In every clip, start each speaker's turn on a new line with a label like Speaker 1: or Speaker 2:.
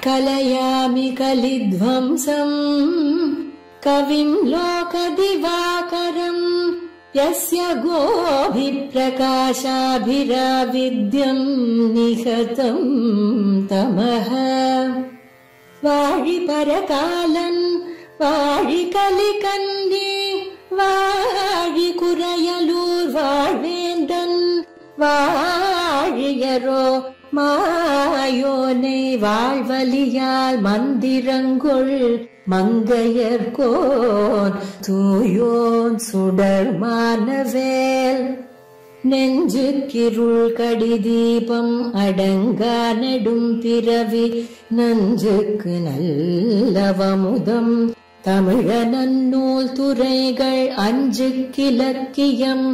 Speaker 1: कलयामि कलिध्वंसं कविं लोकदिवाकरं यस्य गोभिप्रकाशाभिराविद्यं निहतं तमः वाळिपरकालन् वाळिकलिकन्ये वाळिकुरयलूर् वाळ्वेन्दन् वाழியரோ மாயோனை வாழ்வலியால் மந்திரங்கொள் மங்கையர்கோன் தூயோன் சுடர் மானவேல் நெஞ்சுக்கிருள் கடிதீபம் அடங்கா நெடும் பிறவி நஞ்சுக்கு நல்லவமுதம் தமிழ நன்னூல் துறைகள் அஞ்சுக்கிலக்கியம்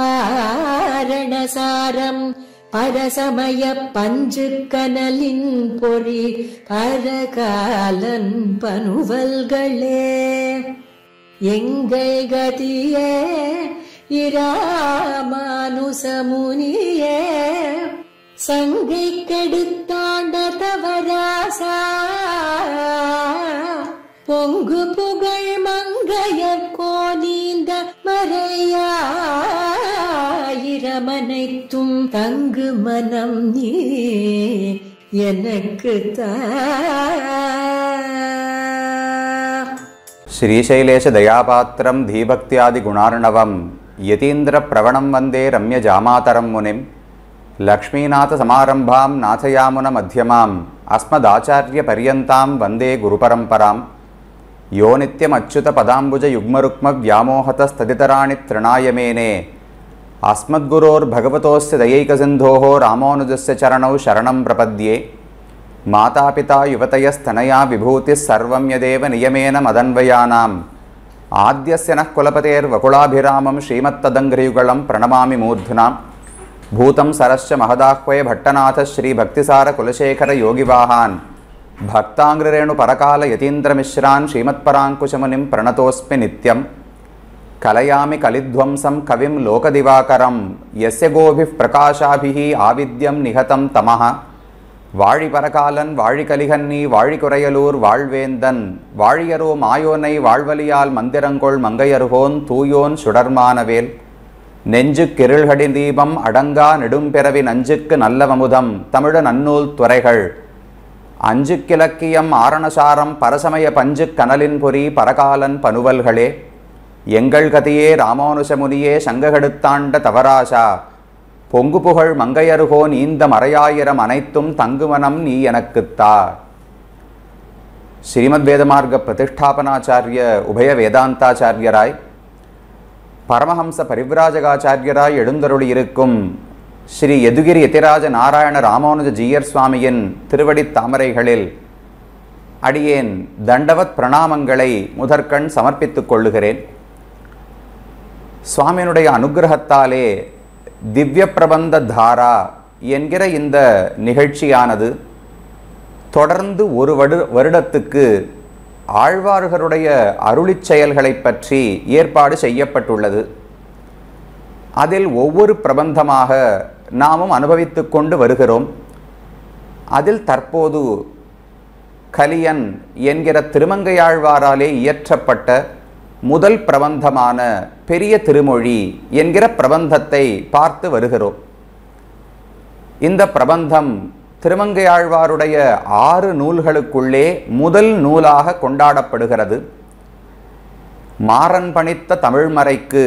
Speaker 1: ஆரணசாரம் பரசமய பஞ்சு கனலின் பொறி பரகாலன் பனுவல்களே எங்கள் கதியே இராமானுசமுனியே சங்கை கெடுத்தாண்ட தவராசா பொங்கு புகழ் மங்கையர் கோனீந்த மறையாயிரமனைத்தும் தங்கு மனம் நீ எனக்கு தா.
Speaker 2: ஸ்ரீசைலேஷ தயாபாத்திரம் தீபக்தியாதி குணார்ணவம் யதீந்திர பிரவணம் வந்தே ரம்ய ஜாமாதரம் முனிம் லக்ஷ்மீநாத சமாரம்பாம் நாதயாமுன மத்தியமாம் அஸ்மதாச்சாரிய பரியந்தாம் வந்தே குருபரம்பராம் யோ நித்யம் அச்சுத பதாம்புஜ யுக்மருக்ம வியாமோகதஸ்ததிதராணி த்ரிணாயமேனே அஸ்மத்குரோர் பகவதோஸ்ய தயைகசிந்தோஹோ ராமானுஜஸ்ய சரணௌ சரணம் பிரபத்யே மாதாபிதா யுவதயஸ்தனயா விபூதிஸ் சர்வம் யதேவ நியமேன மதன்வயானாம் ஆத்யஸ்ய நः குலபதேர் வகுளாபிராமம் ஸ்ரீமத்ததங்கிரியுகலம் பிரணமாமி மூர்த்னாம் பூதம் சரஸ்ச மகதாஹ்வய பட்டநாத ஸ்ரீ பக்திசார குலசேகர யோகிவாஹான் பக்தாங்கிரேணு பரகால யதீந்திரமிஸ்ரான் ஸ்ரீமத்பராங்குஷமுனிம் பிரணதோஸ்மி நித்யம் கலயாமி கலித்வம்சம் கவிம் லோகதிவாகரம் யஸ்ய கோபிப் பிரகாஷாபிஹி ஆவித்யம் நிஹதம் தமஹ வாழிபரகாலன் வாழிகலிகன்னி வாழிகுரையலூர் வாழ்வேந்தன் வாழியரோ மாயோனை வாழ்வலியால் மந்திரங்கொள் மங்கையர்கோன் தூயோன் சுடர்மானவேல் நெஞ்சுக்கிருள்கடி தீபம் அடங்கா நெடும்பிறவி நஞ்சுக்கு நல்லவமுதம் தமிழ நன்னூல் துறைகள் அஞ்சுக்கிலக்கியம் ஆரணசாரம் பரசமய பஞ்சு கனலின் பொறி பரகாலன் பனுவல்களே எங்கள் கதியே ராமானுஜமுனியே சங்ககெடுத்தாண்ட தவராசா பொங்கு புகழ் மங்கையருகோன் ஈந்த மறையாயிரம் அனைத்தும் தங்குமனம் நீ எனக்குத்தா. ஸ்ரீமத் வேதமார்க்க பிரதிஷ்டாபனாச்சாரிய உபய வேதாந்தாச்சாரியராய் பரமஹம்ச பரிவ்ராஜகாச்சாரியராய் எழுந்தருளியிருக்கும் ஸ்ரீ யதுகிரி யதிராஜ நாராயண ராமானுஜ ஜீயர் சுவாமியின் திருவடி தாமரைகளில் அடியேன் தண்டவத் பிரணாமங்களை முதற்கண் சமர்ப்பித்துக் கொள்ளுகிறேன். சுவாமியினுடைய அனுகிரகத்தாலே திவ்ய பிரபந்த தாரா என்கிற இந்த நிகழ்ச்சியானது தொடர்ந்து ஒரு வருடத்துக்கு ஆழ்வார்களுடைய அருளிச் செயல்களை பற்றி ஏற்பாடு செய்யப்பட்டுள்ளது. அதில் ஒவ்வொரு பிரபந்தமாக நாமும் அனுபவித்து கொண்டு வருகிறோம். அதில் தற்போது கலியன் என்கிற திருமங்கையாழ்வாராலே இயற்றப்பட்ட முதல் பிரபந்தமான பெரிய திருமொழி என்கிற பிரபந்தத்தை பார்த்து வருகிறோம். இந்த பிரபந்தம் திருமங்கையாழ்வாருடைய 6 நூல்களுக்குள்ளே முதல் நூலாக கொண்டாடப்படுகிறது. மாறன் பணித்த தமிழ்மறைக்கு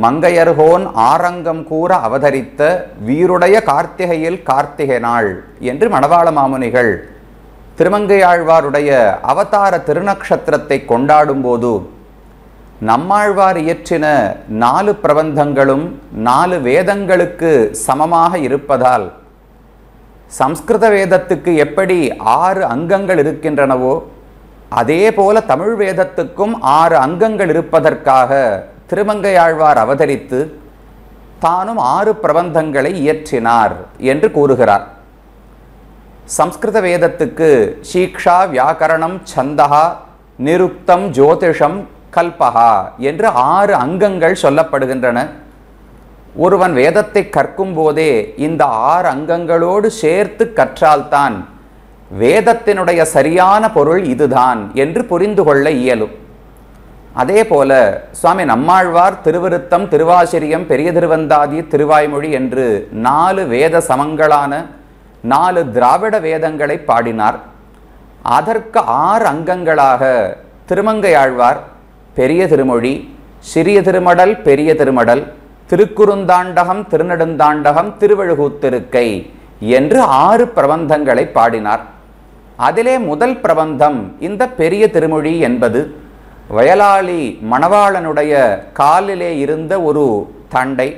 Speaker 2: மங்கையர்கோன் ஆரங்கம் கூற அவதரித்த வீருடைய கார்த்திகையில் கார்த்திகை நாள் என்று மணவாள மாமுனிகள் திருமங்கையாழ்வாருடைய அவதார திருநக்ஷத்திரத்தை கொண்டாடும் போது நம்மாழ்வார் இயற்றின 4 பிரபந்தங்களும் 4 வேதங்களுக்கு சமமாக இருப்பதால் சம்ஸ்கிருத வேதத்துக்கு எப்படி 6 அங்கங்கள் இருக்கின்றனவோ அதே போல தமிழ் வேதத்துக்கும் 6 அங்கங்கள் இருப்பதற்காக திருமங்கையாழ்வார் அவதரித்து தானும் 6 பிரபந்தங்களை இயற்றினார் என்று கூறுகிறார். சம்ஸ்கிருத வேதத்துக்கு சீக்ஷா வியாக்கரணம் சந்தகா நிருக்தம் ஜோதிஷம் கல்பகா என்று 6 அங்கங்கள் சொல்லப்படுகின்றன. ஒருவன் வேதத்தை கற்கும் போதே இந்த 6 அங்கங்களோடு சேர்த்து கற்றால்தான் வேதத்தினுடைய சரியான பொருள் இதுதான் என்று புரிந்து கொள்ள இயலும். அதே போல சுவாமி நம்மாழ்வார் திருவிருத்தம், திருவாசிரியம், பெரிய திருவந்தாதி, திருவாய்மொழி என்று 4 வேத சமங்களான 4 திராவிட வேதங்களை பாடினார். அதற்கு 6 அங்கங்களாக திருமங்கையாழ்வார் பெரிய திருமொழி, சிறிய திருமடல், பெரிய திருமடல், திருக்குறுந்தாண்டகம், திருநெடுந்தாண்டகம், திருவழுகூத்திருக்கை என்று 6 பிரபந்தங்களை பாடினார். அதிலே முதல் பிரபந்தம் இந்த பெரிய திருமொழி என்பது வயலாளி மணவாளனுடைய காலிலே இருந்த ஒரு தண்டை.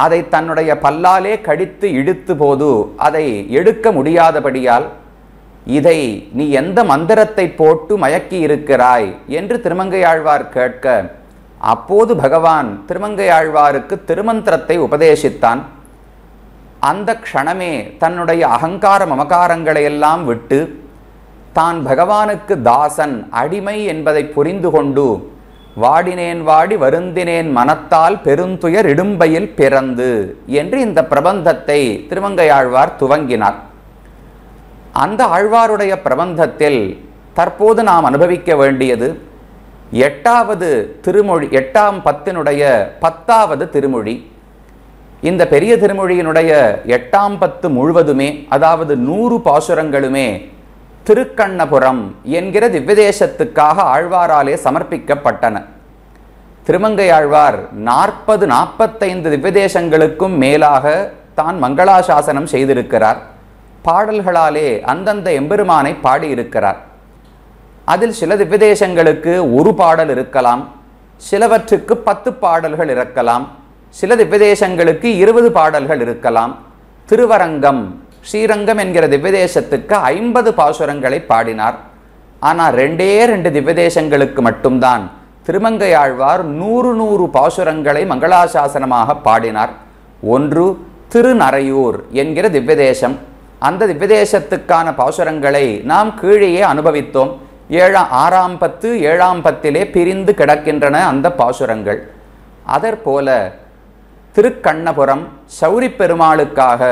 Speaker 2: அதை தன்னுடைய பல்லாலே கடித்து இழுத்து போது அதை எடுக்க முடியாதபடியால், இதை நீ எந்த மந்திரத்தை போட்டு மயக்கி இருக்கிறாய் என்று திருமங்கையாழ்வார் கேட்க, அப்போது பகவான் திருமங்கையாழ்வாருக்கு திருமந்திரத்தை உபதேசித்தான். அந்த க்ஷணமே தன்னுடைய அகங்கார மமகாரங்களை எல்லாம் விட்டு தான் பகவானுக்கு தாசன், அடிமை என்பதை புரிந்து கொண்டு, வாடினேன் வாடி வருந்தினேன் மனத்தால் பெருந்துயர் இடும்பையில் பிறந்து என்று இந்த பிரபந்தத்தை திருமங்கையாழ்வார் துவங்கினார். அந்த ஆழ்வாருடைய பிரபந்தத்தில் தற்போது நாம் அனுபவிக்க வேண்டியது 8வது திருமொழி, 8ஆம் பத்தினுடைய 10வது திருமொழி. இந்த பெரிய திருமொழியினுடைய 8ஆம் பத்து முழுவதுமே, அதாவது 100 பாசுரங்களுமே திருக்கண்ணபுரம் என்கிற திவ்யதேசத்துக்காக ஆழ்வாராலே சமர்ப்பிக்கப்பட்டன. திருமங்கையாழ்வார் 40-45 திவ்யதேசங்களுக்கும் மேலாக தான் மங்களாசாசனம் செய்திருக்கிறார். பாடல்களாலே அந்தந்த எம்பெருமானை பாடியிருக்கிறார். அதில் சில திவ்யதேசங்களுக்கு 1 பாடல் இருக்கலாம், சிலவற்றுக்கு 10 பாடல்கள் இருக்கலாம், சில திவ்யதேசங்களுக்கு 20 பாடல்கள் இருக்கலாம். திருவரங்கம், ஸ்ரீரங்கம் என்கிற திவ்யதேசத்துக்கு 50 பாசுரங்களை பாடினார். ஆனால் 2 திவ்யதேசங்களுக்கு மட்டும்தான் திருமங்கையாழ்வார் 100 பாசுரங்களை மங்களாசாசனமாக பாடினார். ஒன்று திருநரையூர் என்கிற திவ்யதேசம். அந்த திவ்யதேசத்துக்கான பாசுரங்களை நாம் கீழேயே அனுபவித்தோம். 6ஆம் பத்து 7ஆம் பத்திலே பிரிந்து கிடக்கின்றன அந்த பாசுரங்கள். அதற்போல திருக்கண்ணபுரம் சௌரி பெருமாளுக்காக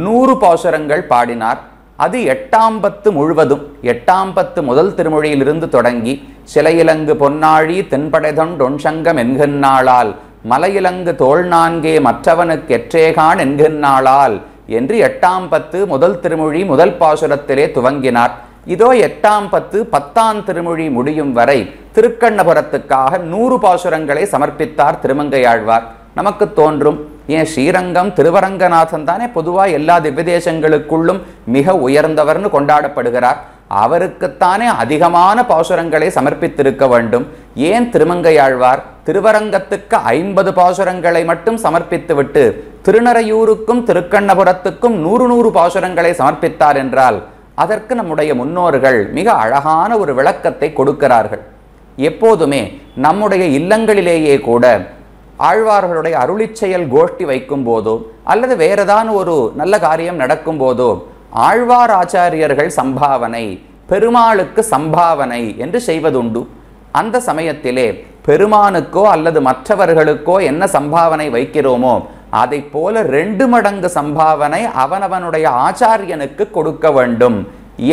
Speaker 2: 100 பாசுரங்கள் பாடினார். அது 8ஆம் பத்து முழுவதும், 8ஆம் பத்து முதல் திருமொழியிலிருந்து தொடங்கி, சிலையிலங்கு பொன்னாழி தென்படைதொண்டொன்சங்கம் என்கின்றாளால், மலையிலங்கு தோல் 4 மற்றவனுக்கு எற்றேகான் என்கின்றாளால் என்று 8ஆம் பத்து முதல் திருமொழி முதல் பாசுரத்திலே துவங்கினார். இதோ 8ஆம் பத்து 10ஆம் திருமொழி முடியும் வரை திருக்கண்ணபுரத்துக்காக 100 பாசுரங்களை சமர்ப்பித்தார் திருமங்கையாழ்வார். நமக்கு தோன்றும், ஏன் ஸ்ரீரங்கம் திருவரங்கநாதன் தானே பொதுவாக எல்லா திவ்யதேசங்களுக்குள்ளும் மிக உயர்ந்தவர்னு கொண்டாடப்படுகிறார், அவருக்குத்தானே அதிகமான பாசுரங்களை சமர்ப்பித்திருக்க வேண்டும். ஏன் திருமங்கையாழ்வார் திருவரங்கத்துக்கு 50 பாசுரங்களை மட்டும் சமர்ப்பித்துவிட்டு திருநரையூருக்கும் திருக்கண்ணபுரத்துக்கும் 100 பாசுரங்களை சமர்ப்பித்தார் என்றால், அதற்கு நம்முடைய முன்னோர்கள் மிக அழகான ஒரு விளக்கத்தை கொடுக்கிறார்கள். எப்போதுமே நம்முடைய இல்லங்களிலேயே கூட ஆழ்வார்களுடைய அருளிச்செயல் கோஷ்டி வைக்கும் போதோ அல்லது வேறதான ஒரு நல்ல காரியம் நடக்கும் போதோ ஆழ்வார் ஆச்சாரியர்கள் சம்பாவனை, பெருமாளுக்கு சம்பாவனை என்று செய்வதுண்டு. அந்த சமயத்திலே பெருமானுக்கோ அல்லது மற்றவர்களுக்கோ என்ன சம்பாவனை வைக்கிறோமோ அதை போல 2 மடங்கு சம்பாவனை அவனவனுடைய ஆச்சாரியனுக்கு கொடுக்க வேண்டும்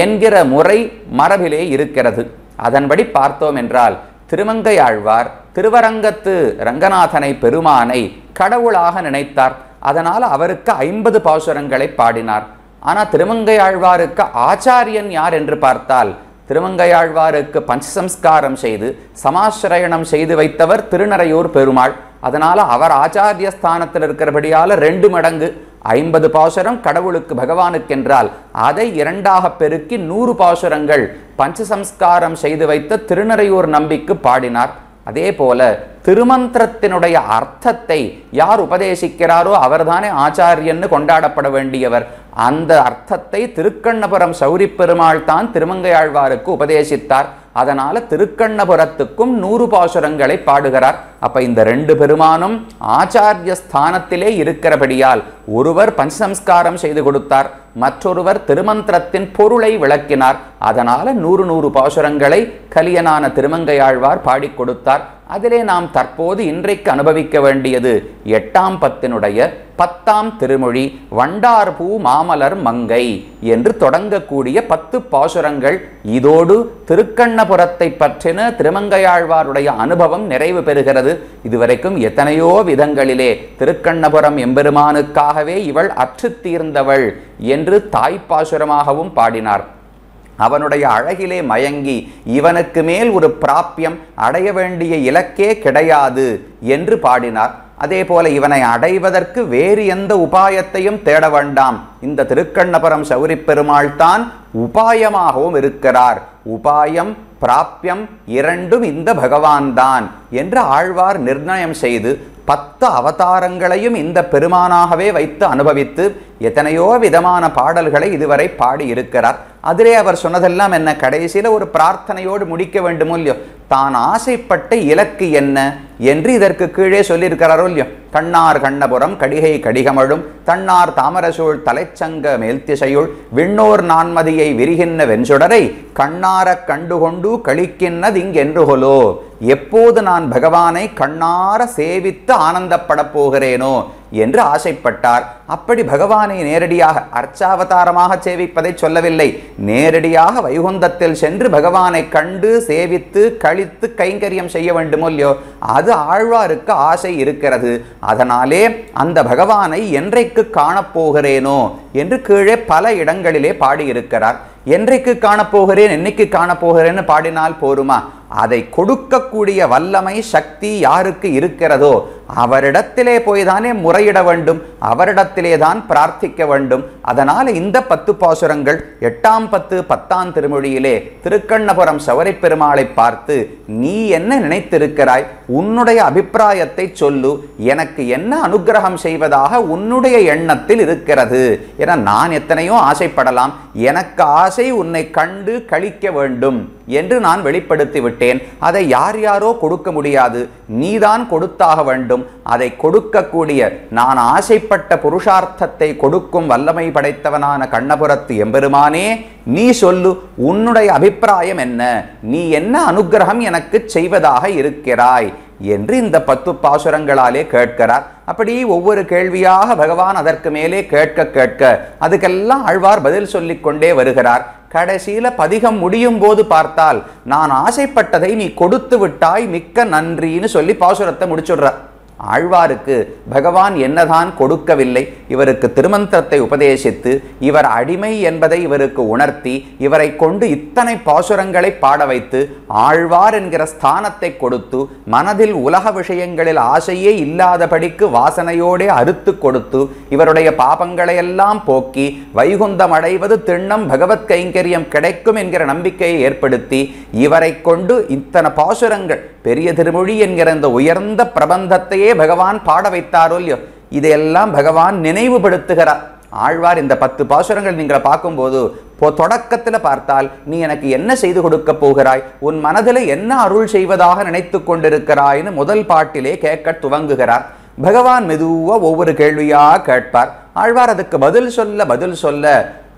Speaker 2: என்கிற முறை மரபிலே இருக்கிறது. அதன்படி பார்த்தோம் என்றால் திருமங்கையாழ்வார் திருவரங்கத்து ரங்கநாதனை, பெருமானை கடவுளாக நினைத்தார். அதனால் அவருக்கு 50 பாசுரங்களை பாடினார். ஆனால் திருமங்கையாழ்வாருக்கு ஆச்சாரியன் யார் என்று பார்த்தால், திருமங்கையாழ்வாருக்கு பஞ்சசம்ஸ்காரம் செய்து சமாசிரயணம் செய்து வைத்தவர் திருநரையூர் பெருமாள். அதனால் அவர் ஆச்சாரிய ஸ்தானத்தில் இருக்கிறபடியால் 2 மடங்கு 50 பாசுரம் கடவுளுக்கு, பகவானுக்கென்றால் அதை 2ஆக பெருக்கி 100 பாசுரங்கள் பஞ்சசம்ஸ்காரம் செய்து வைத்த திருநரையூர் நம்பிக்கு பாடினார். அதே போல திருமந்திரத்தினுடைய அர்த்தத்தை யார் உபதேசிக்கிறாரோ அவர்தானே ஆச்சாரியன்னு கொண்டாடப்பட வேண்டியவர். அந்த அர்த்தத்தை திருக்கண்ணபுரம் சௌரி பெருமாள் தான் திருமங்கையாழ்வாருக்கு உபதேசித்தார். அதனால திருக்கண்ணபுரத்துக்கும் 100 பாசுரங்களை பாடுகிறார். அப்ப இந்த ரெண்டு பெருமானும் ஆச்சாரிய ஸ்தானத்திலே இருக்கிறபடியால் ஒருவர் பஞ்சசம்ஸ்காரம் செய்து கொடுத்தார், மற்றொருவர் திருமந்திரத்தின் பொருளை விளக்கினார். அதனால 100 பாசுரங்களை கலியனான திருமங்கையாழ்வார் பாடிக் கொடுத்தார். அதிலே நாம் தற்போது இன்றைக்கு அனுபவிக்க வேண்டியது 8ஆம் பத்தினுடைய 10ஆம் திருமொழி வண்டார்பூ மாமலர் மங்கை என்று தொடங்கக்கூடிய 10 பாசுரங்கள். இதோடு திருக்கண்ணபுரத்தை பற்றின திருமங்கையாழ்வாருடைய அனுபவம் நிறைவு பெறுகிறது. இதுவரைக்கும் எத்தனையோ விதங்களிலே திருக்கண்ணபுரம் எம்பெருமானுக்காகவே இவள் அற்று தீர்ந்தவள் என்று தாய்ப்பாசுரமாகவும் பாடினார். அவனுடைய அழகிலே மயங்கி இவனுக்கு மேல் ஒரு பிராப்பியம் அடைய வேண்டிய இலக்கே கிடையாது என்று பாடினார். அதே போல இவனை அடைவதற்கு வேறு எந்த உபாயத்தையும் தேட வேண்டாம், இந்த திருக்கண்ணபுரம் சௌரி பெருமாள் தான் உபாயமாகவும் இருக்கிறார். உபாயம் பிராப்பியம் இரண்டும் இந்த பகவான் தான் என்று ஆழ்வார் நிர்ணயம் செய்து 10 அவதாரங்களையும் இந்த பெருமானாகவே வைத்து அனுபவித்து எத்தனையோ விதமான பாடல்களை இதுவரை பாடி இருக்கிறார். அதிலே அவர் சொன்னதெல்லாம் என்ன, கடைசியில ஒரு பிரார்த்தனையோடு முடிக்க வேண்டுமோ இல்லையோ, தான் ஆசைப்பட்ட இலக்கு என்ன என்று இதற்கு கீழே சொல்லியிருக்கிறாரோ இல்லையோ. கண்ணார் கண்ணபுரம் கடிகை கடிகமழும் தன்னார் தாமரசூழ் தலைச்சங்க மேல்திசையுள் விண்ணோர் நான்மதியை விரிகின்ற வெஞ்சுடரை கண்ணார கண்டுகொண்டு கழிக்கின்றது இங்கென்றுகொலோ. எப்போது நான் பகவானை கண்ணார சேவித்து ஆனந்தப்பட போகிறேனோ என்று ஆசைப்பட்டார். அப்படி பகவானை நேரடியாக அர்ச்சாவதாரமாக சேவிப்பதை சொல்லவில்லை, நேரடியாக வைகுந்தத்தில் சென்று பகவானை கண்டு சேவித்து கழித்து கைங்கரியம் செய்ய வேண்டுமோ இல்லையோ, அது ஆழ்வாருக்கு ஆசை இருக்கிறது. அதனாலே அந்த பகவானை என்றைக்கு காணப்போகிறேனோ என்று கீழே பல இடங்களிலே பாடியிருக்கிறார். என்றைக்கு காணப்போகிறேன் என்னைக்கு காணப்போகிறேன்னு பாடினால் போருமா? அதை கொடுக்கக்கூடிய வல்லமை சக்தி யாருக்கு இருக்கிறதோ அவரிடத்திலே போய்தானே முறையிட வேண்டும், அவரிடத்திலே தான் பிரார்த்திக்க வேண்டும். அதனால இந்த 10 பாசுரங்கள் 8ஆம் 10 10ஆம் திருமொழியிலே திருக்கண்ணபுரம் சௌரி பெருமாளை பார்த்து, நீ என்ன நினைத்திருக்கிறாய், உன்னுடைய அபிப்பிராயத்தை சொல்லு, எனக்கு என்ன அனுகிரகம் செய்வதாக உன்னுடைய எண்ணத்தில் இருக்கிறது. என நான் எத்தனையோ ஆசைப்படலாம், எனக்கு ஆசை உன்னை கண்டு கழிக்க வேண்டும் என்று நான் வெளிப்படுத்தி விட்டேன். அதை யார் யாரோ கொடுக்க முடியாது, நீதான் கொடுத்தாக வேண்டும். அதை கொடுக்கக்கூடிய நான் ஆசைப்பட்ட புருஷார்த்தத்தை கொடுக்கும் வல்லமை படைத்தவனான கண்ணபுரத்து எம்பெருமானே, நீ சொல்லு, உன்னுடைய அபிப்பிராயம் என்ன, நீ என்ன அனுகிரகம் எனக்கு செய்வதாக இருக்கிறாய் என்று இந்த 10 பாசுரங்களாலே கேட்கிறார். அப்படி ஒவ்வொரு கேள்வியாக பகவான் அதற்கு மேலே கேட்க கேட்க அதுக்கெல்லாம் ஆழ்வார் பதில் சொல்லிக் கொண்டே வருகிறார். கடைசியில பதிகம் முடியும் போது பார்த்தால், நான் ஆசைப்பட்டதை நீ கொடுத்து விட்டாய், மிக்க நன்றின்னு சொல்லி பாசுரத்தை முடிச்சுடுறார். ஆழ்வாருக்கு பகவான் என்னதான் கொடுக்கவில்லை, இவருக்கு திருமந்திரத்தை உபதேசித்து இவர் அடிமை என்பதை இவருக்கு உணர்த்தி இவரை கொண்டு இத்தனை பாசுரங்களை பாட வைத்து ஆழ்வார் என்கிற ஸ்தானத்தை கொடுத்து மனதில் உலக விஷயங்களில் ஆசையே இல்லாதபடிக்கு வாசனையோடே அறுத்து கொடுத்து இவருடைய பாபங்களை எல்லாம் போக்கி வைகுந்தம் அடைவது திண்ணம் பகவத் கைங்கரியம் கிடைக்கும் என்கிற நம்பிக்கையை ஏற்படுத்தி இவரை கொண்டு இத்தனை பாசுரங்கள் பெரிய திருமொழி என்கிற இந்த உயர்ந்த பிரபந்தத்தையே பகவான் பாட வைத்தாரோ இல்லையோ, இதையெல்லாம் பகவான் நினைவுபடுத்துகிறார். ஆழ்வார் இந்த 10 பாசுரங்கள் நீங்கள் பார்க்கும்போது தொடக்கத்தில் பார்த்தால், நீ எனக்கு என்ன செய்து கொடுக்க போகிறாய், உன் மனதில் என்ன அருள் செய்வதாக நினைத்து கொண்டிருக்கிறாய்னு முதல் பாட்டிலே கேட்க துவங்குகிறார். பகவான் மெதுவா ஒவ்வொரு கேள்வியா கேட்பார். ஆழ்வார் அதுக்கு பதில் சொல்ல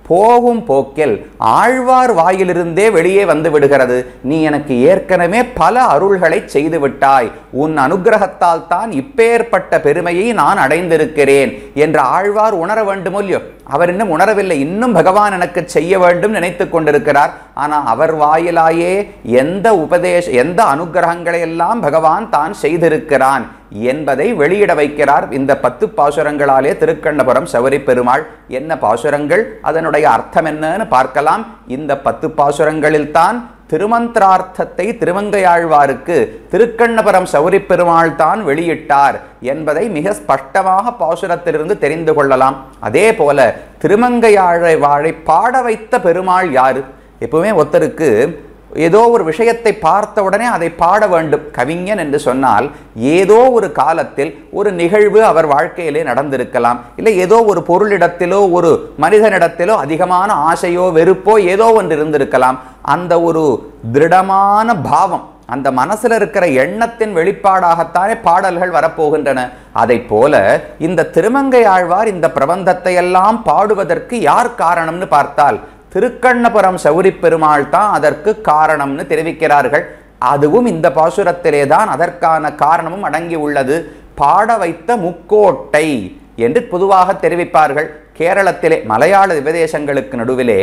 Speaker 2: போகும் போக்கில் ஆழ்வார் வாயிலிருந்தே வெளியே வந்து விடுகிறது, நீ எனக்கு ஏற்கனவே பல அருள்களை செய்து விட்டாய், உன் அனுகிரகத்தால் தான் இப்பேற்பட்ட பெருமையை நான் அடைந்திருக்கிறேன் என்று ஆழ்வார் உணர வேண்டுமோ இல்லையோ. அவர் இன்னும் உணரவில்லை, இன்னும் பகவான் எனக்கு செய்ய வேண்டும் நினைத்து கொண்டிருக்கிறார். ஆனால் அவர் வாயிலாயே எந்த அனுகிரகங்களை எல்லாம் பகவான் தான் செய்திருக்கிறான் என்பதை வெளியிட வைக்கிறார் இந்த 10 பாசுரங்களாலே திருக்கண்ணபுரம் சௌரி பெருமாள். என்ன பாசுரங்கள், அதனுடைய அர்த்தம் என்னன்னு பார்க்கலாம். இந்த 10 பாசுரங்களில் தான் திருமந்திரார்த்தத்தை திருமங்கையாழ்வாருக்கு திருக்கண்ணபுரம் சௌரி பெருமாள் தான் வெளியிட்டார் என்பதை மிக ஸ்பஷ்டமாக பாசுரத்திலிருந்து தெரிந்து கொள்ளலாம். அதே போல திருமங்கையாழ்வாரை பாட வைத்த பெருமாள் யாரு? எப்பவுமே ஒருத்தருக்கு ஏதோ ஒரு விஷயத்தை பார்த்த உடனே அதை பாட வேண்டும். கவிஞன் என்று சொன்னால் ஏதோ ஒரு காலத்தில் ஒரு நிகழ்வு அவர் வாழ்க்கையிலே நடந்திருக்கலாம், இல்லை ஏதோ ஒரு பொருளிடத்திலோ ஒரு மனிதனிடத்திலோ அதிகமான ஆசையோ வெறுப்போ ஏதோ ஒன்று இருந்திருக்கலாம். அந்த ஒரு திருடமான பாவம் அந்த மனசுல இருக்கிற எண்ணத்தின் வெளிப்பாடாகத்தானே பாடல்கள் வரப்போகின்றன. அதை போல இந்த திருமங்கை ஆழ்வார் இந்த பிரபந்தத்தை எல்லாம் பாடுவதற்கு யார் காரணம்னு பார்த்தால் திருக்கண்ணபுரம் சௌரி பெருமாள் தான் அதற்கு காரணம்னு தெரிவிக்கிறார்கள். அதுவும் இந்த பாசுரத்திலே தான் அதற்கான காரணமும் அடங்கி உள்ளது. பாட வைத்த முக்கோட்டை என்று பொதுவாக தெரிவிப்பார்கள். கேரளத்திலே மலையாள விபதேசங்களுக்கு நடுவிலே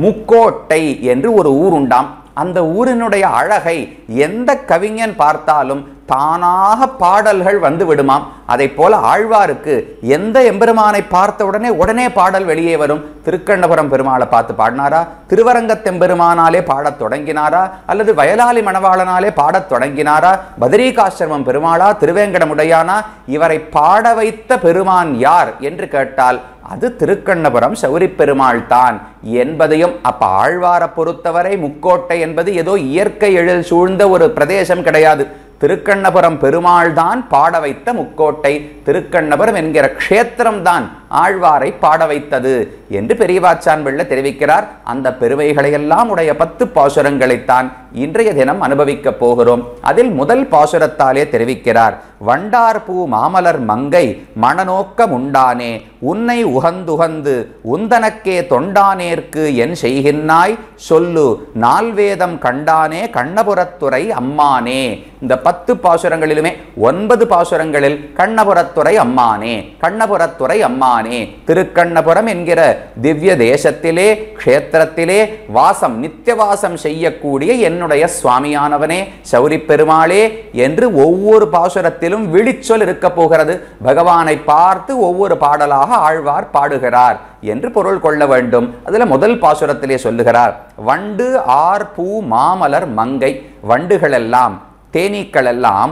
Speaker 2: முக்கோட்டை என்று ஒரு ஊர் உண்டாம். அந்த ஊரினுடைய அழகை எந்த கவிஞன் பார்த்தாலும் தானாக பாடல்கள் வந்து விடுமாம். அதை போல ஆழ்வாருக்கு எந்த எம்பெருமானை பார்த்த உடனே பாடல் வெளியே வரும். திருக்கண்ணபுரம் பெருமாளை பார்த்து பாடினாரா, திருவரங்கத்தெம்பெருமானாலே பாடத் தொடங்கினாரா, அல்லது வயலாளி மணவாளனாலே பாடத் தொடங்கினாரா, பதரிகாசிரமம் பெருமாளா, திருவேங்கடமுடையானா, இவரை பாட வைத்த பெருமான் யார் என்று கேட்டால் அது திருக்கண்ணபுரம் சௌரி பெருமாள் தான் என்பதையும், அப்ப ஆழ்வாரை பொறுத்தவரை முக்கோட்டை என்பது ஏதோ இயற்கை எழில் சூழ்ந்த ஒரு பிரதேசம் கிடையாது. திருக்கண்ணபுரம் பெருமாள் தான் பாட வைத்த முக்கோட்டை. திருக்கண்ணபுரம் என்கிற க்ஷேத்திரம் தான் ஆழ்வாரை பாட வைத்தது என்று பெரியவாச்சான் பிள்ளை தெரிவிக்கிறார். அந்த பெருமைகளை எல்லாம் உடைய 10 பாசுரங்களைத்தான் இன்றைய தினம் அனுபவிக்க போகிறோம். அதில் முதல் பாசுரத்தாலே தெரிவிக்கிறார், வண்டார்பூ மாமலர் மங்கை மணநோக்கம் உண்டானே உன்னை உகந்துகந்து உந்தனக்கே தொண்டானேற்கு என் செய்கின்னாய் சொல்லு நால்வேதம் கண்டானே கண்ணபுரத்துறை அம்மானே. இந்த 10 பாசுரங்களிலுமே 9 பாசுரங்களில் கண்ணபுரத்துறை அம்மானே கண்ணபுரத்துறை அம்மானே, திருக்கண்ணபுரம் என்கிற திவ்ய தேசத்திலே க்ஷேத்திரத்திலே வாசம் நித்தியவாசம் செய்யக்கூடிய என்னுடைய சுவாமியானவனே சௌரி பெருமாளே என்று ஒவ்வொரு பாசுரத்திலும் விழிச்சொல் இருக்க போகிறது. பகவானை பார்த்து ஒவ்வொரு பாடலாக ஆழ்வார் பாடுகிறார் என்று பொருள் கொள்ள வேண்டும். அதுல முதல் பாசுரத்திலே சொல்லுகிறார், வண்டு ஆர் பூ மாமலர் மங்கை. வண்டுகள் எல்லாம் தேனீக்கள் எல்லாம்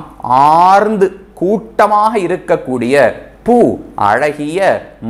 Speaker 2: ஆர்ந்து கூட்டமாக இருக்கக்கூடிய பூ அழகிய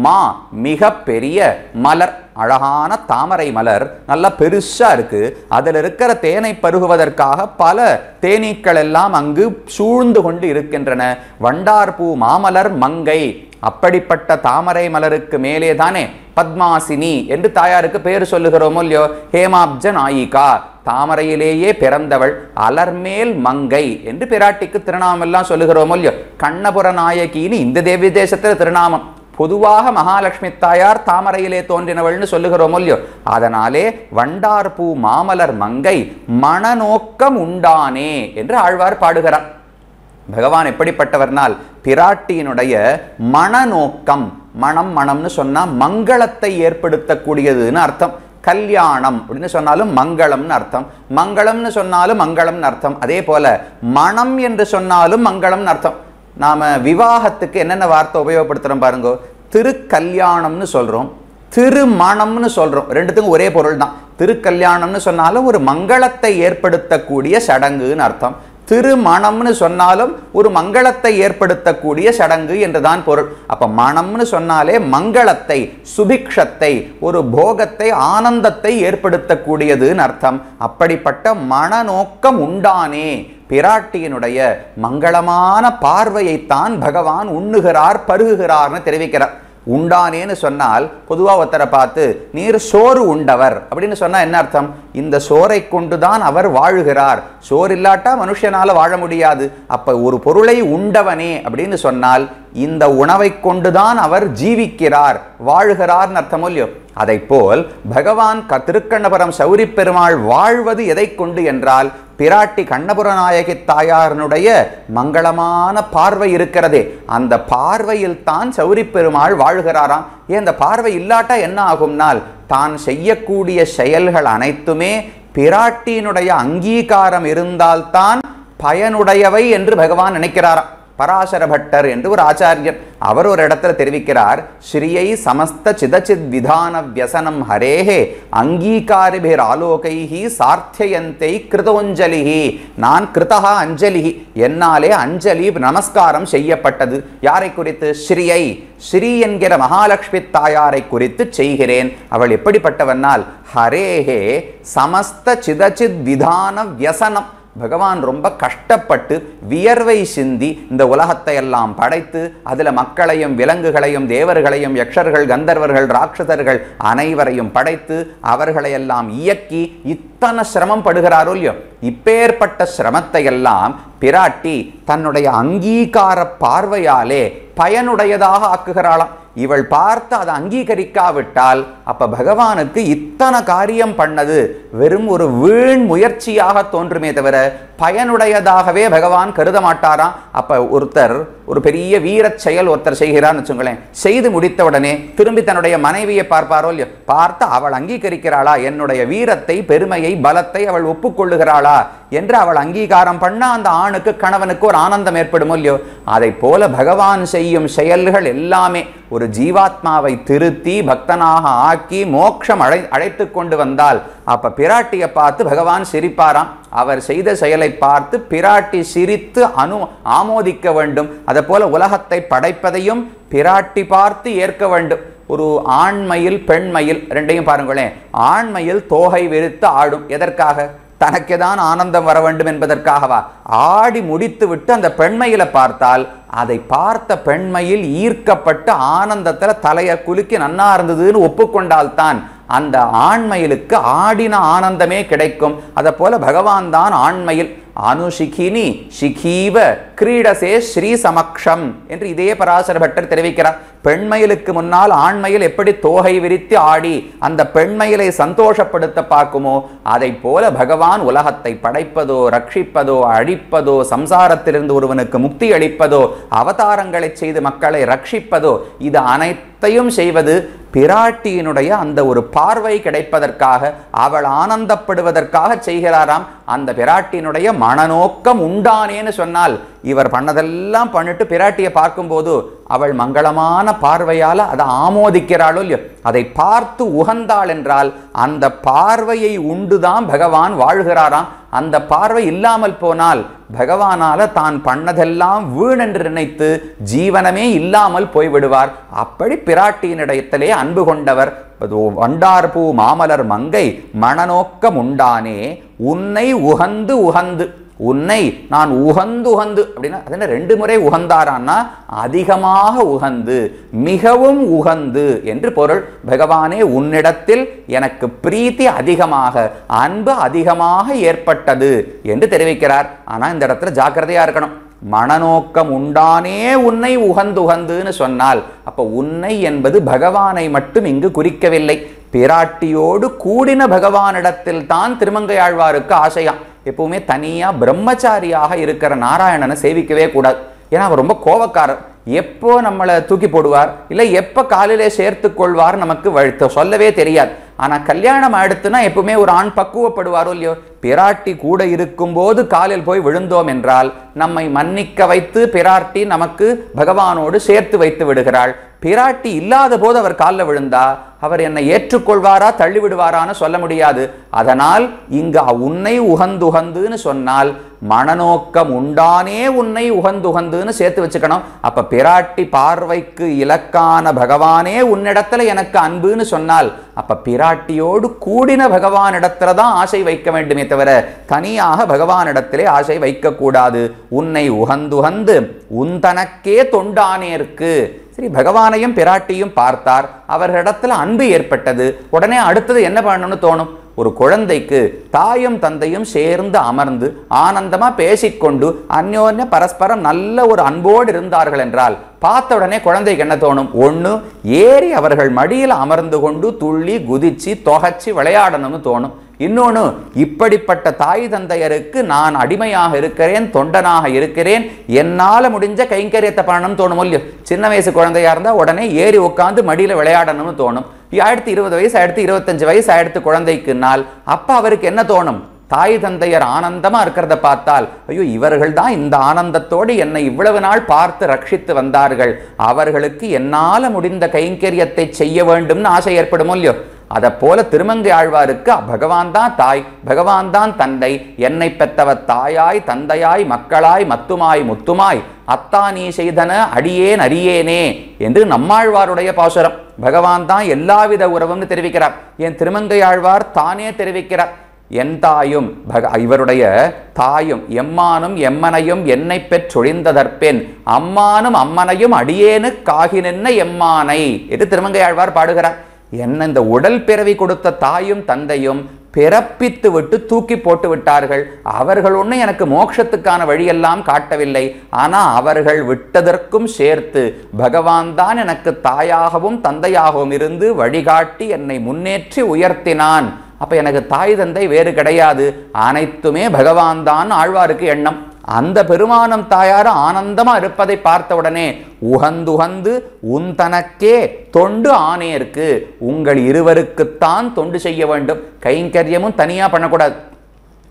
Speaker 2: மா மிக பெரிய மலர் அழகான தாமரை மலர் நல்ல பெருசா இருக்கு. அதில் இருக்கிற தேனை பருகுவதற்காக பல தேனீக்கள் எல்லாம் அங்கு சூழ்ந்து கொண்டு இருக்கின்றன. வண்டார்பூ மாமலர் மங்கை, அப்படிப்பட்ட தாமரை மலருக்கு மேலே தானே பத்மாசினி என்று தாயாருக்கு பேர் சொல்லுகிறோமோ இல்லையோ, ஹேமாப்ஜ நாயிகா தாமரையிலேயே பிறந்தவள் அலர்மேல் மங்கை என்று பிராட்டிக்கு திருநாமம் எல்லாம் சொல்லுகிறோமோ இல்லையோ. கண்ணபுர நாயகின்னு இந்த தேவி தேசத்தில் திருநாமம். பொதுவாக மகாலட்சுமி தாயார் தாமரையிலே தோன்றினவள்னு சொல்லுகிறோமோ இல்லையோ. அதனாலே வண்டார்பூ மாமலர் மங்கை மணநோக்கம் உண்டானே என்று ஆழ்வார் பாடுகிறார். பகவான் எப்படிப்பட்டவர்னால் பிராட்டியினுடைய மணநோக்கம், மணம்னு சொன்னா மங்களத்தை ஏற்படுத்தக்கூடியதுன்னு அர்த்தம். கல்யாணம் அப்படின்னு சொன்னாலும் மங்களம்னு அர்த்தம், மங்களம்னு சொன்னாலும் மங்களம்னு அர்த்தம். அதே போல மணம் என்று சொன்னாலும் மங்களம்னு அர்த்தம். நாம விவாகத்துக்கு என்னென்ன வார்த்தை உபயோகப்படுத்துறோம் பாருங்க. திருக்கல்யாணம்னு சொல்றோம், திருமணம்னு சொல்றோம். ரெண்டுத்துக்கும் ஒரே பொருள் தான். திருக்கல்யாணம்னு சொன்னாலும் ஒரு மங்களத்தை ஏற்படுத்தக்கூடிய சடங்குன்னு அர்த்தம். திருமணம்னு சொன்னாலும் ஒரு மங்களத்தை ஏற்படுத்தக்கூடிய சடங்கு என்றுதான் பொருள். அப்ப மணம்னு சொன்னாலே மங்களத்தை, சுபிக்ஷத்தை, ஒரு போகத்தை, ஆனந்தத்தை ஏற்படுத்தக்கூடியதுன்னு அர்த்தம். அப்படிப்பட்ட மனநோக்கம் உண்டானே பிராட்டியினுடைய மங்களமான பார்வையைத்தான் பகவான் உண்ணுகிறார், பருகுகிறார்னு தெரிவிக்கிறார். உண்டானேன்னு சொன்னால் பொதுவாக ஒருத்தரை பார்த்து நீர் சோறு உண்டவர் அப்படின்னு சொன்னா என்ன அர்த்தம்? இந்த சோரை கொண்டுதான் அவர் வாழுகிறார், சோறு இல்லாட்டா மனுஷனால வாழ முடியாது. அப்ப ஒரு பொருளை உண்டவனே அப்படின்னு சொன்னால் இந்த உணவை கொண்டுதான் அவர் ஜீவிக்கிறார், வாழ்கிறார்னு அர்த்தமோ இல்லையோ. அதை போல் பகவான் திருக்கண்ணபுரம் சௌரி பெருமாள் வாழ்வது எதை கொண்டு என்றால் பிராட்டி கண்ணபுர நாயகி தாயாரனுடைய மங்களமான பார்வை இருக்கிறதே, அந்த பார்வையில் தான் சௌரி பெருமாள் வாழ்கிறாராம். ஏன் அந்த பார்வை இல்லாட்டா என்ன ஆகும்னால் தான் செய்யக்கூடிய செயல்கள் அனைத்துமே பிராட்டியினுடைய அங்கீகாரம் இருந்தால்தான் பயனுடையவை என்று பகவான் நினைக்கிறாராம். பராசர பட்டர் என்று ஒரு ஆச்சாரியர், அவர் ஒரு இடத்துல தெரிவிக்கிறார், ஸ்ரீயை சமஸ்த சிதச்சித் விதான வியசனம் ஹரேஹே அங்கீகாரிபிர் ஆலோகைஹி சார்த்தியந்தை கிருதோஞ்சலிஹி. நான் கிருதஹா அஞ்சலிஹி, என்னாலே அஞ்சலி நமஸ்காரம் செய்யப்பட்டது. யாரை குறித்து? ஸ்ரீயை, ஸ்ரீ என்கிற மகாலட்சுமி தாயாரை குறித்து செய்கிறேன். அவள் எப்படிப்பட்டவனால் ஹரேஹே சமஸ்த சிதச்சித் விதான வியசனம், பகவான் ரொம்ப கஷ்டப்பட்டு வியர்வை சிந்தி இந்த உலகத்தை எல்லாம் படைத்து அதில் மக்களையும் விலங்குகளையும் தேவர்களையும் யக்ஷர்கள் கந்தர்வர்கள் ராட்சதர்கள் அனைவரையும் படைத்து அவர்களையெல்லாம் இயக்கி இத்தனை சிரமம் படுகிறாரோ இல்லையோ, இப்பேற்பட்ட சிரமத்தை எல்லாம் பிராட்டி தன்னுடைய அங்கீகார பார்வையாலே பயனுடையதாக ஆக்குகிறாளாம். இவள் பார்த்து அதை அங்கீகரிக்காவிட்டால் அப்ப பகவானுக்கு இத்தனை காரியம் பண்ணது வெறும் ஒரு வீண் முயற்சியாக தோன்றுமே தவிர பயனுடையதாகவே பகவான் கருத மாட்டாராம். அப்ப ஒருத்தர் ஒரு பெரிய வீரச் செயல் ஒருத்தர் செய்கிறான்னு வச்சுங்களேன், செய்து முடித்த உடனே திரும்பி தன்னுடைய மனைவியை பார்ப்பாரோ இல்லையோ, பார்த்து அவள் அங்கீகரிக்கிறாளா, என்னுடைய வீரத்தை பெருமையை பலத்தை அவள் ஒப்புக்கொள்ளுகிறாளா என்று அவள் அங்கீகாரம் பண்ண அந்த ஆணுக்கு கணவனுக்கு ஒரு ஆனந்தம் ஏற்படும் இல்லையோ, அதை போல பகவான் செய்யும் செயல்கள் எல்லாமே ஒரு ஜீவாத்மாவை திருத்தி பக்தனாக ஆக்கி மோட்சம் அழைத்து கொண்டு வந்தால் அப்ப பிராட்டியை பார்த்து பகவான் சிரிப்பாராம். அவர் செய்த செயலை பார்த்து பிராட்டி சிரித்து ஆமோதிக்க வேண்டும். அதை போல உலகத்தை படைப்பதையும் பிராட்டி பார்த்து ஏற்க வேண்டும். ஒரு ஆண்மயில் பெண்மயில் ரெண்டையும் பாருங்களேன். ஆண்மயில் தோகை விரித்து ஆடும். எதற்காக? தனக்கேதான் ஆனந்தம் வர வேண்டும் என்பதற்காகவா? ஆடி முடித்து விட்டு அந்த பெண்மயில பார்த்தால் அதை பார்த்த பெண்மயில் ஈர்க்கப்பட்டு ஆனந்தத்துல தலையை குலுக்கி நன்னா இருந்ததுன்னு ஒப்புக்கொண்டால்தான் அந்த ஆண்மயிலுக்கு ஆடின ஆனந்தமே கிடைக்கும். அதை போல பகவான் தான் ஆண்மயில். அனுஷிகினி சிகீவ கிரீடசே ஸ்ரீ சமக்ஷம் என்று இதே பராசர பட்டர் தெரிவிக்கிறார். பெண்மயிலுக்கு முன்னால் ஆண்மயில் எப்படி தோகை விரித்து ஆடி அந்த பெண்மயிலை சந்தோஷப்படுத்த பார்க்குமோ, அதை போல பகவான் உலகத்தை படைப்பதோ ரட்சிப்பதோ அழிப்பதோ சம்சாரத்திலிருந்து ஒருவனுக்கு முக்தி அளிப்பதோ அவதாரங்களை செய்து மக்களை ரட்சிப்பதோ இது அனைத்தையும் செய்வது பிராட்டியினுடைய அந்த ஒரு பார்வை கிடைப்பதற்காக, அவள் ஆனந்தப்படுவதற்காக செய்கிறாராம். அந்த பிராட்டியினுடைய மனநோக்கம் உண்டானேன்னு சொன்னால் இவர் பண்ணதெல்லாம் பண்ணிட்டு பிராட்டியை பார்க்கும்போது அவள் மங்களமான பார்வையால் அதை ஆமோதிக்கிறாளோ இல்லையோ, அதை பார்த்து உகந்தாள் என்றால் அந்த பார்வையை உண்டுதான் பகவான் வாழ்கிறாராம். அந்த பார்வை இல்லாமல் போனால் பகவானால தான் பண்ணதெல்லாம் வீணென்று நினைத்து ஜீவனமே இல்லாமல் போய்விடுவார். அப்படி பிராட்டியினிடத்திலே அன்பு கொண்டவர். வண்டார்பூ மாமலர் மங்கை மனநோக்கம் உண்டானே உன்னை உகந்து உகந்து, உன்னை நான் உகந்து உகந்து அப்படின்னா அது என்ன, 2 முறை உகந்தாரான்னா அதிகமாக உகந்து மிகவும் உகந்து என்று பொருள். பகவானே உன்னிடத்தில் எனக்கு பிரீத்தி அதிகமாக அன்பு அதிகமாக ஏற்பட்டது என்று தெரிவிக்கிறார். ஆனா இந்த இடத்துல ஜாக்கிரதையா இருக்கணும். மனநோக்கம் உண்டானே உன்னை உகந்து உகந்துன்னு சொன்னால் அப்ப உன்னை என்பது பகவானை மட்டும் இங்கு குறிக்கவில்லை, பிராட்டியோடு கூடின பகவானிடத்தில் தான் திருமங்கையாழ்வாருக்கு ஆசையாம். எப்பவுமே தனியா பிரம்மச்சாரியாக இருக்கிற நாராயணனை சேவிக்கவே கூடாது. ஏன்னா அவர் ரொம்ப கோபக்காரர். எப்போ நம்மளை தூக்கி போடுவார் இல்லை எப்போ காலிலே சேர்த்து கொள்வார் நமக்கு சொல்லவே தெரியாது. ஆனால் கல்யாணம் ஆயிடுத்துனா எப்பவுமே ஒரு ஆண் பக்குவப்படுவாரோ இல்லையோ, பிராட்டி கூட இருக்கும்போது காலில் போய் விழுந்தோம் என்றால் நம்மை மன்னிக்க வைத்து பிராட்டி நமக்கு பகவானோடு சேர்த்து வைத்து விடுகிறாள். பிராட்டி இல்லாத போது அவர் காலில் விழுந்தா அவர் என்னை ஏற்றுக்கொள்வாரா தள்ளிவிடுவாரான்னு சொல்ல முடியாது. அதனால் இங்கு உன்னை உகந்துகந்துன்னு சொன்னால் மனநோக்கம் உண்டானே உன்னை உகந்துகந்துன்னு சேர்த்து வச்சுக்கணும். அப்ப பிராட்டி பார்வைக்கு இலக்கான பகவானே உன்னிடத்துல எனக்கு அன்புன்னு சொன்னால் அப்ப பிராட்டியோடு கூடின பகவானிடத்துல தான் ஆசை வைக்க வேண்டுமே தவிர தனியாக பகவானிடத்திலே ஆசை வைக்க கூடாது. உன்னை உகந்துகந்து உன் தனக்கே தொண்டானேற்கு. சரி, பகவானையும் பிராட்டியும் பார்த்தார், அவர்களிடத்துல அன்பு ஏற்பட்டது. உடனே அடுத்தது என்ன பண்ணணும்னு தோணும்? ஒரு குழந்தைக்கு தாயும் தந்தையும் சேர்ந்து அமர்ந்து ஆனந்தமா பேசிக்கொண்டு அந்யோன்ய பரஸ்பரம் நல்ல ஒரு அன்போடு இருந்தார்கள் என்றால் பார்த்த உடனே குழந்தைக்கு என்ன தோணும்? ஒன்று ஏறி அவர்கள் மடியில் அமர்ந்து கொண்டு துள்ளி குதிச்சு தொகைச்சி விளையாடணும்னு தோணும். இன்னொன்று, இப்படிப்பட்ட தாய் தந்தையருக்கு நான் அடிமையாக இருக்கிறேன், தொண்டனாக இருக்கிறேன், என்னால் முடிஞ்ச கைங்கரியத்தை பண்ணணும்னு தோணும் இல்லையோ. சின்ன வயசு குழந்தையா இருந்தால் உடனே ஏறி உட்காந்து மடியில் விளையாடணும்னு தோணும். 20 வயசு 25 வயசு ஆயிடுத்து குழந்தைக்குனால் அப்ப அவருக்கு என்ன தோணும்? தாய் தந்தையர் ஆனந்தமா இருக்கிறத பார்த்தால் ஐயோ இவர்கள் தான் இந்த ஆனந்தத்தோடு என்னை இவ்வளவு நாள் பார்த்து ரட்சித்து வந்தார்கள், அவர்களுக்கு என்னால் முடிந்த கைங்கரியத்தை செய்ய வேண்டும்னு ஆசை ஏற்படும் இல்லையோ. அதை போல திருமங்கை ஆழ்வாருக்கு பகவான் தான் தாய், பகவான் தான் தந்தை, என்னை பெற்றவர் தாயாய் தந்தையாய் மக்களாய் மத்துமாய் முத்துமாய் அத்தா நீ செய்தன அடியேன் அறியேனே என்று நம்மாழ்வாருடைய பாசுரம். பகவான் தான் எல்லாவித உறவுன்னு தெரிவிக்கிறார். என் திருமங்கை ஆழ்வார் தானே தெரிவிக்கிறார். என் தாயும் இவருடைய தாயும் எம்மானும் எம்மனையும் என்னை பெற்றொழிந்ததற்பெண் அம்மானும் அம்மனையும் அடியேனு காகினென்ன எம்மானை என்று திருமங்கையாழ்வார் பாடுகிறார். என்ன இந்த உடல் பிறவி கொடுத்த தாயும் தந்தையும் பிறப்பித்து விட்டு தூக்கி போட்டு விட்டார்கள். அவர்கள் ஒன்றும் எனக்கு மோட்சத்துக்கான வழியெல்லாம் காட்டவில்லை. ஆனால் அவர்கள் விட்டதற்கும் சேர்த்து பகவான் தான் எனக்கு தாயாகவும் தந்தையாகவும் இருந்து வழிகாட்டி என்னை முன்னேற்றி உயர்த்தினான். அப்ப எனக்கு தாய் தந்தை வேறு கிடையாது, அனைத்துமே பகவான் தான் ஆழ்வாருக்கு எண்ணம். அந்த பெருமானம் தாயார் ஆனந்தமா இருப்பதை பார்த்தவுடனே உகந்துகந்து உன் தனக்கே தொண்டு ஆனேற்கு, உங்கள் இருவருக்குத்தான் தொண்டு செய்ய வேண்டும். கைங்கரியமும் தனியா பண்ணக்கூடாது.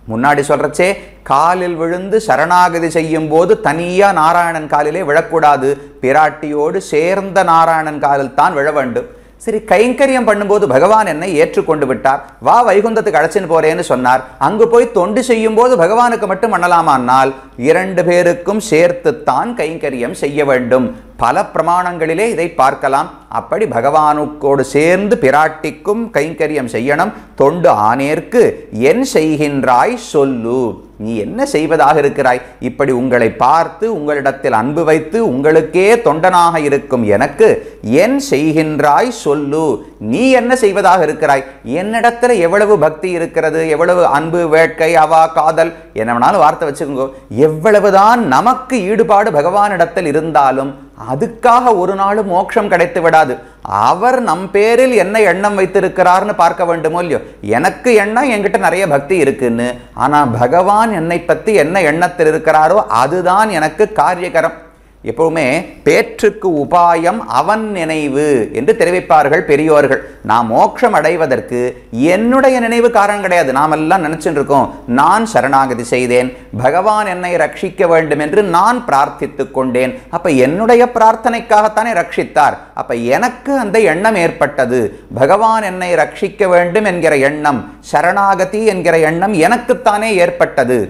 Speaker 2: முன்னாடி சொல்றச்சே காலில் விழுந்து சரணாகதி செய்யும் போது தனியா நாராயணன் காலிலே விழக்கூடாது, பிராட்டியோடு சேர்ந்த நாராயணன் காலில் தான் விழ வேண்டும். சரி, கைங்கரியம் பண்ணும்போது பகவான் என்னை ஏற்றுக்கொண்டு விட்டார், வா வைகுந்தத்துக்கு அழைச்சின்னு போறேன்னு சொன்னார். அங்கு போய் தொண்டு செய்யும் போது பகவானுக்கு மட்டும் பண்ணலாமானால் இரண்டு பேருக்கும் சேர்த்துத்தான் கைங்கரியம் செய்ய வேண்டும். பல பிரமாணங்களிலே இதை பார்க்கலாம். அப்படி பகவானுக்கோடு சேர்ந்து பிராட்டிக்கும் கைங்கரியம் செய்யணும். தொண்டு ஆனேற்கு என் செய்கின்றாய் சொல்லு, நீ என்ன செய்வதாக இருக்கிறாய்? இப்படி உங்களை பார்த்து உங்களிடத்தில் அன்பு வைத்து உங்களுக்கே தொண்டனாக இருக்கும் எனக்கு என் செய்கின்றாய் சொல்லு, நீ என்ன செய்வதாக இருக்கிறாய்? என்னிடத்துல எவ்வளவு பக்தி இருக்கிறது, எவ்வளவு அன்பு, வேட்கை, அவா, காதல், என்ன வேணாலும் வார்த்தை வச்சுக்கோங்க. எவ்வளவுதான் நமக்கு ஈடுபாடு பகவானிடத்தில் இருந்தாலும் அதுக்காக ஒரு நாளும் மோட்சம் கிடைத்து விடாது. அவர் நம் பேரில் என்ன எண்ணம் வைத்திருக்கிறார்னு பார்க்க வேண்டுமோ இல்லையோ. எனக்கு எண்ணம் என்கிட்ட நிறைய பக்தி இருக்குன்னு, ஆனா பகவான் என்னை பத்தி என்ன எண்ணத்தில் இருக்கிறாரோ அதுதான் எனக்கு காரியகரம். எப்பவுமே பேற்றுக்கு உபாயம் அவன் நினைவு என்று தெரிவிப்பார்கள் பெரியோர்கள். நான் மோட்சம் அடைவதற்கு என்னுடைய நினைவு காரணம் கிடையாது. நாம் எல்லாம் நினைச்சுட்டு இருக்கோம், நான் சரணாகதி செய்தேன், பகவான் என்னை ரட்சிக்க வேண்டும் என்று நான் பிரார்த்தித்துக் கொண்டேன், அப்ப என்னுடைய பிரார்த்தனைக்காகத்தானே ரட்சித்தார். அப்ப எனக்கு அந்த எண்ணம் ஏற்பட்டது, பகவான் என்னை ரட்சிக்க வேண்டும் என்கிற எண்ணம், சரணாகதி என்கிற எண்ணம் எனக்குத்தானே ஏற்பட்டது.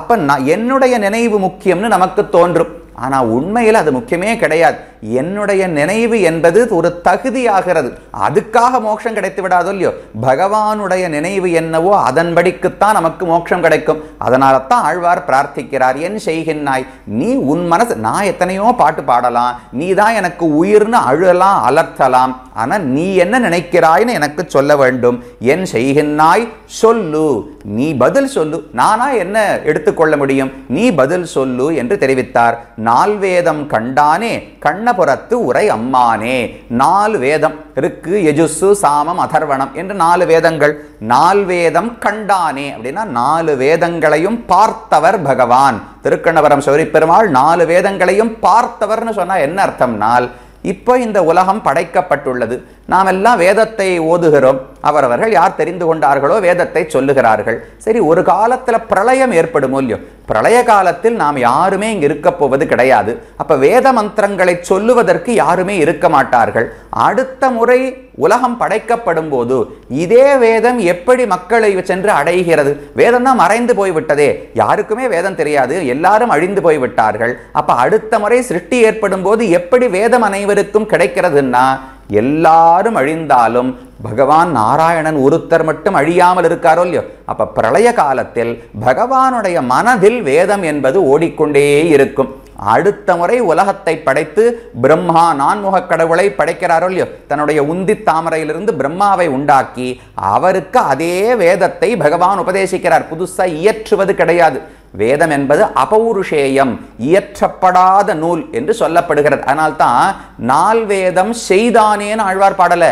Speaker 2: அப்ப என்னுடைய நினைவு முக்கியம்னு நமக்கு தோன்றும். ஆனா உண்மையில் அது முக்கியமே கிடையாது. என்னுடைய நினைவு என்பது ஒரு தகுதியாகிறது, அதுக்காக மோட்சம் கிடைத்து விடாதோ இல்லையோ. பகவானுடைய நினைவு என்னவோ அதன்படிக்குத்தான் நமக்கு மோட்சம் கிடைக்கும். அதனால தான் ஆழ்வார் பிரார்த்திக்கிறார், என் செய்கின்றாய், நீ உன் மனசு, நான் எத்தனையோ பாட்டு பாடலாம், நீ தான் எனக்கு உயிர்னு அழலாம் அலர்த்தலாம், ஆனா நீ என்ன நினைக்கிறாய்னு எனக்கு சொல்ல வேண்டும். என் செய்கின்றாய் சொல்லு, நீ பதில் சொல்லு, நானா என்ன எடுத்துக்கொள்ள முடியும், நீ பதில் சொல்லு என்று தெரிவித்தார். நால்வேதம் கண்டானே கண்ணபுரத்து உரை அம்மானே. 4 வேதம் இருக்கு, யஜுசு, சாமம், அதர்வணம் என்று 4 வேதங்கள். 4 வேதம் கண்டானே அப்படின்னா 4 வேதங்களையும் பார்த்தவர் பகவான். திருக்கண்ணபுரம் சௌரிப்பெருமாள் 4 வேதங்களையும் பார்த்தவர்னு சொன்னா என்ன அர்த்தம்னால், இப்போ இந்த உலகம் படைக்கப்பட்டுள்ளது, நாம் எல்லாம் வேதத்தை ஓதுகிறோம், அவரவர்கள் யார் தெரிந்து கொண்டார்களோ வேதத்தை சொல்லுகிறார்கள். சரி, ஒரு காலத்தில் பிரளயம் ஏற்படும் இல்லையோ, பிரளய காலத்தில் நாம் யாருமே இங்கு இருக்க போவது கிடையாது. அப்ப வேத மந்திரங்களை சொல்லுவதற்கு யாருமே இருக்க மாட்டார்கள். அடுத்த முறை உலகம் படைக்கப்படும் போது இதே வேதம் எப்படி மக்களை சென்று அடைகிறது? வேதம் தான் மறைந்து போய்விட்டதே, யாருக்குமே வேதம் தெரியாது, எல்லாரும் அழிந்து போய்விட்டார்கள். அப்ப அடுத்த முறை சிருஷ்டி ஏற்படும் போது எப்படி வேதம் அனைவருக்கும் கிடைக்கிறதுன்னா, எல்லாரும் அழிந்தாலும் பகவான் நாராயணன் ஒருத்தர் மட்டும் அழியாமல் இருக்காரோ இல்லையோ. அப்ப பிரளய காலத்தில் பகவானுடைய மனதில் வேதம் என்பது ஓடிக்கொண்டே இருக்கும். அடுத்த முறை உலகத்தை படைத்து பிரம்மா நான்முக கடவுளை படைக்கிறாரோ இல்லையோ, தன்னுடைய உந்தி தாமரையிலிருந்து பிரம்மாவை உண்டாக்கி அவருக்கு அதே வேதத்தை பகவான் உபதேசிக்கிறார். புதுசா இயற்றுவது கிடையாது. வேதம் என்பது அபௌருஷேயம், இயற்றப்படாத நூல் என்று சொல்லப்படுகிறது. அதனால்தான் 4 வேதம் செய்தானேன்னு ஆழ்வார் பாடல,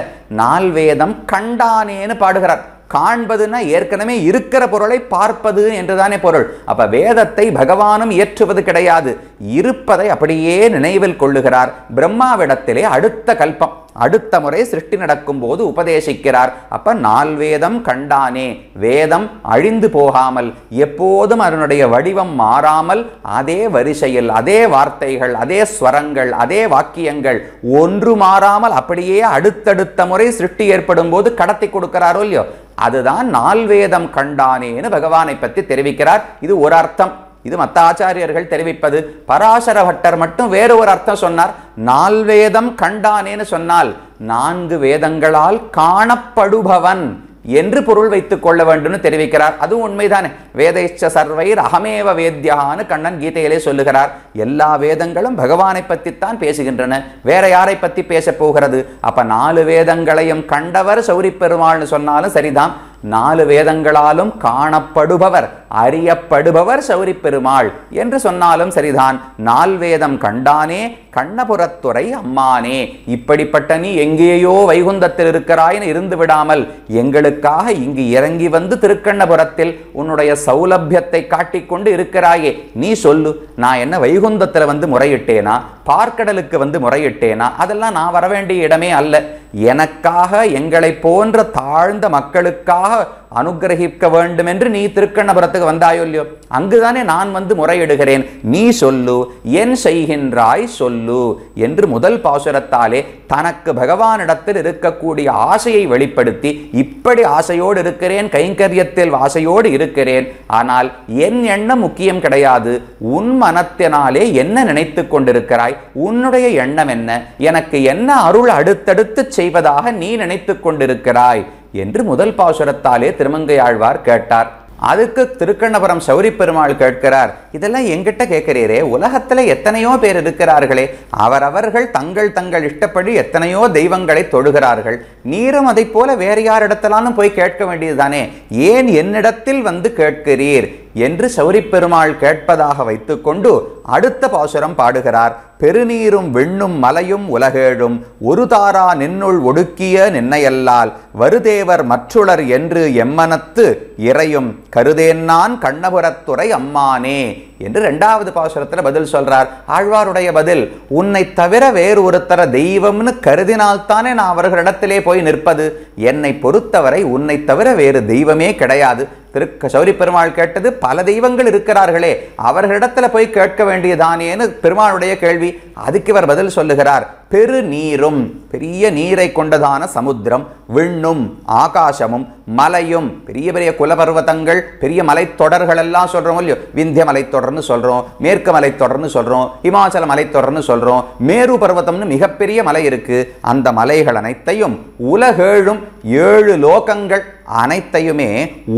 Speaker 2: 4 வேதம் கண்டானேன்னு பாடுகிறார். காண்பதுன்னா ஏற்கனவே இருக்கிற பொருளை பார்ப்பது என்றுதானே பொருள். அப்ப வேதத்தை பகவானும் இயற்றுவது கிடையாது, இருப்பதை அப்படியே நினைவில் கொள்ளுகிறார். பிரம்மாவிடத்திலே அடுத்த கல்பம், அடுத்த முறை சிருஷ்டி நடக்கும் போது உபதேசிக்கிறார். அப்ப 4 வேதம் கண்டானே, வேதம் அழிந்து போகாமல் எப்போதும் அதனுடைய வடிவம் மாறாமல் அதே வரிசையில் அதே வார்த்தைகள், அதே ஸ்வரங்கள், அதே வாக்கியங்கள் ஒன்று மாறாமல் அப்படியே அடுத்தடுத்த முறை சிருஷ்டி ஏற்படும் போது கடத்தி கொடுக்கிறாரோ இல்லையோ, அதுதான் 4 வேதம் கண்டானேன்னு பகவானை பற்றி தெரிவிக்கிறார். இது ஒரு அர்த்தம். இது மற்ற ஆச்சாரியர்கள் தெரிவிப்பது. பராசர பட்டர் மட்டும் வேறு ஒரு அர்த்தம் சொன்னார். 4 வேதம் கண்டானேன்னு சொன்னால் 4 வேதங்களால் காணப்படுபவன் என்று பொருள் வைத்துக் கொள்ள வேண்டும் தெரிவிக்கிறார். அதுவும் உண்மைதானே. வேதைச்ச சர்வைர் அகமேவ வேத்யான்னு கண்ணன் கீதையிலே சொல்லுகிறார். எல்லா வேதங்களும் பகவானை பற்றித்தான் பேசுகின்றன, வேற யாரை பற்றி பேச போகிறது? அப்ப 4 வேதங்களையும் கண்டவர் சௌரி பெருமாள்னு சொன்னாலும் சரிதான். 4 வேதங்களாலும் காணப்படுபவர் அறியப்படுபவர் சௌரி பெருமாள் என்று சொன்னாலும் சரிதான். 4 வேதம் கண்டானே கண்ணபுரத்துறை அம்மானே, இப்படிப்பட்ட நீ எங்கேயோ வைகுந்தத்தில் இருக்கிறாயின்னு இருந்து விடாமல் எங்களுக்காக இங்கு இறங்கி வந்து திருக்கண்ணபுரத்தில் உன்னுடைய சௌலபியத்தை காட்டிக்கொண்டு இருக்கிறாயே, நீ சொல்லு. நான் என்ன வைகுந்தத்தில் வந்து முறையிட்டேனா, பார்க்கடலுக்கு வந்து முறையிட்டேனா? அதெல்லாம் நான் வரவேண்டிய இடமே அல்ல. எனக்காக எங்களை போன்ற தாழ்ந்த மக்களுக்காக அனுகிரகிக்க வேண்டும் என்று நீ திருக்கண்ணபுரத்துக்கு வந்தாயோ இல்லையோ, அங்குதானே நான் வந்து முறையிடுகிறேன். நீ சொல்லு, என் செய்கின்றாய் சொல்லு என்று முதல் பாசுரத்தாலே தனக்கு பகவானிடத்தில் இருக்கக்கூடிய ஆசையை வெளிப்படுத்தி, இப்படி ஆசையோடு இருக்கிறேன், கைங்கரியத்தில் ஆசையோடு இருக்கிறேன், ஆனால் என் எண்ணம் முக்கியம் கிடையாது, உன் மனத்தினாலே என்ன நினைத்து கொண்டிருக்கிறாய், உன்னுடைய எண்ணம் என்ன, எனக்கு என்ன அருள் அடுத்தடுத்து செய்வதாக நீ நினைத்து கொண்டிருக்கிறாய் என்று முதல் பாசுரத்தாலே திருமங்கையாழ்வார் கேட்டார். அதுக்கு திருக்கண்ணபுரம் சௌரி பெருமாள் கேட்கிறார், இதெல்லாம் எங்கிட்ட கேட்கிறீரே, உலகத்துல எத்தனையோ பேர் இருக்கிறார்களே, அவரவர்கள் தங்கள் தங்கள் இஷ்டப்படி எத்தனையோ தெய்வங்களை தொழுகிறார்கள், நீரும் அதை போல வேறு யாரிடத்திலானும் போய் கேட்க வேண்டியதுதானே, ஏன் என்னிடத்தில் வந்து கேட்கிறீர் என்று சௌரி பெருமாள் கேட்பதாக வைத்துக்கொண்டு அடுத்த பாசுரம் பாடுகிறார். பெருநீரும் விண்ணும் மலையும் உலகேழும் ஒரு தாரா நின்னுள் ஒடுக்கிய நின்னையல்லால் வருதேவர் மற்றுளர் என்று எம்மனத்து இறையும் கருதேன்னான் கண்ணபுரத்துறை அம்மானே என்று 2வது பாசுரத்தில் பதில் சொல்றார். ஆழ்வாருடைய பதில், உன்னை தவிர வேறு ஒருத்தர தெய்வம்னு கருதினால்தானே நான் அவர்களிடத்திலே போய் நிற்பது, என்னை பொறுத்தவரை உன்னை தவிர வேறு தெய்வமே கிடையாது. சௌரி பெருமாள் கேட்டது, பல தெய்வங்கள் இருக்கிறார்களே, அவர்களிடத்துல போய் கேட்க வேண்டியதானேன்னு பெருமாளுடைய கேள்வி. அதுக்கு இவர் பதில் சொல்லுகிறார், பெரு நீரும், பெரிய நீரை கொண்டதான சமுத்திரம், விண்ணும் ஆகாசமும் மலையும், பெரிய பெரிய குலபர்வதங்கள், பெரிய மலைத்தொடர்கள் எல்லாம் சொல்றோம் இல்லையோ, விந்திய மலைத்தொடர்னு சொல்றோம், மேற்கு மலைத்தொடர்னு சொல்றோம், இமாச்சல மலைத்தொடர்னு சொல்றோம், மேரு பர்வதம்னு மிகப்பெரிய மலை இருக்கு, அந்த மலைகள் அனைத்தையும் உலகேழும் 7 லோகங்கள் அனைத்தையுமே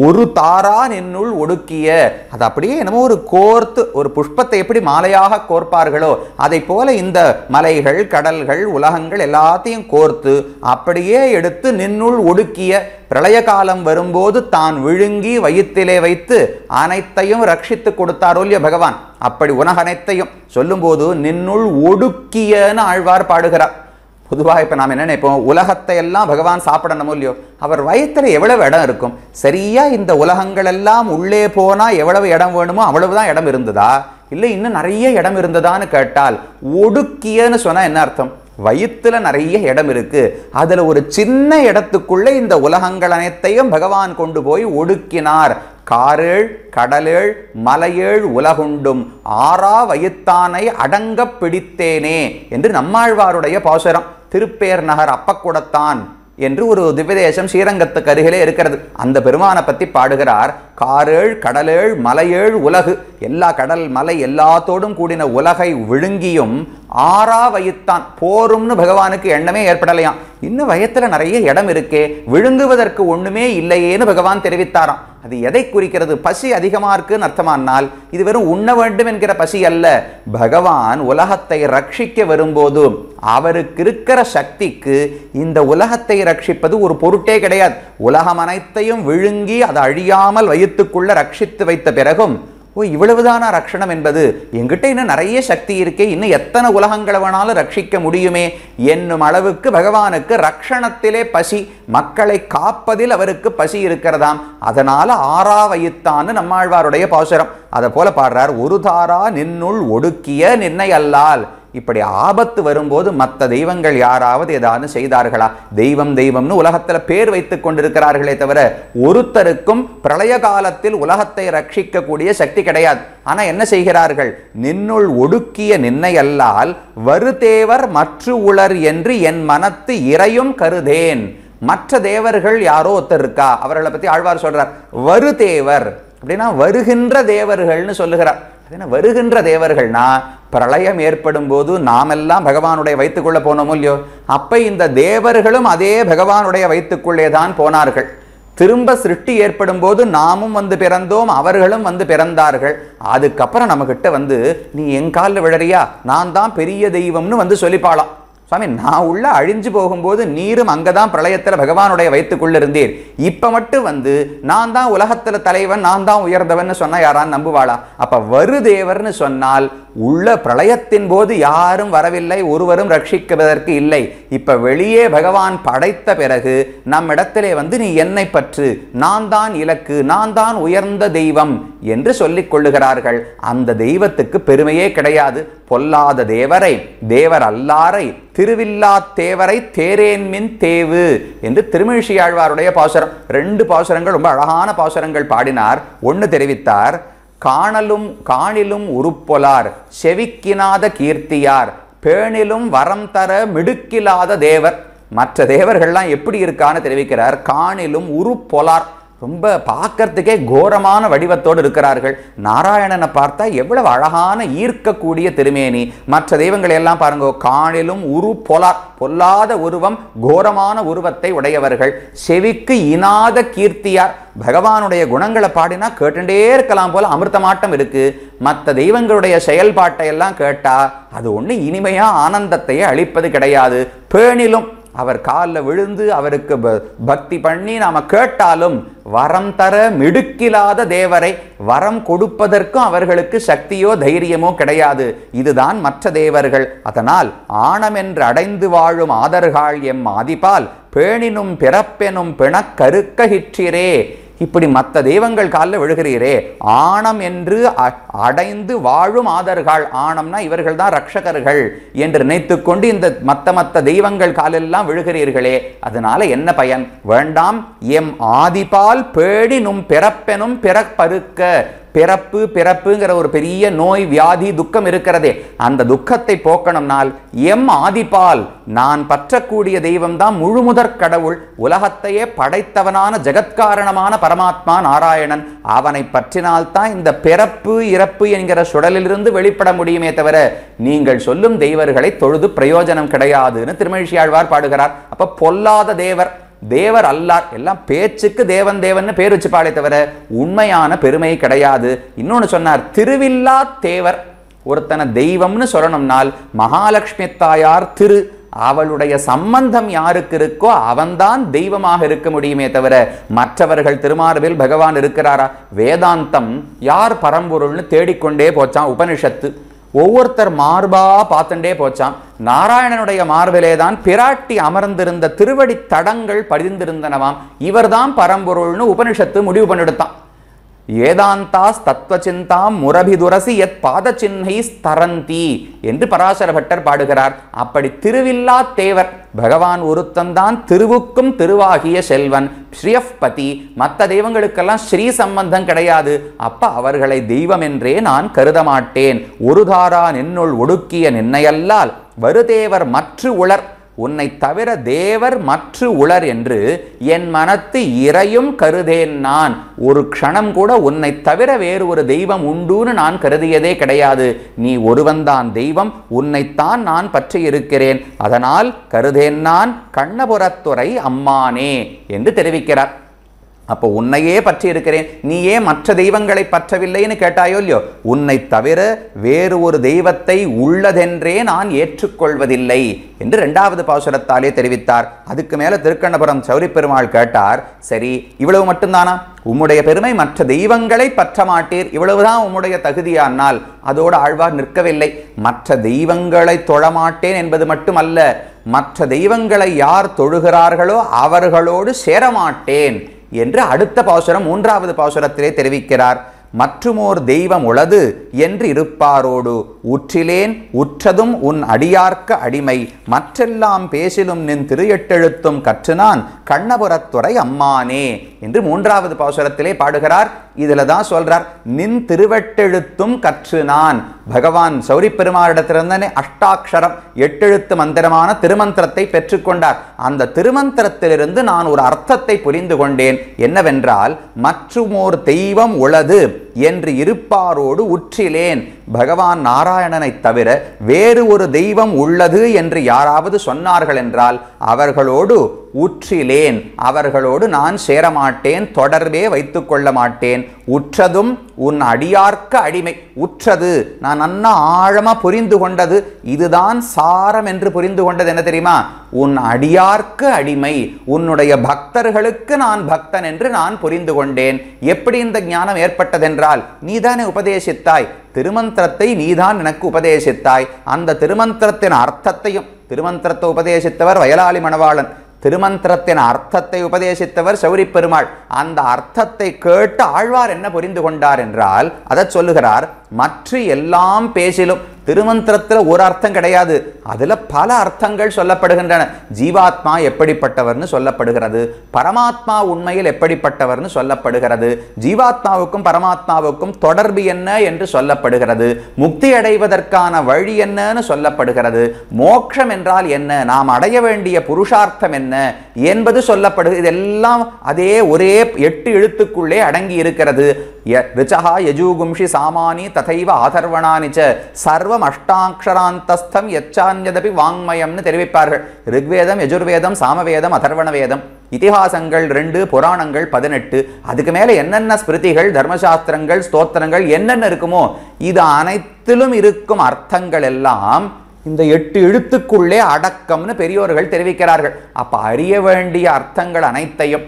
Speaker 2: ஒரு தாரா நின்னுள் ஒடுக்கிய, அது அப்படியே என்னமோ ஒரு கோர்த்து, ஒரு புஷ்பத்தை எப்படி மாலையாக கோர்ப்பார்களோ அதை போல இந்த மலைகள் கடல்கள் உலகங்கள் எல்லாத்தையும் கோர்த்து அப்படியே எடுத்து நின்னுள் ஒடுக்கிய, பிரளய காலம் வரும்போது தான் விழுங்கி வயிற்றிலே வைத்து அனைத்தையும் ரட்சித்து கொடுத்தாரோ இல்லையோ பகவான், அப்படி உலக அனைத்தையும் சொல்லும்போது நின்னுள் ஒடுக்கியன்னு ஆழ்வார் பாடுகிறார். பொதுவாக இப்போ நாம் என்ன நினைப்போம், உலகத்தை எல்லாம் பகவான் சாப்பிடணுமோ இல்லையோ, அவர் வயிற்றில் எவ்வளவு இடம் இருக்கும், சரியா இந்த உலகங்கள் எல்லாம் உள்ளே போனால் எவ்வளவு இடம் வேணுமோ அவ்வளவுதான் இடம் இருந்ததா, இல்லை இன்னும் நிறைய இடம் இருந்ததான்னு கேட்டால், ஒடுக்கியன்னு சொன்னால் என்ன அர்த்தம், வயிற்றுல நிறைய இடம் இருக்கு, அதுல ஒரு சின்ன இடத்துக்குள்ள இந்த உலகங்கள் அனைத்தையும் பகவான் கொண்டு போய் ஒடுக்கினார். காரேழ் கடலேழ் மலையேழ் உலகுண்டும் ஆறா வயித்தானை அடங்க பிடித்தேனே என்று நம்மாழ்வாருடைய பாசுரம். திருப்பேர் நகர் அப்பக்குடத்தான் என்று ஒரு திவ்யதேசம் ஸ்ரீரங்கத்துக்கு அருகிலே இருக்கிறது. அந்த பெருமானை பற்றி பாடுகிறார். காரேழ் கடலேழ் மலையேழ் உலகு, எல்லா கடல் மலை எல்லாத்தோடும் கூடின உலகை விழுங்கியும் ஆறா வயித்தான், போரும்னு பகவானுக்கு எண்ணமே ஏற்படலையாம், இன்னும் வயத்துல நிறைய இடம் இருக்கே, விழுங்குவதற்கு ஒண்ணுமே இல்லையேன்னு பகவான் தெரிவித்தாராம். அது எதை குறிக்கிறது, பசி அதிகமா இருக்குன்னு அர்த்தமானால் இது வெறும் உண்ண வேண்டும் என்கிற பசி அல்ல. பகவான் உலகத்தை ரட்சிக்க வரும்போது அவருக்கு இருக்கிற சக்திக்கு இந்த உலகத்தை ரட்சிப்பது ஒரு பொருட்டே கிடையாது. உலகம் அனைத்தையும் விழுங்கி அதை அழியாமல் வயிற்றுக்குள்ள ரட்சித்து வைத்த பிறகும், ஓ இவ்வளவுதானா ரட்சணம் என்பது, என்கிட்ட இன்னும் நிறைய சக்தி இருக்கே, இன்னும் எத்தனை உலகங்களை வேணாலும் ரட்சிக்க முடியுமே என்னும் அளவுக்கு பகவானுக்கு ரட்சணத்திலே பசி, மக்களை காப்பதில் அவருக்கு பசி இருக்கிறதாம். அதனால ஆறா வயித்தான்னு நம்மாழ்வாருடைய பாசுரம். அதை போல பாடுறார், ஒரு தாரா நின்னுள் ஒடுக்கிய நின்னை அல்லால். இப்படி ஆபத்து வரும்போது மற்ற தெய்வங்கள் யாராவது ஏதாவது செய்தார்களா? தெய்வம் தெய்வம்னு உலகத்தில் பேர் வைத்துக் கொண்டிருக்கிறார்களே தவிர ஒருத்தருக்கும் பிரளய காலத்தில் உலகத்தை ரட்சிக்கக்கூடிய சக்தி கிடையாது. ஆனா என்ன செய்கிறார்கள், நின்னுள் ஒடுக்கிய நின்னை அல்லால் வருதேவர் மற்று உளர் என்று என் மனத்து இறையும் கருதேன். மற்ற தேவர்கள் யாரோ ஒருத்தர் இருக்கா, அவர்களை பத்தி ஆழ்வார் சொல்றார். வருதேவர் அப்படின்னா வருகின்ற தேவர்கள்னு சொல்லுகிறார். வருகின்ற தேவர்கள்னா பிரளயம் ஏற்படும் போது நாமெல்லாம் பகவானுடைய வயிற்றுக்குள்ள போனோமோ இல்லையோ, அப்ப இந்த தேவர்களும் அதே பகவானுடைய வயிற்றுக்குள்ளே தான் போனார்கள். திரும்ப சிருஷ்டி ஏற்படும் போது நாமும் வந்து பிறந்தோம், அவர்களும் வந்து பிறந்தார்கள். அதுக்கப்புறம் நம்மகிட்ட நீ என் காலில் விழறியா, நான் தான் பெரிய தெய்வம்னு சொல்லிப்பாளாம். சுவாமி, நான் உள்ள அழிஞ்சு போகும்போது நீரும் அங்கதான் பிரளயத்தில் பகவானுடைய வயிற்றுக்குள்ள இருந்தீர். இப்ப மட்டும் நான் தான் உலகத்துல தலைவன், நான் தான் உயர்ந்தவன் சொன்னா யாரான்னு நம்புவாளா? அப்ப வருதேவர்னு சொன்னால் உள்ள பிரளயத்தின் போது யாரும் வரவில்லை, ஒருவரும் ரட்சிக்குவதற்கு இல்லை. இப்ப வெளியே பகவான் படைத்த பிறகு நம்மிடத்திலே நீ என்னை பற்று, நான் தான் இலக்கு, நான் தான் உயர்ந்த தெய்வம் என்று சொல்லிக் கொள்ளுகிறார்கள். அந்த தெய்வத்துக்கு பெருமையே கிடையாது. பொல்லாத தேவரை, தேவர் அல்லாரை, திருவில்லா தேவரை தேரேன்மின் தேவு என்று திருமிழிசையாழ்வாருடைய பாசுரம். 2 பாசுரங்கள் ரொம்ப அழகான பாசுரங்கள் பாடினார். ஒன்று தெரிவித்தார், காணிலும் உருப்பொலார், செவிக்கினாத கீர்த்தியார், பேணிலும் வரம் தர மிடுக்கிலாத தேவர். மற்ற தேவர்கள்லாம் எப்படி இருக்கான்னு தெரிவிக்கிறார். காணிலும் உருப்பொலார், ரொம்ப பார்க்கறதுக்கே கோரமான வடிவத்தோடு இருக்கிறார்கள். நாராயணனை பார்த்தா எவ்வளவு அழகான ஈர்க்கக்கூடிய திருமேனி. மற்ற தெய்வங்களை எல்லாம் பாருங்க, காணிலும் உரு பொலார், பொல்லாத உருவம், கோரமான உருவத்தை உடையவர்கள். செவிக்கு இனாத கீர்த்தியார், பகவானுடைய குணங்களை பாடினா கேட்டுட்டே இருக்கலாம் போல அமிர்தமாட்டம் இருக்கு. மற்ற தெய்வங்களுடைய செயல்பாட்டை எல்லாம் கேட்டா அது ஒண்ணு இனிமையா ஆனந்தத்தையே அளிப்பது கிடையாது. பேணிலும், அவர் காலில் விழுந்து அவருக்கு பக்தி பண்ணி நாம கேட்டாலும் வரம் தர மிடுக்கிலாத தேவரை, வரம் கொடுப்பதற்கும் அவர்களுக்கு சக்தியோ தைரியமோ கிடையாது. இதுதான் மற்ற தேவர்கள். அதனால் ஆணமென்று அடைந்து வாழும் ஆதர்கள் எம் ஆதிபால், பேணினும் பிறப்பெனும் பிணக்கருக்ககிற்றிரே. இப்படி மற்ற தெய்வங்கள் காலில் விழுகிறீரே, ஆணம் என்று அடைந்து வாழும் ஆதர்கள், ஆணம்னா இவர்கள் தான் ரட்சகர்கள் என்று நினைத்து கொண்டு இந்த மற்ற தெய்வங்கள் காலெல்லாம் விழுகிறீர்களே, அதனால என்ன பயன்? வேண்டாம். எம் ஆதிபால் பேடினும் பிறப்பெனும் பிறப்பருக்க, பிறப்புங்கிற ஒரு பெரிய நோய், வியாதி, துக்கம் இருக்கிறதே, அந்த துக்கத்தை போக்கணும்னால் எம் ஆதிபால், நான் பற்றக்கூடிய தெய்வம் தான் முழுமுதற் கடவுள், உலகத்தையே படைத்தவனான ஜெகத்காரணமான பரமாத்மா நாராயணன். அவனை பற்றினால்தான் இந்த பிறப்பு இறப்பு என்கிற சுடலிலிருந்து வெளிப்பட முடியுமே தவிர நீங்கள் சொல்லும் தெய்வர்களை தொழுது பிரயோஜனம் கிடையாதுன்னு திருமழிசையாழ்வார் பாடுகிறார். அப்ப பொல்லாத தேவர், தேவர் அல்லார், எல்லாம் பேச்சுக்கு தேவன் தேவன் பேர் வச்சு பாடே தவிர உண்மையான பெருமை கிடையாது. இன்னொன்னு சொன்னார், திருவில்லா தேவர். ஒருத்தனை தெய்வம்னு சொல்லணும்னால் மகாலட்சுமி தாயார் திரு, அவளுடைய சம்பந்தம் யாருக்கு இருக்கோ அவன்தான் தெய்வமாக இருக்க முடியுமே தவிர மற்றவர்கள் திருமார்பில் பகவான் இருக்கிறாரா? வேதாந்தம் யார் பரம்பொருள்னு தேடிக்கொண்டே போச்சான். உபனிஷத்து ஒவ்வொருத்தர் மார்பா பார்த்துட்டே போச்சான். நாராயணனுடைய மார்பிலே தான் பிராட்டி அமர்ந்திருந்த திருவடி தடங்கள் பதிந்திருந்தனவாம். இவர்தான் பரம்பொருள்னு உபனிஷத்து முடிவு பண்ணிடுத்தான். ஏதாந்தாஸ் தத்துவச்சிந்தாம் முரபிதுரசி எத் பாத சின்னை ஸ்தரந்தி என்று பராசர பட்டர் பாடுகிறார். அப்படி திருவில்லா தேவர் பகவான் ஒருத்தந்தான் திருவுக்கும் திருவாகிய செல்வன், ஸ்ரீயப்பதி. மற்ற தெய்வங்களுக்கெல்லாம் ஸ்ரீ சம்பந்தம் கிடையாது. அப்ப அவர்களை தெய்வம் என்றே நான் கருத மாட்டேன். ஒரு தாரா நின்னுள் ஒடுக்கிய நின்னையல்லால் வருதேவர் மற்று உளர், உன்னை தவிர தேவர் மற்று உளர் என்று என் மனத்து இறையும் கருதேன். நான் ஒரு க்ஷணம் கூட உன்னை தவிர வேறு ஒரு தெய்வம் உண்டுன்னு நான் கருதியதே கிடையாது. நீ ஒருவன்தான் தெய்வம், உன்னைத்தான் நான் பற்றி இருக்கிறேன். அதனால் கருதேன் நான் கண்ணபுரத்துறை அம்மானே என்று தெரிவிக்கிறார். அப்போ உன்னையே பற்றி இருக்கிறேன், நீயே மற்ற தெய்வங்களை பற்றவில்லைன்னு கேட்டாயோ இல்லையோ, உன்னை தவிர வேறு ஒரு தெய்வத்தை உள்ளதென்றே நான் ஏற்றுக்கொள்வதில்லை என்று 2வது பாசுரத்தாலே தெரிவித்தார். அதுக்கு மேல திருக்கண்ணபுரம் சௌரி பெருமாள் கேட்டார், சரி இவ்வளவு மட்டும்தானா? உம்முடைய பெருமை மற்ற தெய்வங்களை பற்ற மாட்டீர், இவ்வளவுதான் உம்முடைய தகுதியானால் அதோடு ஆழ்வார் நிற்கவில்லை. மற்ற தெய்வங்களை தொழமாட்டேன் என்பது மட்டுமல்ல, மற்ற தெய்வங்களை யார் தொழுகிறார்களோ அவர்களோடு சேரமாட்டேன் என்று அடுத்த பாசுரம் 3வது பாசுரத்திலே தெரிவிக்கிறார். மற்றுமோர் தெய்வம் உளது என்று இருப்பாரோடு உற்றிலேன், உற்றதும் உன் அடியார்க்க அடிமை, மற்றெல்லாம் பேசிலும் நின் திருஎட்டெழுத்தும் கற்று நான் கண்ணபுரத்துறை அம்மானே என்று 3வது பாசுரத்திலே பாடுகிறார். இதுல தான் சொல்றார், நின் திருவெட்டெழுத்தும் கற்று நான். பகவான் சௌரி பெருமாளிடத்திலிருந்தே அஷ்டாட்சரம் 8 எழுத்து மந்திரமான திருமந்திரத்தை பெற்றுக்கொண்டார். அந்த திருமந்திரத்திலிருந்து நான் ஒரு அர்த்தத்தை புரிந்து கொண்டேன். என்னவென்றால், மற்றுமோர் தெய்வம் உளது என்று இருப்பாரோடு உற்றிலேன். பகவான் நாராயணனை தவிர வேறு ஒரு தெய்வம் உள்ளது என்று யாராவது சொன்னார்கள் என்றால் அவர்களோடு உற்றிலேன், அவர்களோடு நான் சேரமாட்டேன், தொடர்பே வைத்துக் கொள்ள மாட்டேன். உற்றதும் உன் அடியார்க்க அடிமை. உற்றது நான் நன்னா ஆழமா புரிந்து கொண்டது, இதுதான் சாரம் என்று புரிந்து கொண்டது என்ன தெரியுமா? உன் அடியார்க்கு அடிமை, உன்னுடைய பக்தர்களுக்கு நான் பக்தன் என்று நான் புரிந்து கொண்டேன். எப்படி இந்த ஞானம் ஏற்பட்டதென்றால், நீதானே உபதேசித்தாய், திருமந்திரத்தை நீதான் எனக்கு உபதேசித்தாய். அந்த திருமந்திரத்தின் அர்த்தத்தையும், திருமந்திரத்தை உபதேசித்தவர் வயலாளி மணவாளன், திருமந்திரத்தின் அர்த்தத்தை உபதேசித்தவர் சௌரி பெருமாள். அந்த அர்த்தத்தை கேட்டு ஆழ்வார் என்ன புரிந்து கொண்டார் என்றால், அதை சொல்லுகிறார். மற்ற எல்லாம் பேசிலும் திருமந்திரத்தில் ஒரு அர்த்தம் கிடையாது, அதுல பல அர்த்தங்கள் சொல்லப்படுகின்றன. ஜீவாத்மா எப்படிப்பட்டவர்னு சொல்லப்படுகிறது, பரமாத்மா உண்மையில் எப்படிப்பட்டவர்னு சொல்லப்படுகிறது, ஜீவாத்மாவுக்கும் பரமாத்மாவுக்கும் தொடர்பு என்ன என்று சொல்லப்படுகிறது, முக்தி அடைவதற்கான வழி என்னன்னு சொல்லப்படுகிறது, மோட்சம் என்றால் என்ன, நாம் அடைய வேண்டிய புருஷார்த்தம் என்ன என்பது சொல்லப்படுகிறது. இதெல்லாம் அதே ஒரே 8 எழுத்துக்குள்ளே அடங்கி இருக்கிறது. ரிச்சஹா யஜூகும்ஷி சாமானி ததைவ ஆதர்வணானிச்ச சர்வம் அஷ்டாட்சராந்தஸ்தம் யச்சான்யதபி வாங்மயம்னு தெரிவிப்பார்கள். ரிக்வேதம், யஜுர்வேதம், சாமவேதம், அதர்வண வேதம், இதிகாசங்கள் 2, புராணங்கள் 18, அதுக்கு மேல என்னென்ன ஸ்மிருதிகள், தர்மசாஸ்திரங்கள், ஸ்தோத்திரங்கள் என்னென்ன இருக்குமோ இது அனைத்திலும் இருக்கும் அர்த்தங்கள் எல்லாம் இந்த 8 எழுத்துக்குள்ளே அடக்கம்னு பெரியோர்கள் தெரிவிக்கிறார்கள். அப்ப அறிய வேண்டிய அர்த்தங்கள் அனைத்தையும்,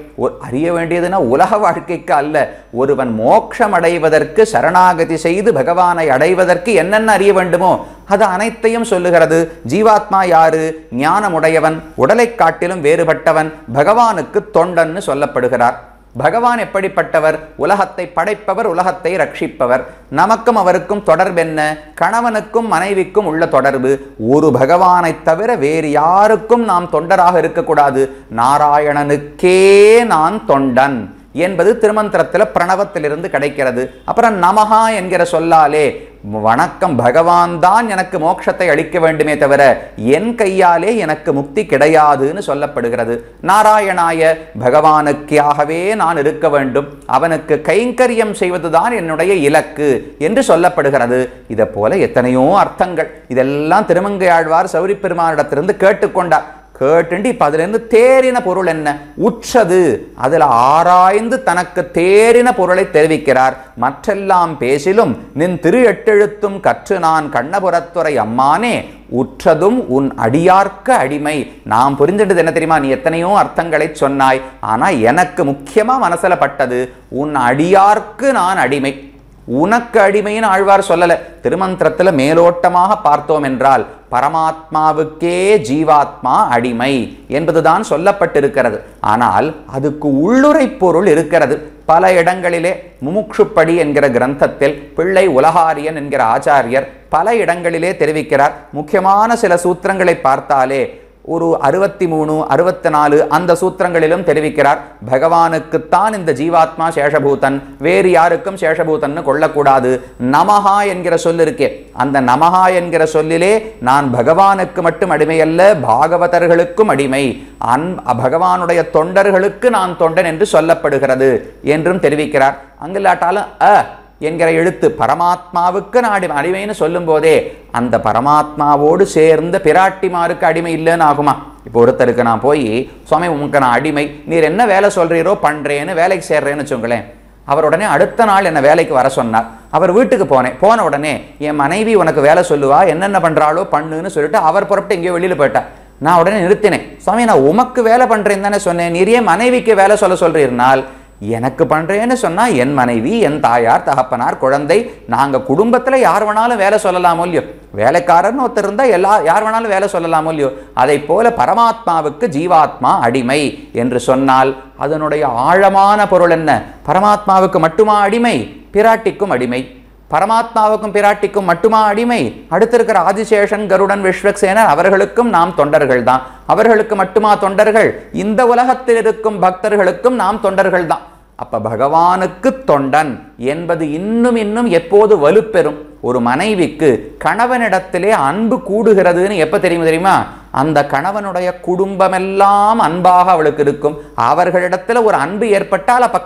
Speaker 2: அறிய வேண்டியதுன்னா உலக வாழ்க்கைக்கு அல்ல, ஒருவன் மோட்சம் அடைவதற்கு, சரணாகதி செய்து பகவானை அடைவதற்கு என்னென்ன அறிய வேண்டுமோ அது அனைத்தையும் சொல்லுகிறது. ஜீவாத்மா யாரு? ஞானமுடையவன், உடலை காட்டிலும் வேறுபட்டவன், பகவானுக்கு தொண்டன்னு சொல்லப்படுகிறார். பகவான் எப்படிப்பட்டவர்? உலகத்தை படைப்பவர், உலகத்தை ரட்சிப்பவர். நமக்கும் அவருக்கும் தொடர்பு என்ன? கணவனுக்கும் மனைவிக்கும் உள்ள தொடர்பு. ஒரு பகவானை தவிர வேறு யாருக்கும் நாம் தொண்டராக இருக்கக்கூடாது. நாராயணனுக்கே நான் தொண்டன் என்பது திருமந்திரத்தில் பிரணவத்திலிருந்து கிடைக்கிறது. அப்புறம் நமஹா என்கிற சொல்லாலே வணக்கம், பகவான் தான் எனக்கு மோட்சத்தை அளிக்க வேண்டுமே தவிர என் கையாலே எனக்கு முக்தி கிடையாதுன்னு சொல்லப்படுகிறது. நாராயணாய, பகவானுக்காகவே நான் இருக்க வேண்டும், அவனுக்கு கைங்கரியம் செய்வதுதான் என்னுடைய இலக்கு என்று சொல்லப்படுகிறது. இதை போல எத்தனையோ அர்த்தங்கள். இதெல்லாம் திருமங்கையாழ்வார் சௌரி பெருமானிடத்திலிருந்து கேட்டுக்கொண்டார். கேட்டுண்டு இப்ப அதுல இருந்து தேறின பொருள் என்ன? உற்றது. அதுல ஆராய்ந்து தனக்கு தேறின பொருளை தெரிவிக்கிறார். மற்றெல்லாம் பேசிலும் நின் திரு 8 எழுத்தும் கற்று நான் கண்ணபுரத்துறை அம்மானே, உற்றதும் உன் அடியார்க்க அடிமை. நாம் புரிஞ்சிட்டது என்ன தெரியுமா? நீ எத்தனையோ அர்த்தங்களை சொன்னாய், ஆனா எனக்கு முக்கியமா மனசுல பட்டது உன் அடியார்க்கு நான் அடிமை. உனக்கு அடிமைன்னு ஆழ்வார் சொல்லல. திருமந்திரத்துல மேலோட்டமாக பார்த்தோம் என்றால் பரமாத்மாவுக்கே ஜீவாத்மா அடிமை என்பதுதான் சொல்லப்பட்டிருக்கிறது. ஆனால் அதுக்கு உள்ளுரை பொருள் இருக்கிறது. பல இடங்களிலே முமுக்ஷுப்படி என்கிற கிரந்தத்தில் பிள்ளை உலகாரியன் என்கிற ஆச்சாரியர் பல இடங்களிலே தெரிவிக்கிறார். முக்கியமான சில சூத்திரங்களை பார்த்தாலே ஒரு 63, 64 அந்த சூத்திரங்களிலும் தெரிவிக்கிறார். பகவானுக்குத்தான் இந்த ஜீவாத்மா சேஷபூதன், வேறு யாருக்கும் சேஷபூதன் கொள்ளக்கூடாது. நமஹா என்கிற சொல் இருக்கே, அந்த நமஹா என்கிற சொல்லிலே நான் பகவானுக்கு மட்டும் அடிமை அல்ல, பாகவதர்களுக்கும் அடிமை, பகவானுடைய தொண்டர்களுக்கு நான் தொண்டன் என்று சொல்லப்படுகிறது என்றும் தெரிவிக்கிறார். அங்கில்லாட்டாலும் என்கிற எழுத்து பரமாத்மாவுக்கு நான் அடிமைன்னு சொல்லும் போதே அந்த பரமாத்மாவோடு சேர்ந்த பிராட்டிமாருக்கு அடிமை இல்லைன்னு ஆகுமா? இப்போ ஒருத்தருக்கு நான் போய், சுவாமி உனக்கு நான் அடிமை, நீர் என்ன வேலை சொல்றீரோ பண்றேன்னு வேலைக்கு சேர்றேன்னு வச்சுங்களேன். அவர் உடனே அடுத்த நாள் என்ன வேலைக்கு வர சொன்னார். அவர் வீட்டுக்கு போனேன். போன உடனே என் மனைவி உனக்கு வேலை சொல்லுவா, என்னென்ன பண்றாளோ பண்ணுன்னு சொல்லிட்டு அவர் புறப்பட்டு எங்கேயோ வெளியில போயிட்டார். நான் உடனே நிறுத்தினேன். சுவாமி நான் உமக்கு வேலை பண்றேன்னு தானே சொன்னேன், நீர் ஏன் மனைவிக்கு வேலை சொல்றீர்னால், எனக்கு பண்றேன்னு சொன்னா என் மனைவி, என் தாயார், தகப்பனார், குழந்தை, நாங்க குடும்பத்துல யார் வேணாலும் வேலை சொல்லலாமோ இல்லையோ, வேலைக்காரர்னு ஒருத்தர் இருந்தா யார் வேணாலும் வேலை சொல்லலாமோ இல்லையோ, அதை போல பரமாத்மாவுக்கு ஜீவாத்மா அடிமை என்று சொன்னால் அதனுடைய ஆழமான பொருள் என்ன? பரமாத்மாவுக்கு மட்டுமா அடிமை? பிராட்டிக்கும் அடிமை. பரமாத்மாவுக்கும் பிராட்டிக்கும் மட்டுமா அடிமை? அடுத்திருக்கிற ஆதிசேஷன், கருடன், விஸ்வக்சேனர் அவர்களுக்கும் நாம் தொண்டர்கள் தான். அவர்களுக்கு மட்டுமா தொண்டர்கள்? இந்த உலகத்தில் இருக்கும் பக்தர்களுக்கும் நாம் தொண்டர்கள் தான். அப்ப பகவானுக்கு தொண்டன் என்பது இன்னும் எப்போது வலுப்பெறும்? ஒரு மனைவிக்கு கணவனிடத்திலே அன்பு கூடுகிறதுன்னு எப்ப தெரியுமா? அந்த கணவனுடைய குடும்பமெல்லாம் அன்பாக அவளுக்கு இருக்கும். அவர்களிடத்துல ஒரு அன்பு ஏற்பட்டால் அப்ப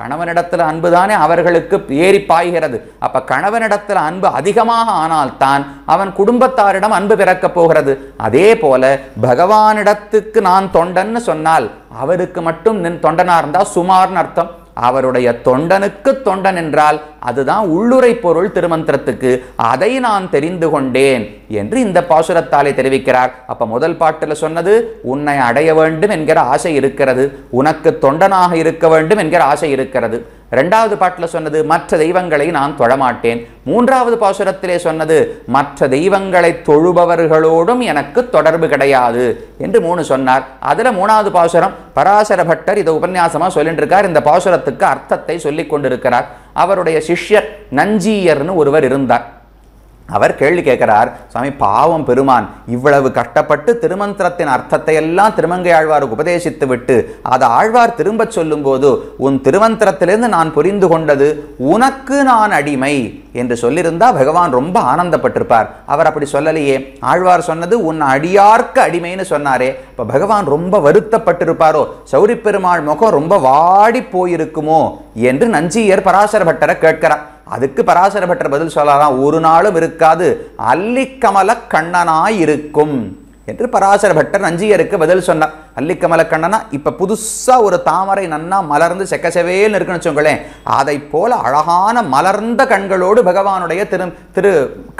Speaker 2: கணவனிடத்துல அன்பு தானே அவர்களுக்கு ஏறி பாய்கிறது. அப்ப கணவனிடத்துல அன்பு அதிகமாக ஆனால்தான் அவன் குடும்பத்தாரிடம் அன்பு பிறக்கப் போகிறது. அதே போல பகவானிடத்துக்கு நான் தொண்டன்னு சொன்னால் அவருக்கு மட்டும் தொண்டனா இருந்தா சுமார்னு அர்த்தம். அவருடைய தொண்டனுக்கு தொண்டன் என்றால் அதுதான் உள்ளுரை பொருள் திருமந்திரத்துக்கு. அதை நான் தெரிந்து கொண்டேன் என்று இந்த பாசுரத்தாலே தெரிவிக்கிறார். அப்ப முதல் பாட்டுல சொன்னது உன்னை அடைய வேண்டும் என்கிற ஆசை இருக்கிறது, உனக்கு தொண்டனாக இருக்க வேண்டும் என்கிற ஆசை இருக்கிறது. இரண்டாவது பாட்டுல சொன்னது மற்ற தெய்வங்களை நான் தொழமாட்டேன். மூன்றாவது பாசுரத்திலே சொன்னது மற்ற தெய்வங்களை தொழுபவர்களோடும் எனக்கு தொடர்பு கிடையாது என்று 3 சொன்னார். அதுல 3வது பாசுரம் பராசர பட்டர் இதை உபன்யாசமா சொல்லிட்டு இருக்கார். இந்த பாசுரத்துக்கு அர்த்தத்தை சொல்லிக் கொண்டிருக்கிறார். அவருடைய சிஷ்யர் நஞ்சீயர்னு ஒருவர் இருந்தார். அவர் கேள்வி கேட்கிறார், சுவாமி பாவம் பெருமான் இவ்வளவு கஷ்டப்பட்டு திருமந்திரத்தின் அர்த்தத்தை எல்லாம் திருமங்கை ஆழ்வாருக்கு உபதேசித்து விட்டு அதை ஆழ்வார் திரும்ப சொல்லும் போது உன் திருமந்திரத்திலிருந்து நான் புரிந்து கொண்டது உனக்கு நான் அடிமை என்று சொல்லியிருந்தா பகவான் ரொம்ப ஆனந்தப்பட்டிருப்பார். அவர் அப்படி சொல்லலையே. ஆழ்வார் சொன்னது உன் அடியார்க்கு அடிமைன்னு சொன்னாரே. இப்ப பகவான் ரொம்ப வருத்தப்பட்டிருப்பாரோ, சௌரி பெருமாள் முகம் ரொம்ப வாடி போயிருக்குமோ என்று நஞ்சியர் பராசர பட்டரை கேட்கிறார். அதுக்கு பராசர பட்டர் பதில் சொல்லலாம், ஒரு நாளும் இருக்காது, அல்லிக்கமல கண்ணனாய் இருக்கும் என்று பராசர பட்டர் நஞ்சியருக்கு பதில் சொன்னார். அல்லிக்கமல கண்ணனா இப்ப புதுசா ஒரு தாமரை நன்னா மலர்ந்து செக்கச்சவேல் இருக்குன்னு வச்சுங்களேன், அதை போல அழகான மலர்ந்த கண்களோடு பகவானுடைய திரு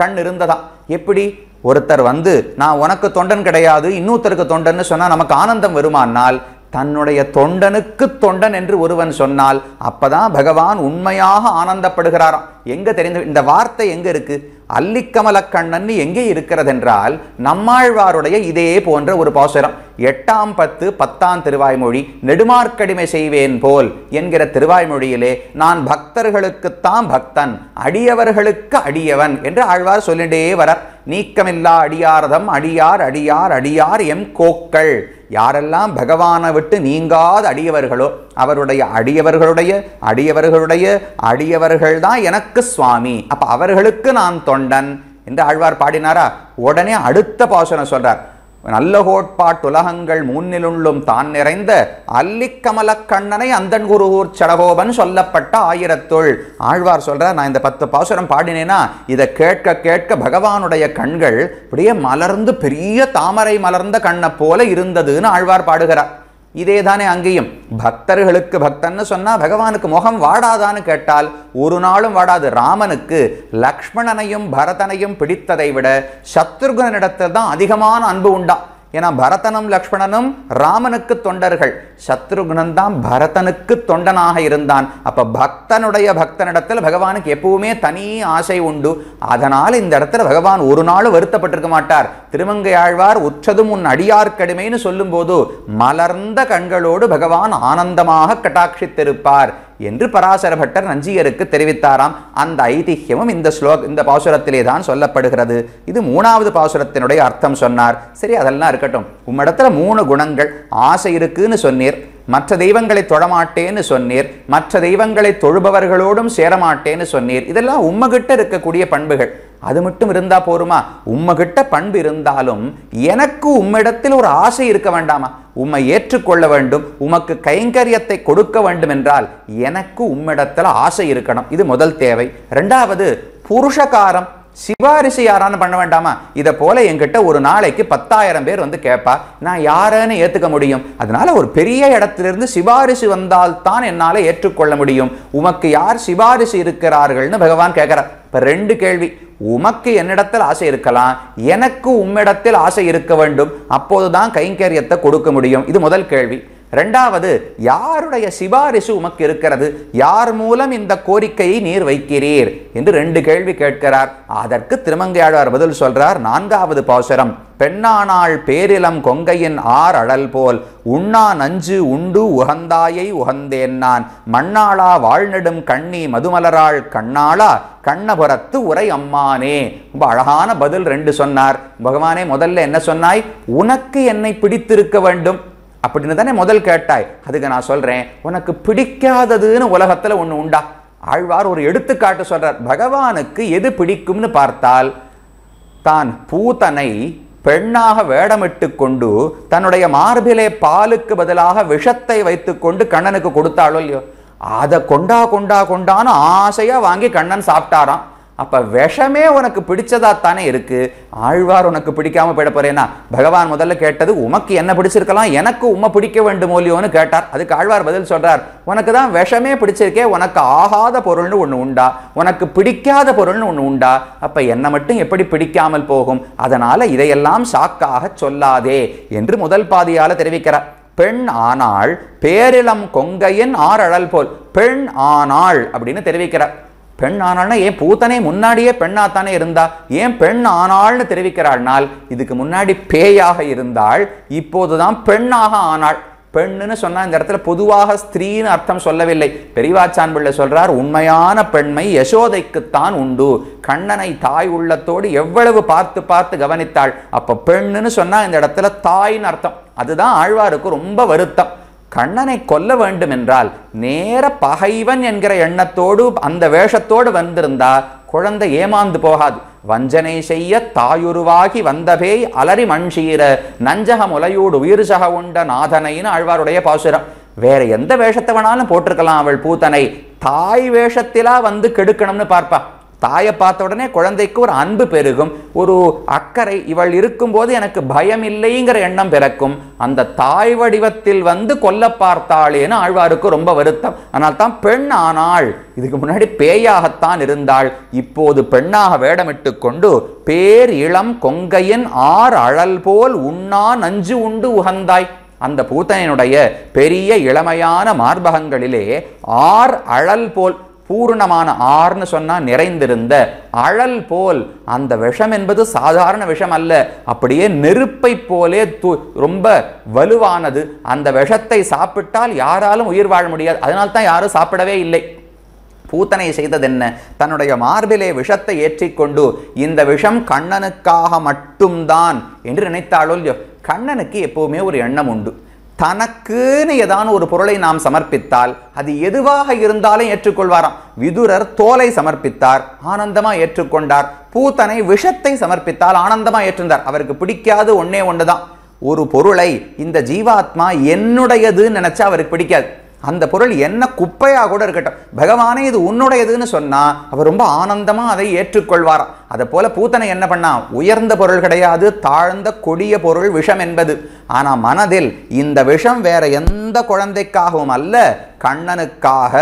Speaker 2: கண் இருந்ததா. எப்படி ஒருத்தர் வந்து நான் உனக்கு தொண்டன் கிடையாது இன்னொருத்தருக்கு தொண்டன்னு சொன்னா நமக்கு ஆனந்தம் வருமானால், தன்னுடைய தொண்டனுக்கு தொண்டன் என்று ஒருவன் சொன்னால் அப்பதான் பகவான் உண்மையாக ஆனந்தப்படுகிறாராம். எங்க தெரிந்து இந்த வார்த்தை எங்க இருக்கு? அல்லிக்கமல கண்ணன் எங்கே இருக்கிறது என்றால் நம்மாழ்வாருடைய இதே போன்ற ஒரு பாசுரம் 8ஆம் 10 10ஆம் திருவாய்மொழி நெடுமார்க்கடிமை செய்வேன் போல் என்கிற திருவாய்மொழியிலே நான் பக்தர்களுக்குத்தான் பக்தன் அடியவர்களுக்கு அடியவன் என்று ஆழ்வார் சொல்லிட்டே வரார். நீக்கமில்லா அடியாரதம் அடியார் அடியார் அடியார் எம் கோக்கள். யாரெல்லாம் பகவானை விட்டு நீங்காத அடியவர்களோ அவருடைய அடியவர்கள் தான் எனக்கு சுவாமி. அப்ப அவர்களுக்கு நான் தொண்டன் என்று ஆழ்வார் பாடினாரா. உடனே அடுத்த பாசுரம் சொல்றார், நல்ல கோட்பாட்டுலகங்கள் முன்னிலுள்ளும் தான் நிறைந்த அல்லிக்கமல கண்ணனை அந்தன் குருகூர் சடகோபன் சொல்லப்பட்ட 1000 ஆழ்வார் சொல்றார். நான் இந்த 10 பாசுரம் பாடினேனா இதை கேட்க கேட்க பகவானுடைய கண்கள் அப்படியே மலர்ந்து பெரிய தாமரை மலர்ந்த கண்ணை போல இருந்ததுன்னு ஆழ்வார் பாடுகிறார். இதே தானே அங்கேயும் பக்தர்களுக்கு பக்தன்னு சொன்னா பகவானுக்கு முகம் வாடாதான்னு கேட்டால் ஒரு நாளும் வாடாது. ராமனுக்கு லக்ஷ்மணனையும் பரதனையும் பிடித்ததை விட சத்ருகுணனிடத்தில் தான் அதிகமான அன்பு உண்டா. ஏன்னா பரதனும் லக்ஷ்மணனும் ராமனுக்கு தொண்டர்கள், சத்ருகுணன் தான் பரதனுக்கு தொண்டனாக இருந்தான். அப்ப பக்தனிடத்தில் பகவானுக்கு எப்பவுமே தனி ஆசை உண்டு. அதனால இந்த இடத்துல பகவான் ஒரு நாள் வருத்தப்பட்டிருக்க மாட்டார். திருமங்கை ஆழ்வார் உற்றதும் உன் அடியார்க்கடிமைன்னு சொல்லும் போது மலர்ந்த கண்களோடு பகவான் ஆனந்தமாக கட்டாட்சித்திருப்பார் என்று பராசர பட்டர் நஞ்சியருக்கு தெரிவித்தாராம். அந்த ஐதிஹ்யமும் இந்த பாசுரத்திலே தான் சொல்லப்படுகிறது. இது 3வது பாசுரத்தினுடைய அர்த்தம் சொன்னார். சரி, அதெல்லாம் இருக்கட்டும். உம்மிடத்துல 3 குணங்கள், ஆசை இருக்குன்னு சொன்னீர், மற்ற தெய்வங்களை தொழமாட்டேன்னு சொன்னீர், மற்ற தெய்வங்களை தொழுபவர்களோடும் சேரமாட்டேன்னு சொன்னீர். இதெல்லாம் உம்மகிட்ட இருக்கக்கூடிய பண்புகள். அது மட்டும் இருந்தா போருமா? உம்மகிட்ட பண்பு இருந்தாலும் எனக்கு உம்மிடத்தில் ஒரு ஆசை இருக்க வேண்டாமா? உம்மை ஏற்றுக்கொள்ள வேண்டும், உமக்கு கைங்கரியத்தை கொடுக்க வேண்டும் என்றால் எனக்கு உம்மிடத்தில் ஆசை இருக்கணும். இது முதல் தேவை. 2வது புருஷகாரம். சிபாரிசு யாரான்னு பண்ண வேண்டாமா? இதை போல என்கிட்ட ஒரு நாளைக்கு 10,000 பேர் வந்து கேட்பா, நான் யாருன்னு ஏத்துக்க முடியும்? அதனால ஒரு பெரிய இடத்திலிருந்து சிபாரிசு வந்தால்தான் என்னால ஏற்றுக்கொள்ள முடியும். உமக்கு யார் சிபாரிசு இருக்கிறார்கள்னு பகவான் கேட்கிறார். இப்ப 2 கேள்வி. உமக்கு என்னிடத்தில் ஆசை இருக்கலாம், எனக்கு உம்மிடத்தில் ஆசை இருக்க வேண்டும், அப்போதுதான் கைங்கரியத்தை கொடுக்க முடியும். இது முதல் கேள்வி. 2வது, யாருடைய சிபாரிசு உமக்கு இருக்கிறது, யார் மூலம் இந்த கோரிக்கையை நீர் வைக்கிறீர் என்று 2 கேள்வி கேட்கிறார். அதற்கு திருமங்கையாழ்வார் பதில் சொல்றார். 4வது பாசுரம், பெண்ணானாள் பேரிலம் கொங்கையின் ஆர் அழல் போல் உண்ணா நஞ்சு உண்டு உகந்தாயை உகந்தேன் நான் மண்ணாளா வாழ்நெடும் கண்ணி மதுமலராள் கண்ணாளா கண்ணபுரத்து உரை அம்மானே. ரொம்ப அழகான பதில் 2 சொன்னார். பகவானே, முதல்ல என்ன சொன்னாய்? உனக்கு என்னை பிடித்திருக்க வேண்டும் அப்படின்னு தானே முதல் கேட்டாய். அதுக்கு நான் சொல்றேன், உனக்கு பிடிக்காததுன்னு உலகத்துல ஒண்ணு உண்டா? ஆழ்வார் ஒரு எடுத்துக்காட்டு சொல்றார். பகவானுக்கு எது பிடிக்கும்னு பார்த்தால், தான் பூதனை பெண்ணாக வேடமிட்டு கொண்டு தன்னுடைய மார்பிலே பாலுக்கு பதிலாக விஷத்தை வைத்துக்கொண்டு கண்ணனுக்கு கொடுத்தாளோ இல்லையோ, அதை கொண்டான்னு ஆசையா வாங்கி கண்ணன் சாப்பிட்டாராம். அப்ப விஷமே உனக்கு பிடிச்சதா தானே இருக்கு, ஆழ்வார் உனக்கு பிடிக்காம போயிட போறேன்னா? பகவான் முதல்ல கேட்டது உமக்கு என்ன பிடிச்சிருக்கலாம், எனக்கு உம்மை பிடிக்க வேண்டுமோலியோன்னு கேட்டார். அதுக்கு ஆழ்வார் பதில் சொல்றார், உனக்கு தான் விஷமே பிடிச்சிருக்கே, உனக்கு ஆகாத பொருள்னு ஒண்ணு உண்டா, உனக்கு பிடிக்காத பொருள்னு ஒண்ணு உண்டா? அப்ப என்ன மட்டும் எப்படி பிடிக்காமல் போகும்? அதனால இதையெல்லாம் சாக்காக சொல்லாதே என்று முதல் பாதியால தெரிவிக்கிறார். பெண் ஆனாள் பேரிளம் கொங்கையின் ஆறழல் போல், பெண் ஆனாள் அப்படின்னு தெரிவிக்கிறார். பெண் ஆனாள்னா ஏன் பூத்தனை முன்னாடியே பெண்ணாத்தானே இருந்தா, ஏன் பெண் ஆனாள்னு தெரிவிக்கிறாள்னால் இதுக்கு முன்னாடி பேயாக இருந்தாள், இப்போதுதான் பெண்ணாக ஆனாள். பெண்ணுன்னு சொன்னா இந்த இடத்துல பொதுவாக ஸ்திரீன்னு அர்த்தம் சொல்லவில்லை. பெரியவாச்சான் பிள்ளை சொல்றார், உண்மையான பெண்மை யசோதைக்குத்தான் உண்டு. கண்ணனை தாய் உள்ளத்தோடு எவ்வளவு பார்த்து பார்த்து கவனித்தாள். அப்ப பெண்ணுன்னு சொன்னா இந்த இடத்துல தாய்ன்னு அர்த்தம். அதுதான் ஆழ்வாருக்கு ரொம்ப வருத்தம். கண்ணனை கொல்ல வேண்டும் என்றால் நேர பகைவன் என்கிற எண்ணத்தோடு அந்த வேஷத்தோடு வந்திருந்தா குழந்தை ஏமாந்து போகாது. வஞ்சனை செய்ய தாயுருவாகி வந்தபேய் அலறி மண்சீர நஞ்சக முலையோடு உயிர் சக உண்ட நாதனைன்னு ஆழ்வாருடைய பாசுரம். வேற எந்த வேஷத்தை வேணாலும் போட்டிருக்கலாம் அவள் பூத்தனை, தாய் வேஷத்திலா வந்து கெடுக்கணும்னு பார்ப்பா. தாயை பார்த்த உடனே குழந்தைக்கு ஒரு அன்பு பெருகும், ஒரு அக்கறை, இவள் இருக்கும்போது எனக்கு பயம் இல்லைங்கிற எண்ணம் பிறக்கும். அந்த தாய் வடிவத்தில் வந்து கொல்ல பார்த்தாளேன்னு ஆழ்வாருக்கு ரொம்ப வருத்தம். ஆனால் தான் பெண் ஆனாள். இதுக்கு முன்னாடி பேயாகத்தான் இருந்தாள், இப்போது பெண்ணாக வேடமிட்டு கொண்டு பேர் இளம் கொங்கையின் ஆர் அழல் போல் உண்ணா நஞ்சு உண்டு உகந்தாய். அந்த பூத்தனையினுடைய பெரிய இளமையான மார்பகங்களிலே ஆர் அழல் போல், பூர்ணமான ஆர்னு சொன்னா நிறைந்திருந்த, அழல் போல், அந்த விஷம் என்பது சாதாரண விஷம் அல்ல, அப்படியே நெருப்பை போலே ரொம்ப வலுவானது. அந்த விஷத்தை சாப்பிட்டால் யாராலும் உயிர் வாழ முடியாது. அதனால்தான் யாரும் சாப்பிடவே இல்லை. பூத்தனை செய்தது என்ன? தன்னுடைய மார்பிலே விஷத்தை ஏற்றிக்கொண்டு இந்த விஷம் கண்ணனுக்காக மட்டும்தான் என்று நினைத்தாளோ இல்லையோ. கண்ணனுக்கு எப்பவுமே ஒரு எண்ணம் உண்டு. தனக்குன்னு ஏதான ஒரு பொருளை நாம் சமர்ப்பித்தால் அது எதுவாக இருந்தாலும் ஏற்றுக்கொள்வாராம். விதுரர் தோலை சமர்ப்பித்தார், ஆனந்தமா ஏற்றுக்கொண்டார். பூத்தனை விஷத்தை சமர்ப்பித்தால் ஆனந்தமா ஏற்றுந்தார். அவருக்கு பிடிக்காது ஒன்னே ஒண்ணுதான், ஒரு பொருளை இந்த ஜீவாத்மா என்னுடையதுன்னு நினைச்சா அவருக்கு பிடிக்காது. அந்த பொருள் என்ன குப்பையா கூட இருக்கட்டும், பகவானே இது உன்னுடையதுன்னு சொன்னா அவர் ரொம்ப ஆனந்தமா அதை ஏற்றுக்கொள்வாராம். அதை போல பூத்தனை என்ன பண்ணா, உயர்ந்த பொருள் கிடையாது, தாழ்ந்த கொடிய பொருள் விஷம் என்பது. ஆனா மனதில் இந்த விஷம் வேற எந்த குழந்தைக்காகவும் அல்ல, கண்ணனுக்காக,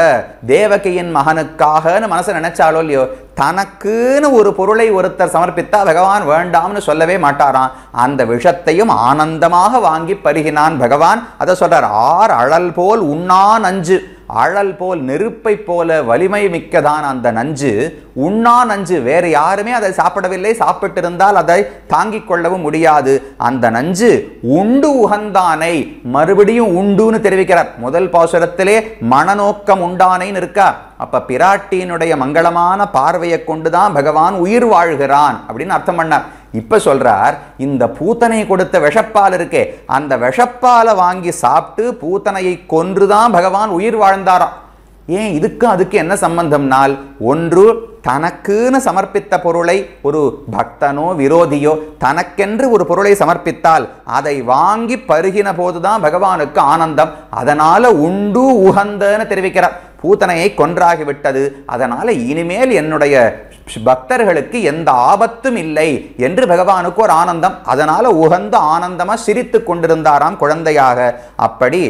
Speaker 2: தேவகியின் மகனுக்காகன்னு மனசை நினைச்சாலோ இல்லையோ, தனக்குன்னு ஒரு பொருளை ஒருத்தர் சமர்ப்பித்தா பகவான் வேண்டாம்னு சொல்லவே மாட்டாராம். அந்த விஷத்தையும் ஆனந்தமாக வாங்கி பருகினான் பகவான். அதை சொல்றார், ஆர் அழல் போல் உண்ணா நஞ்சு. அழல் போல், நெருப்பை போல வலிமை மிக்கதான் அந்த நஞ்சு. உண்ணா நஞ்சு, வேறு யாருமே அதை சாப்பிடவில்லை, சாப்பிட்டிருந்தால் அதை தாங்கிக் கொள்ளவும் முடியாது. அந்த நஞ்சு உண்டு உகந்தானை, மறுபடியும் உண்டுன்னு தெரிவிக்கிறார். முதல் பாசுரத்திலே மனநோக்கம் உண்டானைன்னு இருக்கா. அப்ப பிராட்டியினுடைய மங்களமான பார்வையை கொண்டுதான் பகவான் உயிர் வாழ்கிறான் அப்படின்னு அர்த்தம் பண்ணார். இப்ப சொல்றார், இந்த பூத்தனை கொடுத்த விஷப்பால் இருக்கே, அந்த விஷப்பாலை வாங்கி சாப்பிட்டு பூத்தனையை கொன்றுதான் பகவான் உயிர் வாழ்ந்தாராம். ஏன் இதுக்கு அதுக்கு என்ன சம்பந்தம்னால், ஒன்று தனக்குன்னு சமர்ப்பித்த பொருளை ஒரு பக்தனோ விரோதியோ தனக்கென்று ஒரு பொருளை சமர்ப்பித்தால் அதை வாங்கி பருகின போதுதான் பகவானுக்கு ஆனந்தம். அதனால உண்டு உகந்தன்னு தெரிவிக்கிறார். பூத்தனையை கொன்றாகிவிட்டது, அதனால இனிமேல் என்னுடைய பக்தர்களுக்கு எந்த ஆபத்தும் இல்லை என்று பகவானுக்கு ஒரு ஆனந்தம். அதனால உகந்த ஆனந்தமா சிரித்து கொண்டிருந்தாராம் குழந்தையாக. அப்படி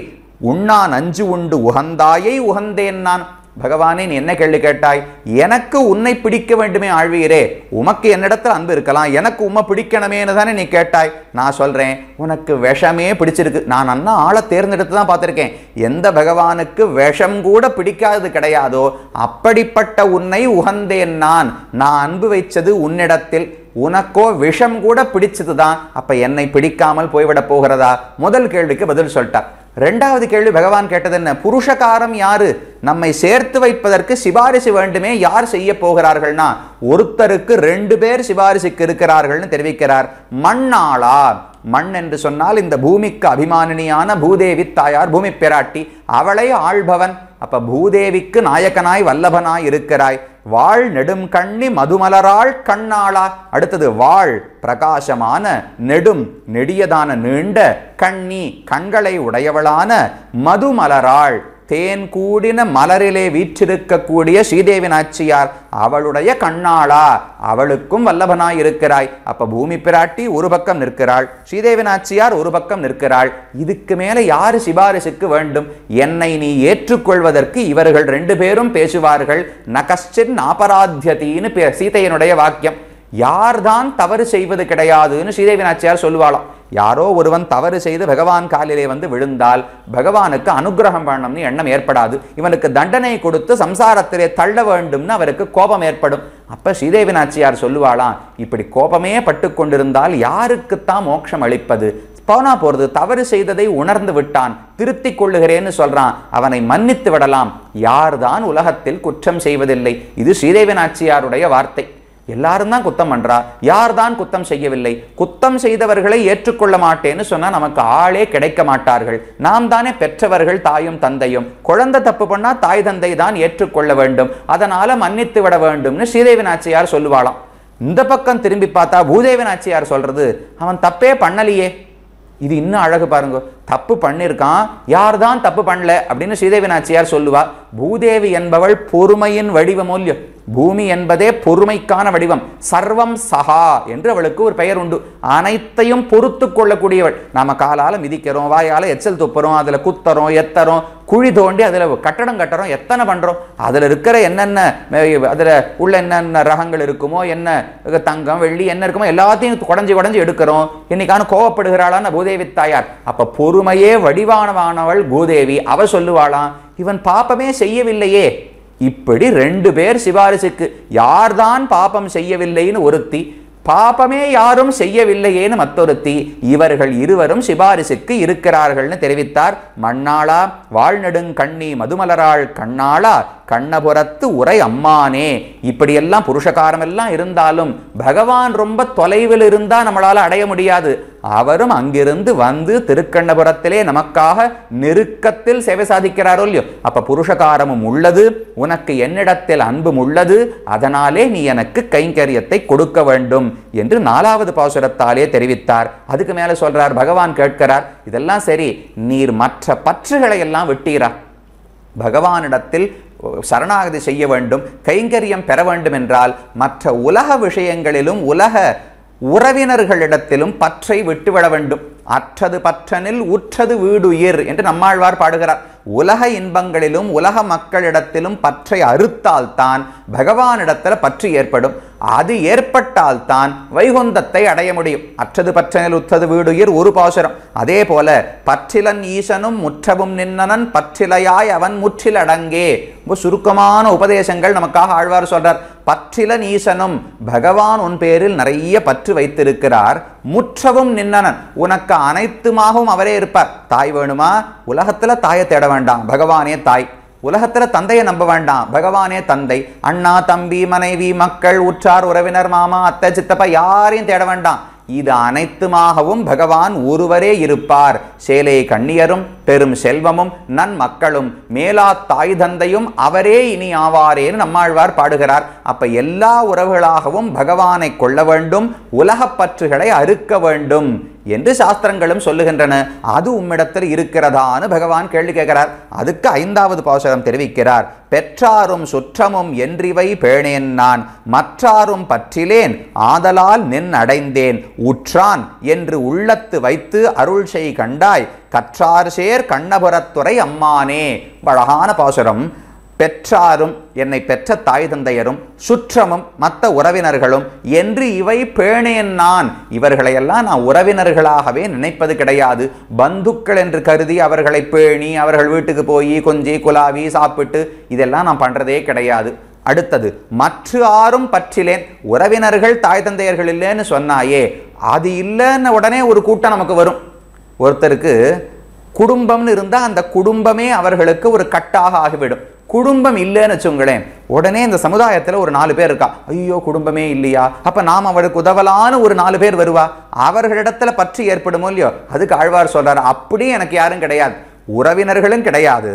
Speaker 2: உண்ணா நஞ்சு உண்டு உகந்தாயை உகந்தேன் நான். பகவானே, நீ என்ன கேள்வி கேட்டாய்? எனக்கு உன்னை பிடிக்க வேண்டுமே ஆழ்வீரே, உமக்கு என்னிடத்தில் அன்பு இருக்கலாம், எனக்கு உம்மை பிடிக்கணுமேனு தானே நீ கேட்டாய். நான் சொல்றேன், உனக்கு விஷமே பிடிச்சிருக்கு. நான் அண்ணா ஆளை தேர்ந்தெடுத்து தான் பார்த்துருக்கேன். எந்த பகவானுக்கு விஷம் கூட பிடிக்காதது கிடையாதோ அப்படிப்பட்ட உன்னை உகந்தேன் நான். நான் அன்பு வைச்சது உன்னிடத்தில், உனக்கோ விஷம் கூட பிடிச்சதுதான். அப்ப என்னை பிடிக்காமல் போய்விட போகிறதா? முதல் கேள்விக்கு பதில் சொல்லிட்டார். ரெண்டாவது கேள்வி பகவான் கேட்டது என்ன? புருஷகாரம் யாரு? நம்மை சேர்த்து வைப்பதற்கு சிபாரிசு வேண்டுமே, யார் செய்ய போகிறார்கள்னா ஒருத்தருக்கு 2 பேர் சிபாரிசுக்கு இருக்கிறார்கள்னு தெரிவிக்கிறார். மண்ணாளா, மண் என்று சொன்னால் இந்த பூமிக்கு அபிமானினியான பூதேவி தாயார், பூமி பிராட்டி, அவளை ஆள்பவன். அப்ப பூதேவிக்கு நாயகனாய் வல்லபனாய் இருக்கிறாய். வாழ் நெடும் கண்ணி மதுமலராள் கண்ணாளா. அடுத்தது வாழ் பிரகாசமான, நெடும் நெடியதான நீண்ட, கண்ணி கண்களை உடையவளான, மதுமலராள் தேன் கூடின மலரிலே வீற்றிருக்கக்கூடிய ஸ்ரீதேவி நாச்சியார் அவளுடைய கண்ணாளா, அவளுக்கும் வல்லபனாய் இருக்கிறாய். அப்ப பூமி பிராட்டி ஒரு பக்கம் நிற்கிறாள், ஸ்ரீதேவி நாச்சியார் ஒரு பக்கம் நிற்கிறாள். இதுக்கு மேல யாரு சிபாரிசுக்கு வேண்டும்? என்னை நீ ஏற்றுக்கொள்வதற்கு இவர்கள் 2 பேரும் பேசுவார்கள். நகஷ்சின் ஆபராத்தியத்தின்னு சீதையனுடைய வாக்கியம். யார்தான் தவறு செய்வது கிடையாதுன்னு ஸ்ரீதேவி நாச்சியார் சொல்லுவாளாம். யாரோ ஒருவன் தவறு செய்து பகவான் காலிலே வந்து விழுந்தால் பகவானுக்கு அனுகிரகம் பண்ணணும்னு எண்ணம் ஏற்படாது. இவனுக்கு தண்டனை கொடுத்து சம்சாரத்திலே தள்ள வேண்டும்னு அவருக்கு கோபம் ஏற்படும். அப்ப ஸ்ரீதேவி நாச்சியார் சொல்லுவாளாம், இப்படி கோபமே பட்டு கொண்டிருந்தால் யாருக்குத்தான் மோட்சம் அளிப்பது? போனா போறது, தவறு செய்ததை உணர்ந்து விட்டான், திருத்திக் கொள்ளுகிறேன்னு சொல்றான், அவனை மன்னித்து விடலாம். யார்தான் உலகத்தில் குற்றம் செய்வதில்லை? இது ஸ்ரீதேவி நாச்சியாருடைய வார்த்தை. எல்லாரும் தான் குத்தம் பண்றா, யார் தான் குத்தம் செய்யவில்லை? குத்தம் செய்தவர்களை ஏற்றுக்கொள்ள மாட்டேன்னு சொன்னா நமக்கு ஆளே கிடைக்க மாட்டார்கள். நாம் தானே பெற்றவர்கள், தாயும் தந்தையும். குழந்தை தப்பு பண்ணா தாய் தந்தை தான் ஏற்றுக்கொள்ள வேண்டும், அதனால மன்னித்து விட வேண்டும்னு ஸ்ரீதேவி நாச்சியார் சொல்லுவாளாம். இந்த பக்கம் திரும்பி பார்த்தா பூதேவி நாச்சியார் சொல்றது, அவன் தப்பே பண்ணலையே. இது இன்னும் அழகு பாருங்க. தப்பு பண்ணிருக்கான், யார்தான் தப்பு பண்ணல அப்படின்னு ஸ்ரீதேவி நாச்சியார் சொல்லுவா. பூதேவி என்பவள் பொறுமையின் வடிவம் இல்லையோ, பூமி என்பதே பொறுமைக்கான வடிவம். சர்வம் சஹா என்று அவளுக்கு ஒரு பெயர் உண்டு. அனைத்தையும் பொறுத்து கொள்ளக்கூடியவள். நாம காலால மிதிக்கிறோம், வாயால எச்சல் துப்புறோம், அதுல குத்தறோம், எத்தறோம், குழி தோண்டி அதுல கட்டடம் கட்டுறோம், எத்தனை பண்றோம். அதுல இருக்கிற என்னென்ன, அதுல உள்ள என்னென்ன ரகங்கள் இருக்குமோ, என்ன தங்கம் வெள்ளி என்ன இருக்குமோ எல்லாத்தையும் குடஞ்சி எடுக்கிறோம். இன்னைக்கான கோவப்படுகிறாளான்னு பூதேவி தாயார். அப்ப பொறுமையே வடிவானவானவள் பூதேவி. அவ சொல்லுவாளாம், இவன் பாப்பமே செய்யவில்லையே. இப்படி 2 பேர் சிபாரிசுக்கு. யார்தான் பாபம் செய்யவில்லைன்னு ஒருத்தி, பாபமே யாரும் செய்யவில்லையேன்னு மற்றொருத்தி. இவர்கள் இருவரும் சிபாரிசுக்கு இருக்கிறார்கள்னு தெரிவித்தார். மண்ணாளா வாழ்நெடுங் கண்ணி மதுமலராள் கண்ணாளா கண்ணபுரத்து உரை அம்மானே. இப்படியெல்லாம் புருஷகாரம் எல்லாம் இருந்தாலும் பகவான் ரொம்ப தொலைவில் இருந்தா நம்மளால அடைய முடியாது. அவரும் அங்கிருந்து வந்து திருக்கண்ணபுரத்திலே நமக்காக நெருக்கத்தில் சேவை சாதிக்கிறாரோ இல்லையோ. அப்ப புருஷகாரமும் உள்ளது, உனக்கு என்னிடத்தில் அன்பும் உள்ளது, அதனாலே நீ எனக்கு கைங்கரியத்தை கொடுக்க வேண்டும் என்று 4வது பாசுரத்தாலே தெரிவித்தார். அதுக்கு மேல சொல்றார், பகவான் கேட்கிறார், இதெல்லாம் சரி, நீர் மற்ற பற்றுகளை எல்லாம் விட்டீரா? பகவானிடத்தில் சரணாகதி செய்ய வேண்டும், கைங்கரியம் பெற வேண்டும் என்றால் மற்ற உலக விஷயங்களிலும் உலக உறவினர்களிடத்திலும் பற்றை விட்டுவிட வேண்டும். அற்றது பற்றனில் உற்றது வீடுயிர் என்று நம்மாழ்வார் பாடுகிறார். உலக இன்பங்களிலும் உலக மக்களிடத்திலும் பற்றை அறுத்தால்தான் பகவானிடத்தில் பற்று ஏற்படும். அது ஏற்பட்டால்தான் வைகுந்தத்தை அடைய முடியும். அற்றது பற்றனில் உற்றது வீடுயிர் ஒரு பாசுரம். அதே போல பற்றிலன் ஈசனும் முற்றவும் நின்னனன் பற்றிலையாய் அவன் முற்றிலடங்கே. சுருக்கமான உபதேசங்கள் நமக்காக ஆழ்வார் சொல்றார். பற்றிலன் ஈசனும், பகவான் உன் பேரில் நிறைய பற்று வைத்திருக்கிறார். முற்றவும் நின்னனன், உனக்கு அனைத்துமாகவும் அவரே இருப்பார். தாய் வேணுமா? உலகத்துல தாயை தேட வேண்டாம், பகவானே தாய். உலகத்துல தந்தையை நம்ப வேண்டாம், பகவானே தந்தை. அண்ணா தம்பி மனைவி மக்கள் உற்றார் உறவினர் மாமா அத்தை சித்தப்பா யாரையும் தேட வேண்டாம். இது அனைத்துமாகவும் பகவான் ஒருவரே இருப்பார். சேலை கண்ணியரும் பெரும் செல்வமும் நன்மக்களும் மேலா தாய் தந்தையும் அவரே இனி ஆவாரேன்னு நம்மாழ்வார் பாடுகிறார். அப்ப எல்லா உறவுகளாகவும் பகவானை கொள்ள வேண்டும், உலகப் பற்றுகளை அறுக்க வேண்டும் என்று சாஸ்திரங்களும் சொல்லுகின்றன. அது உம்மிடத்தில் இருக்கிறதான்னு பகவான் கேள்வி கேட்கிறார். அதுக்கு 5வது பாசுரம் தெரிவிக்கிறார். பெற்றாரும் சுற்றமும் என்றிவை பேணேன் நான், மற்றாரும் பற்றிலேன் ஆதலால் நின் அடைந்தேன். உற்றான் என்று உள்ளத்து வைத்து அருள் செய் கண்டாய், கற்றார் சேர் கண்ணபுரத்துறை அம்மானே. அழகான பாசுரம். பெற்றாரும், என்னை பெற்ற தாய் தந்தையரும், சுற்றமும் மற்ற உறவினர்களும் என்று இவை பேணேன் நான். இவர்களையெல்லாம் நான் உறவினர்களாகவே நினைப்பது கிடையாது. பந்துக்கள் என்று கருதி அவர்களை பேணி அவர்கள் வீட்டுக்கு போய் கொஞ்சி குலாவி சாப்பிட்டு இதெல்லாம் நான் பண்றதே கிடையாது. அடுத்தது, மற்ற ஆரும் பற்றிலேன். உறவினர்கள் தாய் தந்தையர்கள் இல்லைன்னு சொன்னாயே, அது இல்லைன்னு உடனே ஒரு கூட்டம் நமக்கு வரும். ஒருத்தருக்கு குடும்பம்னு இருந்தா அந்த குடும்பமே அவர்களுக்கு ஒரு கட்டாக ஆகிவிடும். குடும்பம் இல்லைன்னு வச்சுங்களேன், உடனே இந்த சமுதாயத்தில் ஒரு 4 பேர் இருக்கா, ஐயோ குடும்பமே இல்லையா, அப்ப நாம் அவளுக்கு உதவலான்னு ஒரு 4 பேர் வருவா, அவர்களிடத்துல பற்று ஏற்படுமோ இல்லையோ. அதுக்கு ஆழ்வார் சொல்றாரு, அப்படி எனக்கு யாரும் கிடையாது, உறவினர்களும் கிடையாது,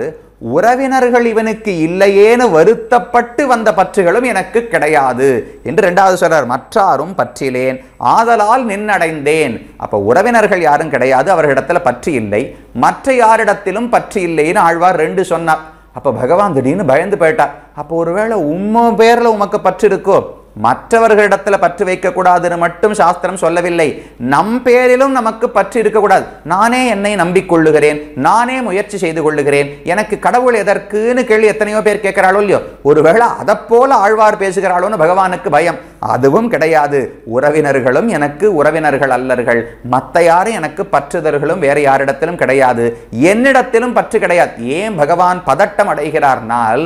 Speaker 2: உறவினர்கள் இவனுக்கு இல்லையேன்னு வருத்தப்பட்டு வந்த பற்றுகளும் எனக்கு கிடையாது என்று இரண்டாவது சொல்றார். மற்றாரும் பற்றிலேன் ஆதலால் நின்னடைந்தேன். அப்ப உறவினர்கள் யாரும் கிடையாது, அவர்களிடத்துல பற்று இல்லை, மற்ற யாரிடத்திலும் பற்று இல்லைன்னு ஆழ்வார் 2 சொன்னார். அப்ப பகவான் திடீர்னு பயந்து போயிட்டார். அப்போ ஒருவேளை உம்ம பேர்ல உமக்கு பற்று இருக்கோ, மற்றவர்களிடத்துல பற்று வைக்க கூடாதுன்னு மட்டும் சாஸ்திரம் சொல்லவில்லை, நம் பேரிலும் நமக்கு பற்று இருக்கக்கூடாது. நானே என்னை நம்பிக்கொள்ளுகிறேன், நானே முயற்சி செய்து கொள்ளுகிறேன், எனக்கு கடவுள் எதற்குன்னு கேள்வி எத்தனையோ பேர் கேட்கிறாளோ இல்லையோ, ஒருவேளை அதை போல ஆழ்வார் பேசுகிறாளோன்னு பகவானுக்கு பயம். அதுவும் கிடையாது. உறவினர்களும் எனக்கு உறவினர்கள் அல்லர்கள், மற்ற யாரும் எனக்கு பற்றுதர்களும் வேற யாரிடத்திலும் கிடையாது, என்னிடத்திலும் பற்று கிடையாது. ஏன் பகவான் பதட்டம் அடைகிறார்னால்,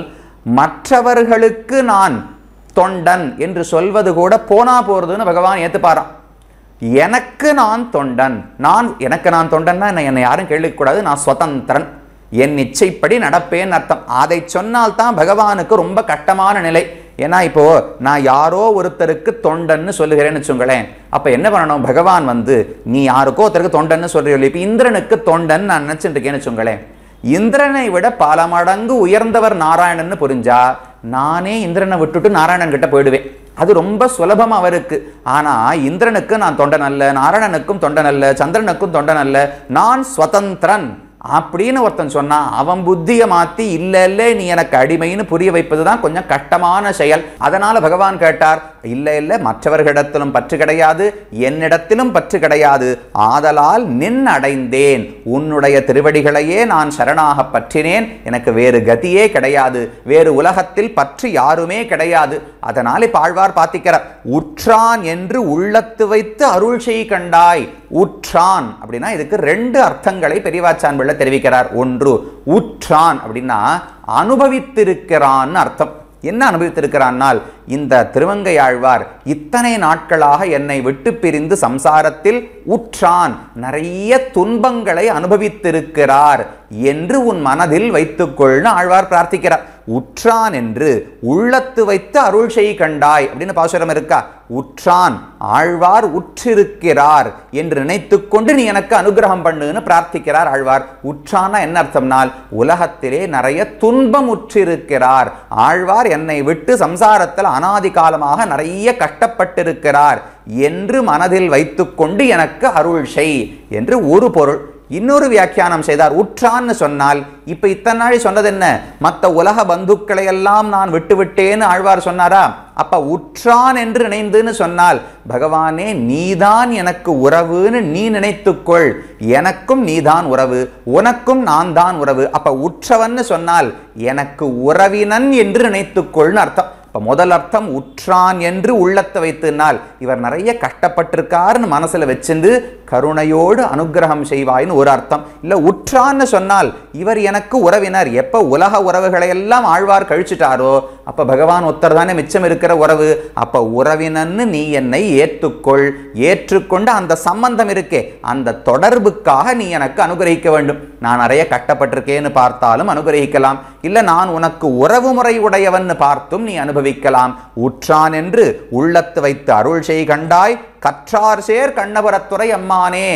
Speaker 2: மற்றவர்களுக்கு நான் தொண்டன் என்று சொல்வது கூட போனா போறதுன்னு பகவான் ஏத்துப்பாராம். எனக்கு நான் தொண்டன், எனக்கு நான் தொண்டன்னா என்னை யாரும் கேள்விக்கூடாது, நான் சுதந்திரன், என் இச்சைப்படி நடப்பேன் அர்த்தம். அதை சொன்னால் தான் பகவானுக்கு ரொம்ப கஷ்டமான நிலை. ஏன்னா இப்போ நான் யாரோ ஒருத்தருக்கு தொண்டன்னு சொல்லுகிறேன்னு வச்சுங்களேன், அப்ப என்ன பண்ணணும், பகவான் நீ யாருக்கோ ஒருத்தருக்கு தொண்டன்னு சொல்றீங்க, இப்ப இந்திரனுக்கு தொண்டன் நான் நினைச்சுட்டு இருக்கேன்னு வச்சுங்களேன், இந்திரனை விட பல மடங்கு உயர்ந்தவர் நாராயணன் புரிஞ்சா நானே இந்திரனை விட்டுட்டு நாராயணன் கிட்ட போயிடுவேன். அது ரொம்ப சுலபம் அவருக்கு. ஆனா இந்திரனுக்கு நான் தொண்டன் அல்ல, நாராயணனுக்கும் தொண்டன் அல்ல, சந்திரனுக்கும் தொண்டன் அல்ல, நான் சுதந்திரன் அப்படின்னு ஒருத்தன் சொன்னா அவன் புத்தியை மாத்தி இல்ல இல்ல நீ எனக்கு அடிமைன்னு புரிய வைப்பதுதான் கொஞ்சம் கஷ்டமான செயல். அதனால பகவான் கேட்டார், இல்ல இல்ல மற்றவர்களிடத்திலும் பற்று கிடையாது, என்னிடத்திலும் பற்று கிடையாது, ஆதலால் நின் அடைந்தேன், உன்னுடைய திருவடிகளையே நான் சரணாக பற்றினேன், எனக்கு வேறு கதியே கிடையாது, வேறு உலகத்தில் பற்று யாருமே கிடையாது. அதனால இப்ப ஆழ்வார் பாத்திக்கிறார், உற்றான் என்று உள்ளத்து வைத்து அருள் செய் கண்டாய். உற்றான் அப்படின்னா இதுக்கு 2 அர்த்தங்களை பெரியவாச்சான் பிள்ளை தெரிவிக்கிறார். ஒன்று, உற்றான் அப்படின்னா அனுபவித்திருக்கிறான் அர்த்தம். என்ன அனுபவித்திருக்கிறான்னால், இந்த திருமங்கையாழ்வார் இத்தனை நாட்களாக என்னை விட்டு பிரிந்து சம்சாரத்தில் உற்றான், நிறைய துன்பங்களை அனுபவித்திருக்கிறார் என்று உன் மனதில் வைத்துக்கொள்னு ஆழ்வார் பிரார்த்திக்கிறார். உற்றான் என்று உள்ளத்து வைத்து அருள் செய் கண்டாய் அப்படின்னு பாசுரம் இருக்கா. உற்றான் ஆழ்வார் உற்றிருக்கிறார் என்று நினைத்துக் கொண்டு நீ எனக்கு அனுகிரகம் பண்ணுன்னு பிரார்த்திக்கிறார் ஆழ்வார். உற்றானா என்ன அர்த்தம்னால், உலகத்திலே நிறைய துன்பம் உற்றிருக்கிறார் ஆழ்வார், என்னை விட்டு சம்சாரத்தில் அனாதி காலமாக நிறைய கஷ்டப்பட்டிருக்கிறார் என்று மனதில் வைத்துக்கொண்டு எனக்கு அருள் செய் என்று ஒரு பொருள். இன்னொரு வியாக்கியானம் செய்தார். உற்றான்னு சொன்னால் இப்ப இத்தனை நாள் சொன்னது என்ன, மற்ற உலக பந்துக்களை எல்லாம் நான் விட்டுவிட்டேன்னு ஆழ்வார் சொன்னாரா. அப்ப உற்றான் என்று நினைந்துன்னு சொன்னால், பகவானே நீதான் எனக்கு உறவுன்னு நீ நினைத்துக்கொள், எனக்கும் நீதான் உறவு, உனக்கும் நான் தான் உறவு. அப்ப உற்றவன் சொன்னால் எனக்கு உறவினன் என்று நினைத்துக்கொள்னு அர்த்தம். முதல் அர்த்தம் உற்றான் என்று உள்ளத்தை வைத்துனால் இவர் நிறைய கஷ்டப்பட்டிருக்காருன்னு மனசுல வச்சிருந்து கருணையோடு அனுகிரகம் செய்வாயின்னு ஒரு அர்த்தம். இல்ல உற்றான்னு சொன்னால் இவர் எனக்கு உறவினர், எப்ப உலக உறவுகளை எல்லாம் ஆழ்வார் கழிச்சுட்டாரோ அப்ப பகவான் ஒருத்தர் தானே மிச்சம் இருக்கிற உறவு. அப்ப உறவினன்னு நீ என்னை ஏற்றுக்கொள், ஏற்றுக்கொண்டு அந்த சம்பந்தம் இருக்கே அந்த தொடர்புக்காக நீ எனக்கு அனுகிரகிக்க வேண்டும். நான் நிறைய கஷ்டப்பட்டிருக்கேன்னு பார்த்தாலும் அனுகிரகிக்கலாம், இல்ல நான் உனக்கு உறவு முறை உடையவன் பார்த்தும் நீ அனுபவிக்கலாம். உற்றான் என்று உள்ளத்து வைத்து அருள் செய் கண்டாய், கற்றார் சேர் கண்ணபுரத்துறை அம்மானே.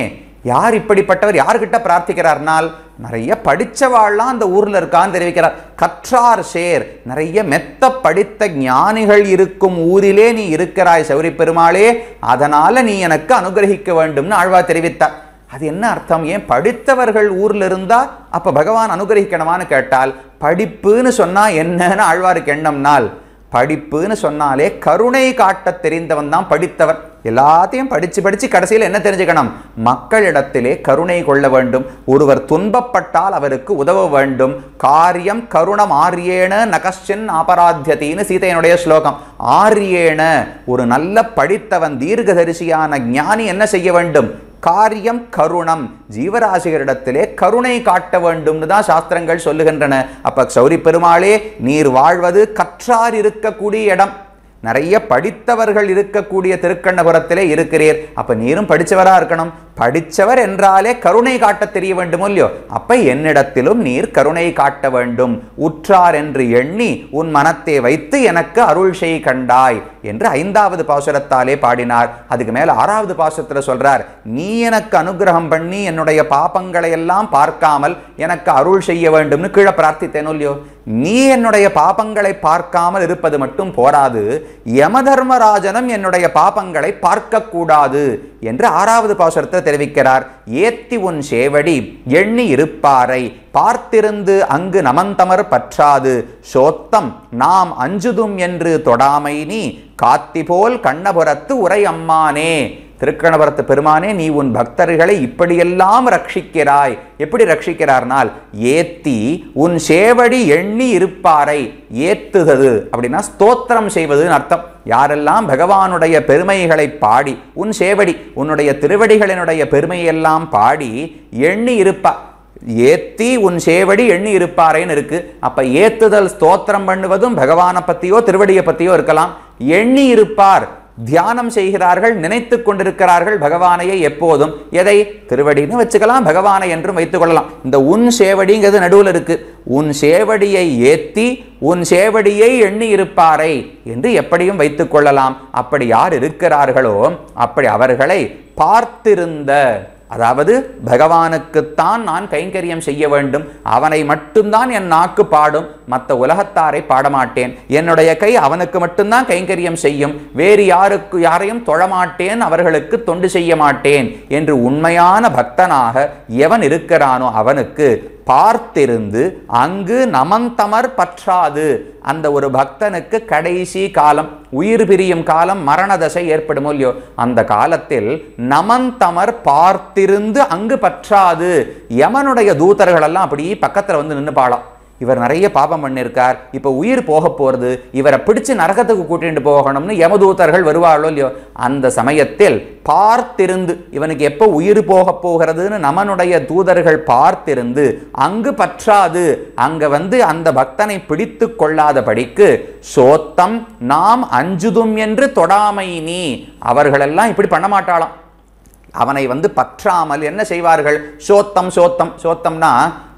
Speaker 2: யார் இப்படிப்பட்டவர், யார்கிட்ட பிரார்த்திக்கிறார்னால், நிறைய படிச்சவாள்லாம் அந்த ஊர்ல இருக்கான்னு தெரிவிக்கிறார். கற்றார் சேர், நிறைய மெத்த படித்த ஞானிகள் இருக்கும் ஊரிலே நீ இருக்கிறாய் சௌரி பெருமாளே, அதனால நீ எனக்கு அனுகிரகிக்க வேண்டும்னு ஆழ்வார் தெரிவித்தார். அது என்ன அர்த்தம், ஏன் படித்தவர்கள் ஊர்ல இருந்தா அப்ப பகவான் அனுகிரகிக்கணுமான்னு கேட்டால், படிப்புன்னு சொன்னா என்னன்னு ஆழ்வாருக்கு எண்ணம்னால், படிப்புன்னு சொன்னாலே கருணை காட்ட தெரிந்தவன் தான் படித்தவர். எல்லாத்தையும் படிச்சு படிச்சு கடைசியில் என்ன தெரிஞ்சுக்கணும், மக்களிடத்திலே கருணை கொள்ள வேண்டும், ஒருவர் துன்பப்பட்டால் அவருக்கு உதவ வேண்டும். காரியம் கருணம் ஆரியேன நகஷ்சன் அபராத்தியத்தின்னு சீதையனுடைய ஸ்லோகம். ஆரியேன ஒரு நல்ல படித்தவன் தீர்க்கதரிசியான ஞானி என்ன செய்ய வேண்டும், காரியம் கருணம், ஜீவராசிகளிடத்திலே கருணை காட்ட வேண்டும்னு தான் சாஸ்திரங்கள் சொல்லுகின்றன. அப்ப சௌரி பெருமாளே நீர் வாழ்வது கற்றார் இருக்கக்கூடிய இடம், நிறைய படித்தவர்கள் இருக்கக்கூடிய திருக்கண்ணபுரத்திலே இருக்கிறீர். அப்ப நீரும் படிச்சவரா இருக்கணும். படித்தவர் என்றாலே கருணை காட்ட தெரிய வேண்டும் இல்லையோ? அப்ப என்னிடத்திலும் நீர் கருணை காட்ட வேண்டும், உற்றார் என்று எண்ணி உன் மனத்தை வைத்து எனக்கு அருள் செய் கண்டாய் என்று 5வது பாசுரத்தாலே பாடினார். அதுக்கு மேல 6வது பாசுரத்தில் சொல்றார், நீ எனக்கு அனுகிரகம் பண்ணி என்னுடைய பாபங்களை எல்லாம் பார்க்காமல் எனக்கு அருள் செய்ய வேண்டும்னு கீழே பிரார்த்தித்தேனோ இல்லையோ? நீ என்னுடைய பாபங்களை பார்க்காமல் இருப்பது மட்டும் போராது, யமதர்மராஜனும் என்னுடைய பாபங்களை பார்க்க கூடாது என்று 6வது பாசுரத்தை தெரிவிக்கிறார். ஏத்தி உன் சேவடி எண்ணி இருப்பாரை பார்த்திருந்து அங்கு நமந்தமர் பற்றாது சோத்தம் நாம் அஞ்சுதும் என்று தொடாமை நீ காத்தி போல் கண்ணபுரத்து உரை அம்மானே. திருக்கணபுரத்து பெருமானே, நீ உன் பக்தர்களை இப்படியெல்லாம் ரட்சிக்கிறாய். எப்படி ரட்சிக்கிறார்னால், ஏத்தி உன் சேவடி எண்ணி இருப்பாரை. ஏத்துதது அப்படின்னா ஸ்தோத்திரம் செய்வதுன்னு அர்த்தம். யாரெல்லாம் பகவானுடைய பெருமைகளை பாடி, உன் சேவடி உன்னுடைய திருவடிகளினுடைய பெருமையெல்லாம் பாடி எண்ணி இருப்பா, ஏத்தி உன் சேவடி எண்ணி இருப்பாரேன்னு இருக்கு. அப்ப ஏத்துதல் ஸ்தோத்திரம் பண்ணுவதும் பகவானை பத்தியோ திருவடியை பத்தியோ இருக்கலாம். எண்ணி இருப்பார், தியானம் செய்கிறார்கள், நினைத்து கொண்டிருக்கிறார்கள் பகவானையை எப்போதும். எதை? திருவடின்னு வச்சுக்கலாம், பகவானை என்றும் வைத்துக் கொள்ளலாம். இந்த உன் சேவடிங்கிறது நடுவில் இருக்கு. உன் சேவடியை ஏத்தி உன் சேவடியை எண்ணி இருப்பாரை என்று எப்படியும் வைத்துக் கொள்ளலாம். அப்படி யார் இருக்கிறார்களோ அப்படி அவர்களை பார்த்திருந்த, அதாவது பகவானுக்குத்தான் நான் கைங்கரியம் செய்ய வேண்டும், அவனை மட்டும்தான் என் நாக்கு பாடும், மற்ற உலகத்தாரை பாடமாட்டேன், என்னுடைய கை அவனுக்கு மட்டும்தான் கைங்கரியம் செய்யும், வேறு யாரையும் தொழமாட்டேன், அவர்களுக்கு தொண்டு செய்ய மாட்டேன் என்று உண்மையான பக்தனாக எவன் இருக்கிறானோ அவனுக்கு பார்த்திருந்து அங்கு நமந்தமர் பற்றாது. அந்த ஒரு பக்தனுக்கு கடைசி காலம், உயிர் பிரியும் காலம், மரண தசை ஏற்படும் இல்லையோ, அந்த காலத்தில் நமந்தமர் பார்த்திருந்து அங்கு பற்றாது. யமனுடைய தூதர்கள் எல்லாம் அப்படி பக்கத்துல வந்து நின்று பாலாம். இவர் நிறைய பாபம் பண்ணியிருக்கார், இப்போ உயிர் போக போகிறது, இவரை பிடிச்சு நரகத்துக்கு கூட்டிட்டு போகணும்னு யமதூதர்கள் வருவாளோ இல்லையோ, அந்த சமயத்தில் பார்த்திருந்து, இவனுக்கு எப்போ உயிர் போக போகிறதுன்னு நமனுடைய தூதர்கள் பார்த்திருந்து அங்கு பற்றாது, அங்க வந்து அந்த பக்தனை பிடித்து கொள்ளாதபடிக்கு சோத்தம் நாம் அஞ்சுதும் என்று தொடாமை நீ. அவர்களெல்லாம் இப்படி பண்ண மாட்டாளாம். அவனை வந்து பற்றாமல் என்ன செய்வார்கள்? சோத்தம் சோத்தம் சோத்தம்னா